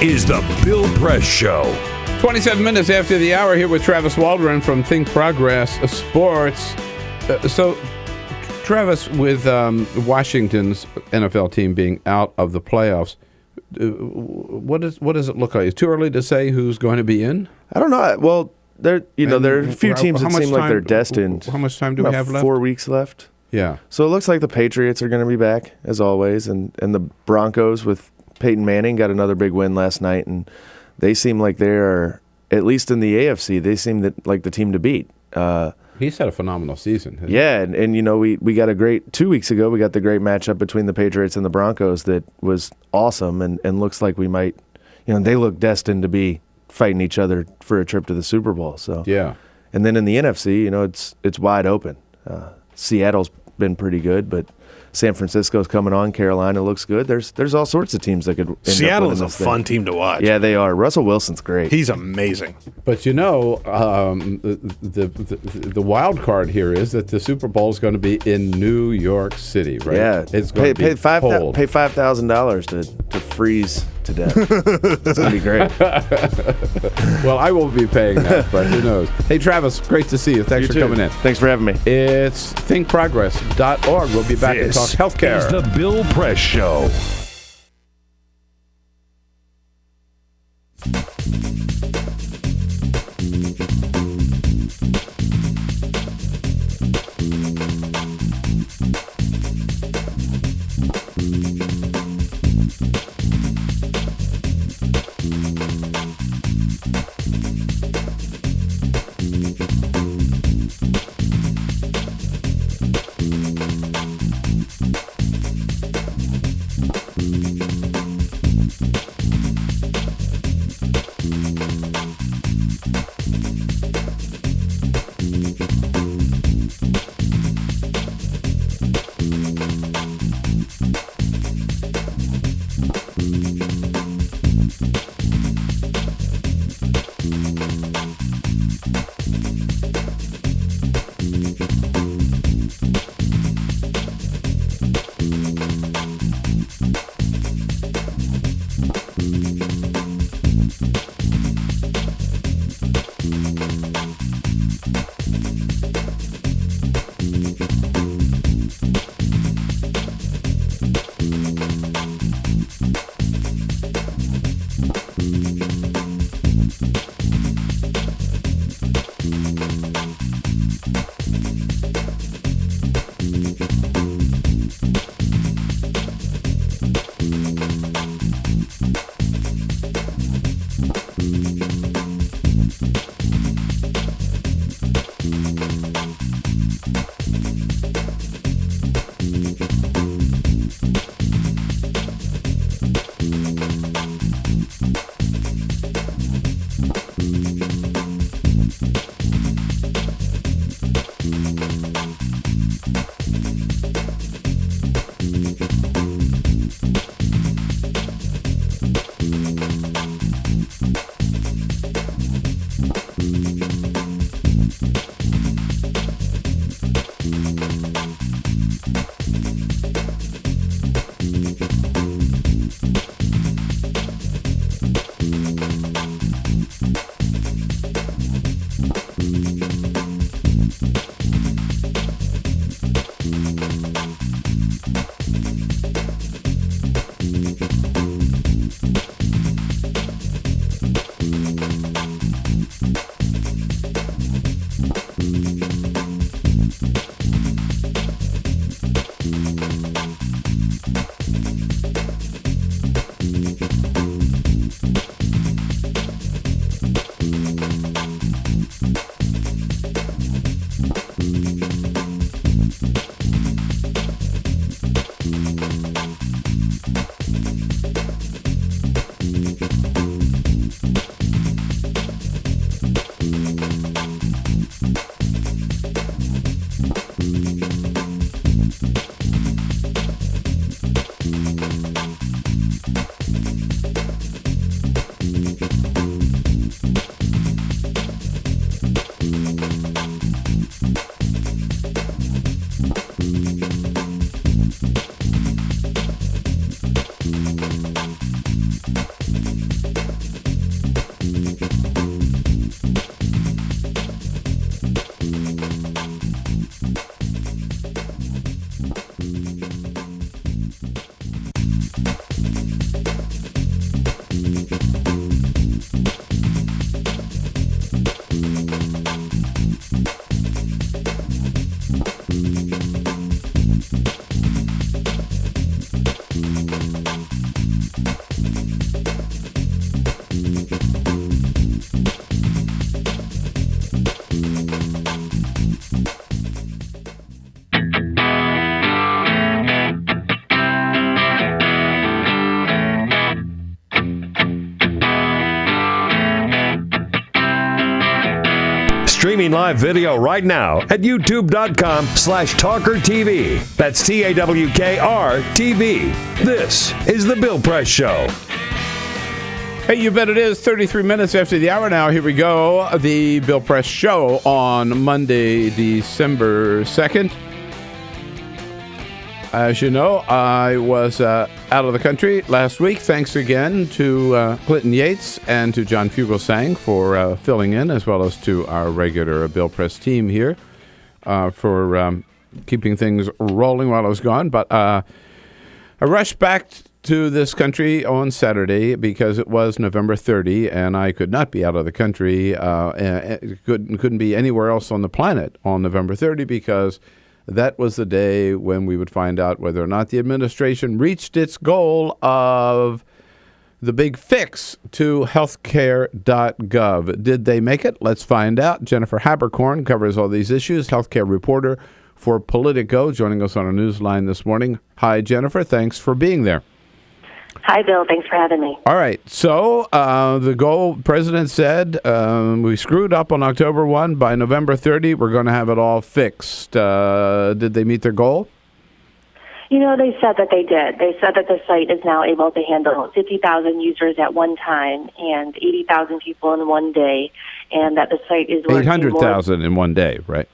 Is the Bill Press Show. 27 minutes after the hour here with Travis Waldron from Think Progress Sports. So, Travis, with Washington's NFL team being out of the playoffs, what does it look like? It's too early to say who's going to be in? I don't know. Well, there are a few teams that seem like they're destined. How much time do we have left? 4 weeks left. Yeah. So it looks like the Patriots are going to be back, as always, and the Broncos with Peyton Manning got another big win last night, and they seem like they are, at least in the AFC, they seem like the team to beat. He's had a phenomenal season. Yeah, and we got a great 2 weeks ago. We got the great matchup between the Patriots and the Broncos that was awesome, and looks like we might, they look destined to be fighting each other for a trip to the Super Bowl. So yeah, and then in the NFC, it's wide open. Seattle's been pretty good, but San Francisco's coming on. Carolina looks good. There's all sorts of teams that could end Seattle up is a fun team to watch. Yeah, they are. Russell Wilson's great. He's amazing. But the wild card here is that the Super Bowl is going to be in New York City, right? Yeah, it's going to be cold. Pay $5,000 to freeze to death. It's going to be great. Well, I won't be paying that, but who knows? Hey, Travis, great to see you. Thanks for coming in. Thanks for having me. It's thinkprogress.org. We'll be back and talk healthcare. It's the Bill Press Show. streaming live video right now at youtube.com/TawkrTV. That's TAWKR-TV. This is The Bill Press Show. Hey, you bet it is. 33 minutes after the hour now. Here we go. The Bill Press Show on Monday, December 2nd. As you know, I was out of the country last week. Thanks again to Clinton Yates and to John Fugelsang for filling in, as well as to our regular Bill Press team here for keeping things rolling while I was gone. But I rushed back to this country on Saturday because it was November 30, and I could not be out of the country. Couldn't be anywhere else on the planet on November 30 because that was the day when we would find out whether or not the administration reached its goal of the big fix to healthcare.gov. Did they make it? Let's find out. Jennifer Haberkorn covers all these issues, healthcare reporter for Politico, joining us on our newsline this morning. Hi, Jennifer. Thanks for being there. Hi, Bill. Thanks for having me. All right. So the goal, President said, we screwed up on October 1. By November 30, we're going to have it all fixed. Did they meet their goal? You know, they said that they did. They said that the site is now able to handle 50,000 users at one time and 80,000 people in one day, and that the site is working 800,000 in one day, right?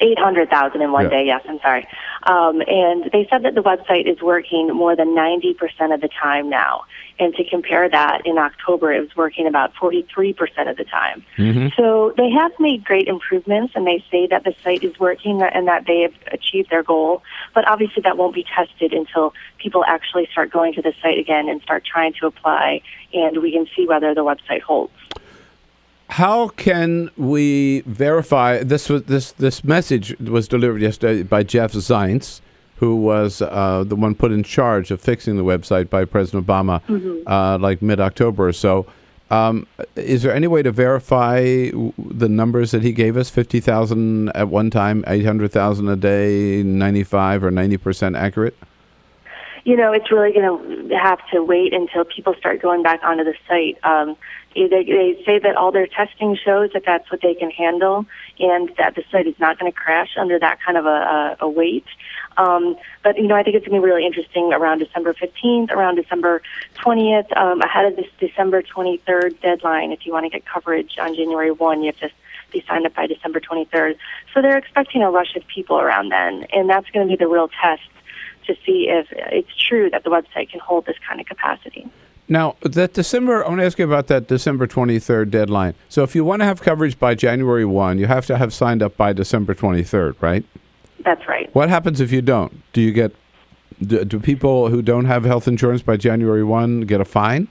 800,000 in one day, yes, I'm sorry. And they said that the website is working more than 90% of the time now. And to compare that, in October, it was working about 43% of the time. Mm-hmm. So they have made great improvements, and they say that the site is working and that they have achieved their goal. But obviously that won't be tested until people actually start going to the site again and start trying to apply, and we can see whether the website holds. How can we verify this message was delivered yesterday by Jeff Zients, who was the one put in charge of fixing the website by President Obama, like mid-October or so. Is there any way to verify the numbers that he gave us? 50,000 at one time, 800,000 a day, 95 or 90% accurate? You know, it's really going to have to wait until people start going back onto the site. They say that all their testing shows that that's what they can handle and that the site is not going to crash under that kind of a weight. But, you know, I think it's going to be really interesting around December 15th, around December 20th, ahead of this December 23rd deadline. If you want to get coverage on January 1, you have to be signed up by December 23rd. So they're expecting a rush of people around then, and that's going to be the real test to see if it's true that the website can hold this kind of capacity. Now, that December, I want to ask you about that December 23rd deadline. So if you want to have coverage by January 1, you have to have signed up by December 23rd, right? That's right. What happens if you don't? Do people who don't have health insurance by January 1 get a fine?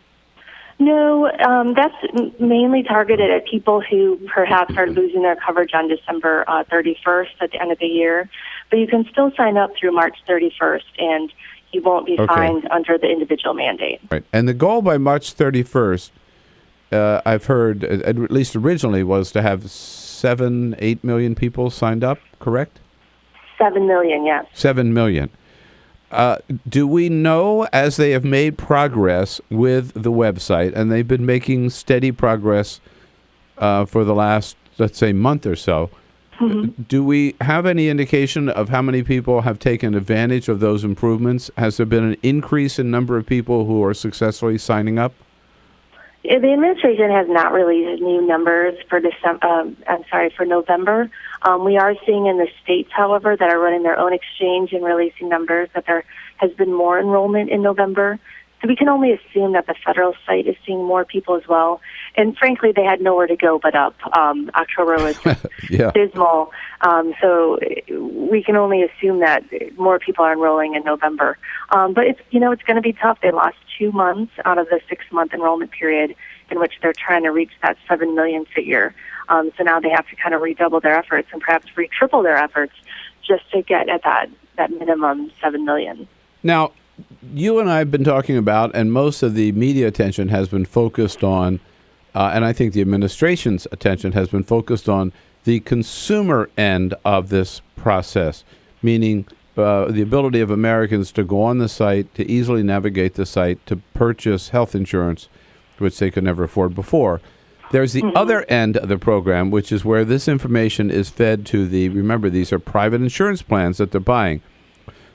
No, that's mainly targeted at people who perhaps are losing their coverage on December 31st at the end of the year. But you can still sign up through March 31st, and you won't be fined under the individual mandate. Right. And the goal by March 31st, I've heard, at least originally, was to have 8 million people signed up, correct? 7 million, yes. 7 million. Do we know, as they have made progress with the website, and they've been making steady progress for the last, let's say, month or so, do we have any indication of how many people have taken advantage of those improvements? Has there been an increase in number of people who are successfully signing up? The administration has not released new numbers for for November. We are seeing in the states, however, that are running their own exchange and releasing numbers that there has been more enrollment in November. So we can only assume that the federal site is seeing more people as well. And frankly, they had nowhere to go but up. October was dismal. So we can only assume that more people are enrolling in November. But it's going to be tough. They lost 2 months out of the 6-month enrollment period in which they're trying to reach that 7 million figure. So now they have to kind of redouble their efforts and perhaps triple their efforts just to get at that minimum 7 million. Now, you and I have been talking about, and most of the media attention has been focused on, and I think the administration's attention has been focused on the consumer end of this process, meaning the ability of Americans to go on the site, to easily navigate the site, to purchase health insurance, which they could never afford before. There's the other end of the program, which is where this information is fed to remember, these are private insurance plans that they're buying.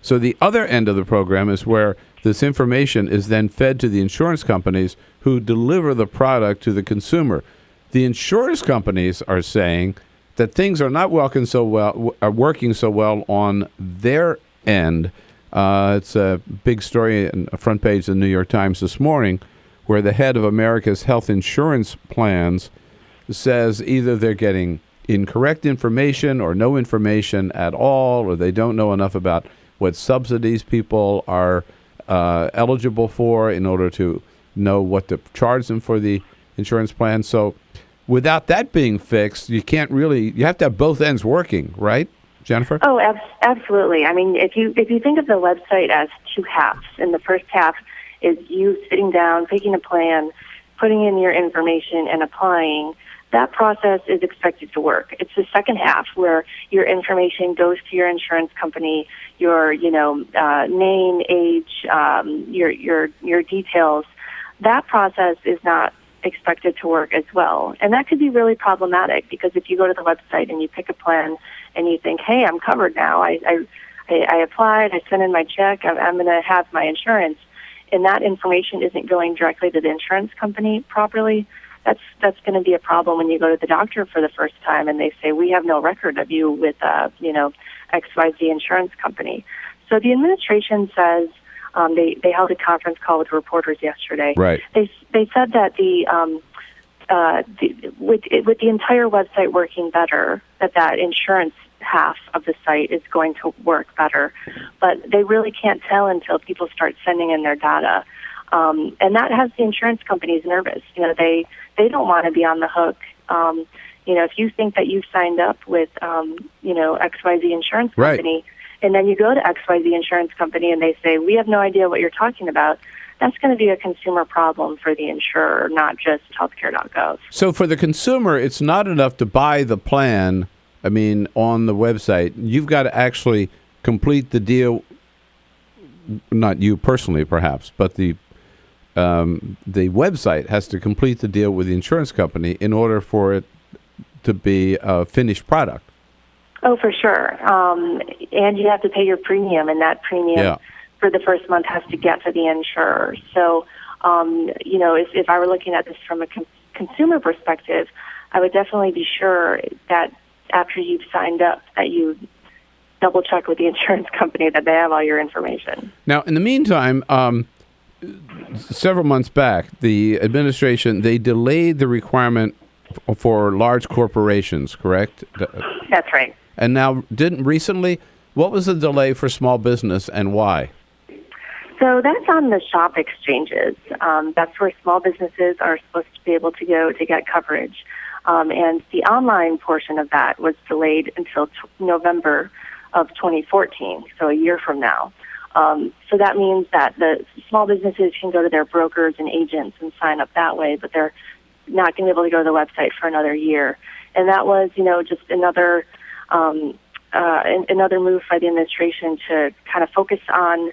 So the other end of the program is where this information is then fed to the insurance companies who deliver the product to the consumer. The insurance companies are saying that things are not working so well on their end. It's a big story on the front page of the New York Times this morning, where the head of America's health insurance plans says either they're getting incorrect information or no information at all, or they don't know enough about what subsidies people are eligible for in order to know what to charge them for the insurance plan. So without that being fixed, you have to have both ends working, right, Jennifer? Oh, absolutely. I mean, if you think of the website as two halves, and the first half is you sitting down, picking a plan, putting in your information and applying, that process is expected to work. It's the second half where your information goes to your insurance company, your name, age, your details. That process is not expected to work as well. And that could be really problematic, because if you go to the website and you pick a plan and you think, hey, I'm covered now, I applied, I sent in my check, I'm going to have my insurance, and that information isn't going directly to the insurance company properly, that's going to be a problem when you go to the doctor for the first time and they say, we have no record of you with XYZ insurance company. So the administration says, they held a conference call with reporters yesterday. Right. They said that with the entire website working better, that insurance half of the site is going to work better, but they really can't tell until people start sending in their data, and that has the insurance companies nervous. They don't want to be on the hook. If you think that you've signed up with XYZ insurance company. Right. And then you go to XYZ insurance company and they say, we have no idea what you're talking about, that's going to be a consumer problem for the insurer, not just healthcare.gov. So for the consumer, it's not enough to buy the plan, on the website. You've got to actually complete the deal, not you personally perhaps, but the website has to complete the deal with the insurance company in order for it to be a finished product. Oh, for sure. And you have to pay your premium, and that premium for the first month has to get to the insurer. So, if I were looking at this from a consumer perspective, I would definitely be sure that after you've signed up, that you double check with the insurance company that they have all your information. Now, in the meantime, several months back, the administration, they delayed the requirement for large corporations, correct? That's right. And now, what was the delay for small business and why? So that's on the shop exchanges. That's where small businesses are supposed to be able to go to get coverage. And the online portion of that was delayed until November of 2014, so a year from now. So that means that the small businesses can go to their brokers and agents and sign up that way, but they're not going to be able to go to the website for another year. And that was, just another move by the administration to kind of focus on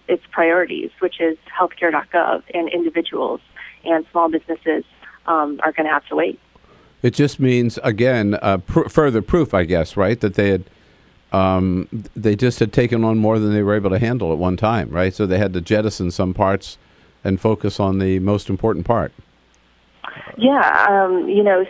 its priorities, which is healthcare.gov, and individuals and small businesses are going to have to wait. It just means, again, further proof, I guess, right, that they just had taken on more than they were able to handle at one time, right? So they had to jettison some parts and focus on the most important part. Yeah,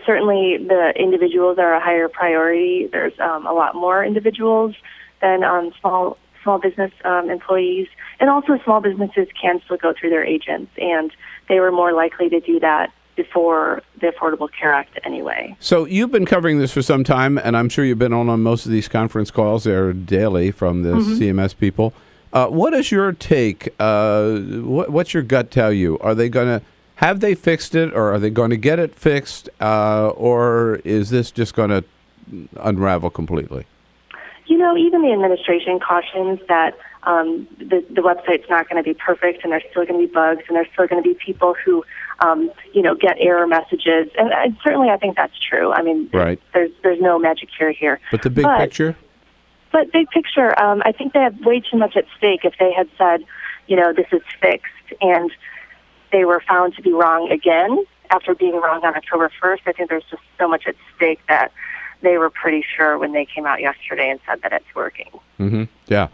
certainly the individuals are a higher priority. There's a lot more individuals than small business employees, and also small businesses can still go through their agents, and they were more likely to do that before the Affordable Care Act anyway. So you've been covering this for some time, and I'm sure you've been on most of these conference calls. They're daily from the CMS people. What is your take? What's your gut tell you? Are they going to have they fixed it, or are they going to get it fixed, or is this just going to unravel completely? Even the administration cautions that the website's not going to be perfect, and there's still going to be bugs, and there's still going to be people who, get error messages. And certainly I think that's true. I mean, right. There's no magic cure here. But the big picture? But big picture, I think they have way too much at stake if they had said, this is fixed, and they were found to be wrong again. after being wrong on October 1st, I think there's just so much at stake that they were pretty sure when they came out yesterday and said that it's working. Mm-hmm. Yeah.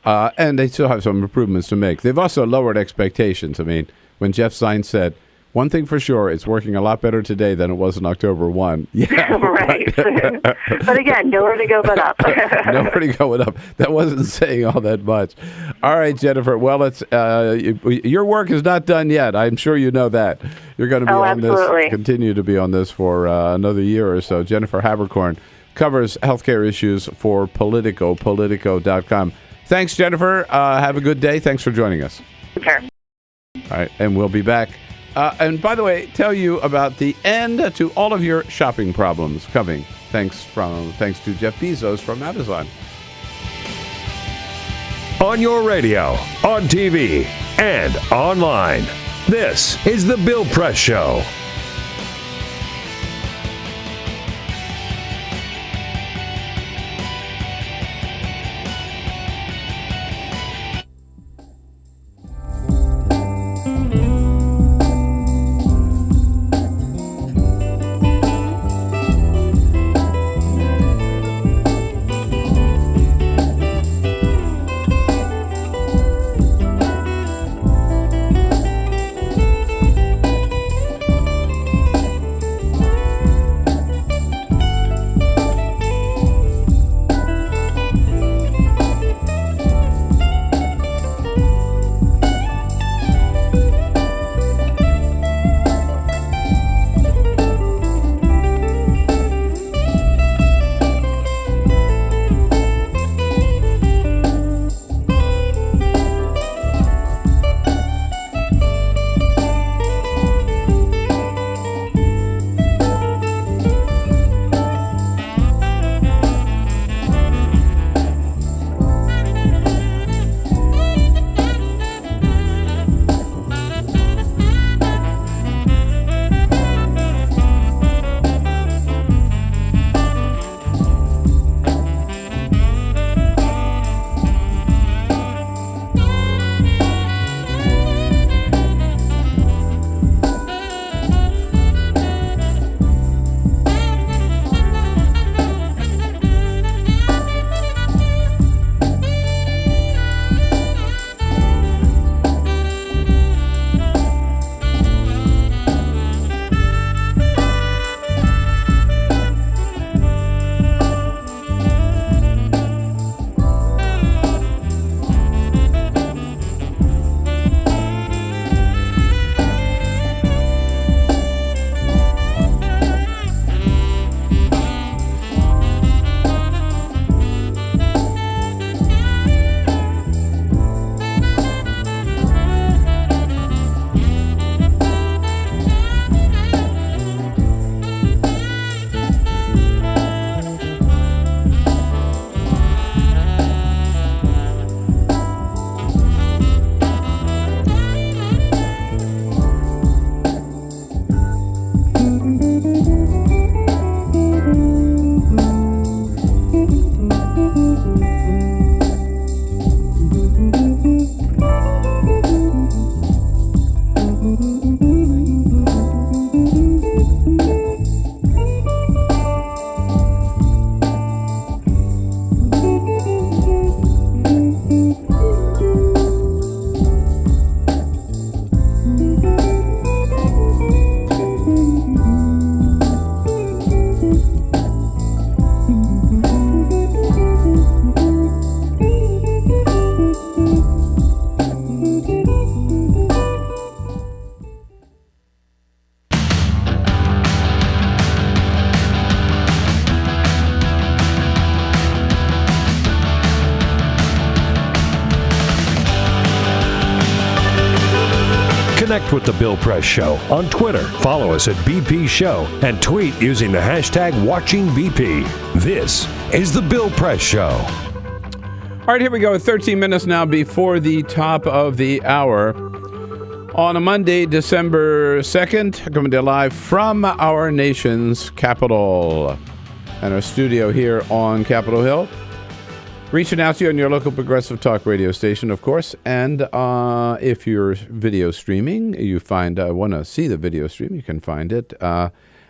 And they still have some improvements to make. They've also lowered expectations. I mean, when Jeff Zients said, one thing for sure, it's working a lot better today than it was on October 1. Yeah, right. But again, nowhere to go but up. Nowhere to go but up. That wasn't saying all that much. All right, Jennifer. Well, it's your work is not done yet. I'm sure you know that. You're going to be on absolutely. this, continue to be on this for another year or so. Jennifer Haberkorn covers healthcare issues for Politico, Politico.com. Thanks, Jennifer. Have a good day. Thanks for joining us. Sure. All right, and we'll be back. And by the way, tell you about the end to all of your shopping problems coming. Thanks to Jeff Bezos from Amazon. On your radio, on TV, and online. This is The Bill Press Show. Connect with The Bill Press Show on Twitter. Follow us at BP Show and tweet using the hashtag WatchingBP. This is The Bill Press Show. All right, here we go. 13 minutes now before the top of the hour. On a Monday, December 2nd, coming to live from our nation's capital and our studio here on Capitol Hill. Reaching out to you on your local progressive talk radio station, of course. And if you're video streaming, you want to see the video stream, you can find it.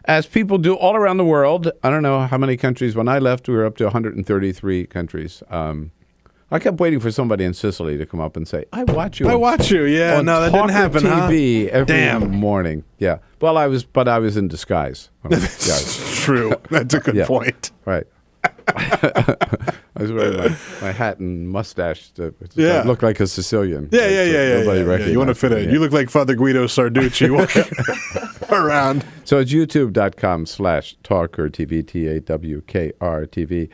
As people do all around the world. I don't know how many countries. When I left, we were up to 133 countries. I kept waiting for somebody in Sicily to come up and say, I watch you. I watch you. Yeah, no, that didn't happen, TV huh? every morning. Yeah. Well, I was in disguise. That's true. That's a good point. Right. I was wearing my hat and mustache to look like a Sicilian. Yeah. Nobody recognized You want to fit in. You look like Father Guido Sarducci walking around. So it's youtube.com/TawkrTV, TawkrTV.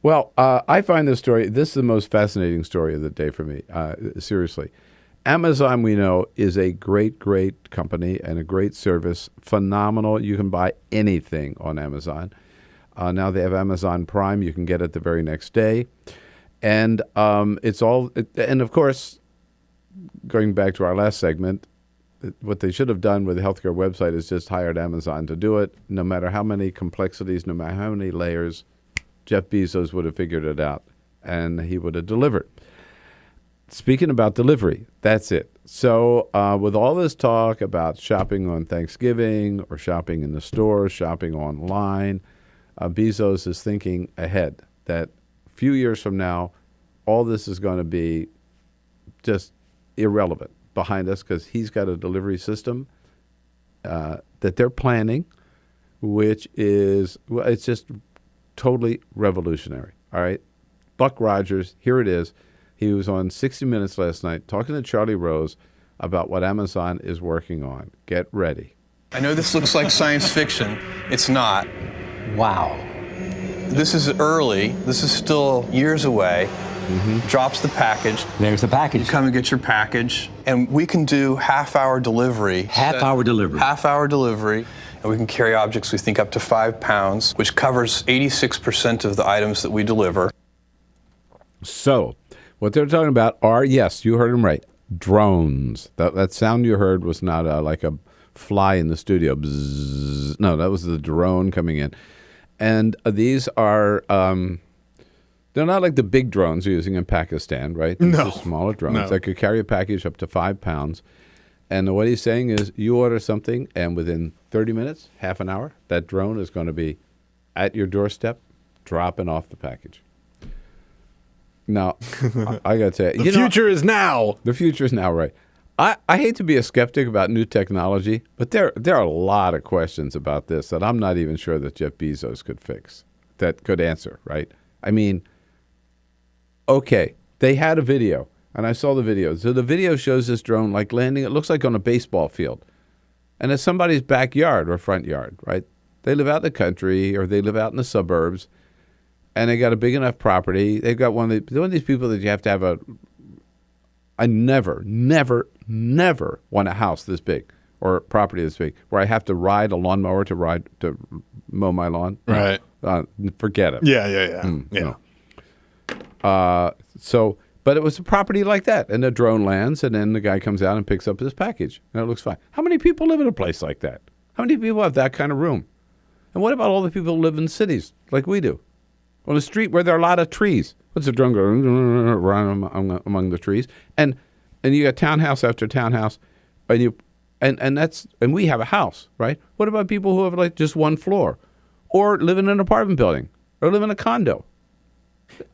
Well, I find this story, this is the most fascinating story of the day for me, seriously. Amazon, we know, is a great, great company and a great service, phenomenal. You can buy anything on Amazon. Now they have Amazon Prime. You can get it the very next day. And and of course, going back to our last segment, what they should have done with the healthcare website is just hired Amazon to do it. No matter how many complexities, no matter how many layers, Jeff Bezos would have figured it out, and he would have delivered. Speaking about delivery, that's it. So with all this talk about shopping on Thanksgiving or shopping in the store, shopping online, Bezos is thinking ahead that a few years from now, all this is going to be just irrelevant behind us because he's got a delivery system that they're planning, which is, well, it's just totally revolutionary. All right. Buck Rogers, here it is. He was on 60 Minutes last night talking to Charlie Rose about what Amazon is working on. Get ready. I know this looks like science fiction. It's not. Wow. This is early. This is still years away. Drops the package. There's the package. You come and get your package. And we can do half-hour delivery. Half-hour delivery. Half-hour delivery. And we can carry objects, we think, up to 5 pounds, which covers 86% of the items that we deliver. So, what they're talking about are, yes, you heard them right, drones. That sound you heard was not like a fly in the studio. Bzzz. No, that was the drone coming in. And these are, they're not like the big drones you're using in Pakistan, right? These are smaller drones that could carry a package up to 5 pounds. And what he's saying is you order something, and within 30 minutes, half an hour, that drone is going to be at your doorstep, dropping off the package. Now, I got to tell you. The future is now. The future is now, right. I hate to be a skeptic about new technology, but there are a lot of questions about this that I'm not even sure that Jeff Bezos could answer, right? I mean, okay, they had a video. And I saw the video. So the video shows this drone like landing, it looks like on a baseball field. And it's somebody's backyard or front yard, right? They live out in the country or they live out in the suburbs. And they got a big enough property. They've got one of these people that you have to have I never want a house this big or a property this big where I have to ride a lawnmower to mow my lawn. Right. Forget it. Yeah. But it was a property like that, and the drone lands, and then the guy comes out and picks up his package, and it looks fine. How many people live in a place like that? How many people have that kind of room? And what about all the people who live in cities like we do? On a street where there are a lot of trees. What's the drone going around among the trees? And you got townhouse after townhouse, and we have a house, right? What about people who have like just one floor, or live in an apartment building, or live in a condo?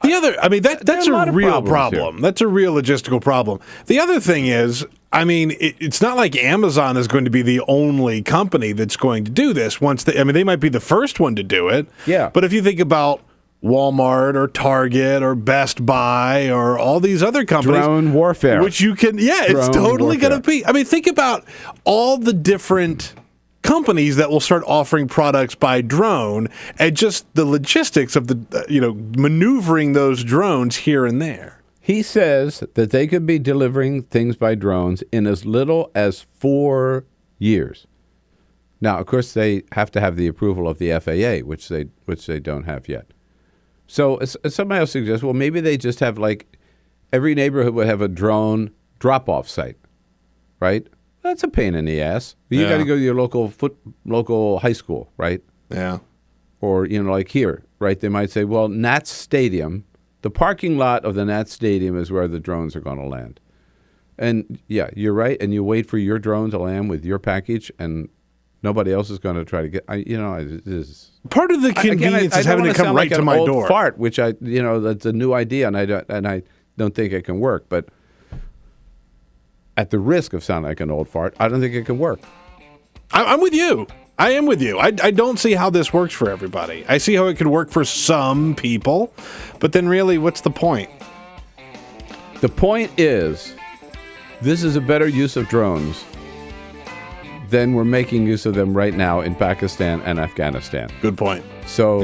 That's a real problem. That's a real logistical problem. The other thing is, it's not like Amazon is going to be the only company that's going to do this. They might be the first one to do it. Yeah. But if you think about Walmart or Target or Best Buy or all these other companies. Drone warfare. Which you can, it's totally going to be. Think about all the different companies that will start offering products by drone and just the logistics of maneuvering those drones here and there. He says that they could be delivering things by drones in as little as 4 years. Now, of course, they have to have the approval of the FAA, which they don't have yet. So somebody else suggests, well, maybe they just have every neighborhood would have a drone drop-off site, right? That's a pain in the ass. You got to go to your local high school, right? Yeah. Or, like here, right? They might say, well, Nats Stadium The parking lot of the Nat Stadium is where the drones are going to land. And, yeah, you're right. And you wait for your drone to land with your package, and nobody else is going to try to get. Part of the convenience is having to come right to my door. Old fart, which that's a new idea, and I don't think it can work. But at the risk of sounding like an old fart, I don't think it can work. I'm with you. I am with you. I don't see how this works for everybody. I see how it could work for some people, but then really, what's the point? The point is, this is a better use of drones than we're making use of them right now in Pakistan and Afghanistan. Good point. So,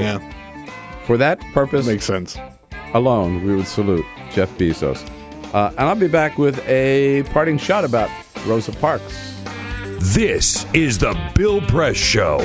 for that purpose, makes sense. Alone, we would salute Jeff Bezos. And I'll be back with a parting shot about Rosa Parks. This is the Bill Press Show.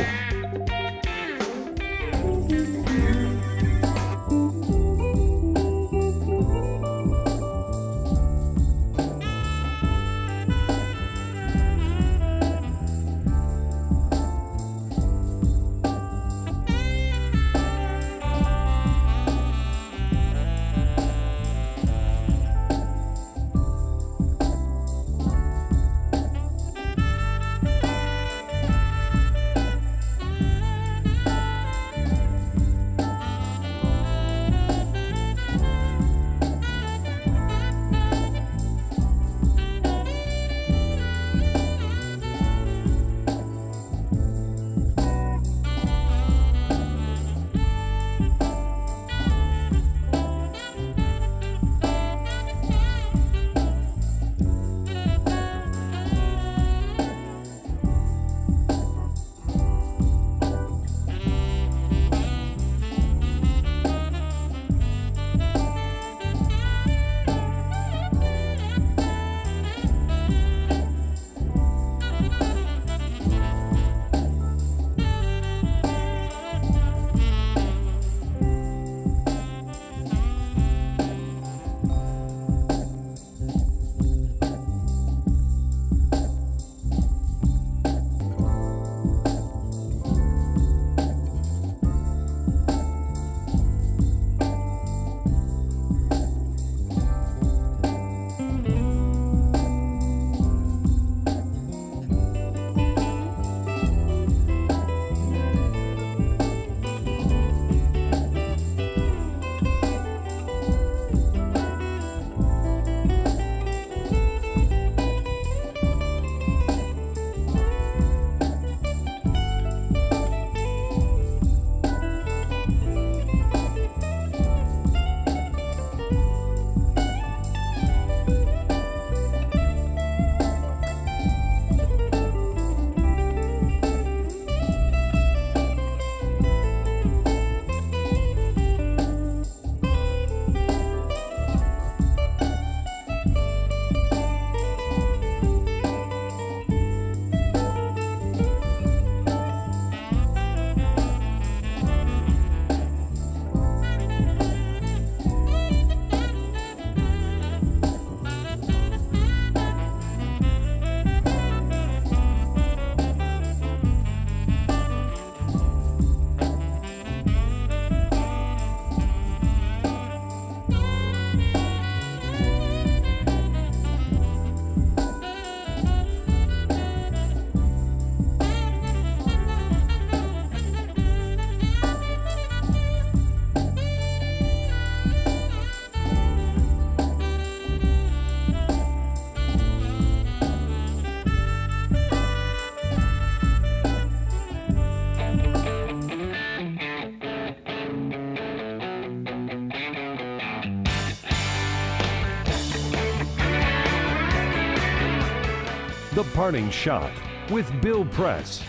The Parting Shot with Bill Press.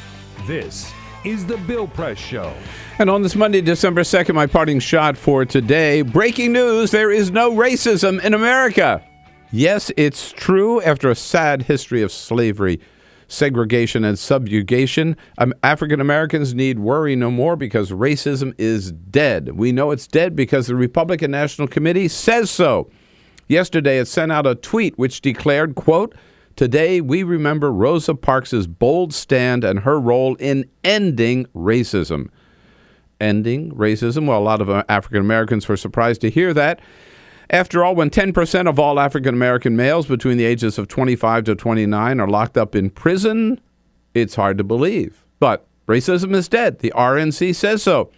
This is the Bill Press Show. And on this Monday, December 2nd, my parting shot for today. Breaking news, there is no racism in America. Yes, it's true. After a sad history of slavery, segregation, and subjugation, African Americans need worry no more because racism is dead. We know it's dead because the Republican National Committee says so. Yesterday, it sent out a tweet which declared, quote, "Today, we remember Rosa Parks' bold stand and her role in ending racism." ending racism. Well, a lot of African Americans were surprised to hear that. After all, when 10% of all African American males between the ages of 25 to 29 are locked up in prison, it's hard to believe. But racism is dead. The RNC says so.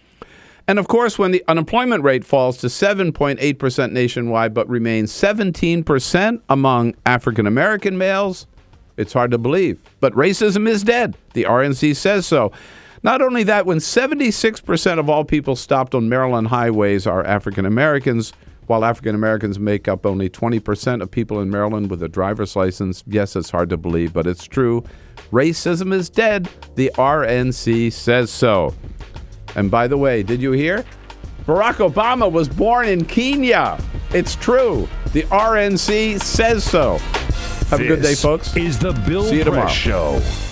And of course, when the unemployment rate falls to 7.8% nationwide but remains 17% among African American males, it's hard to believe. But racism is dead. The RNC says so. Not only that, when 76% of all people stopped on Maryland highways are African Americans, while African Americans make up only 20% of people in Maryland with a driver's license. Yes, it's hard to believe, but it's true. Racism is dead. The RNC says so. And by the way, did you hear? Barack Obama was born in Kenya. It's true. The RNC says so. Have a good day, folks. This is the Bill See you tomorrow. Press Show.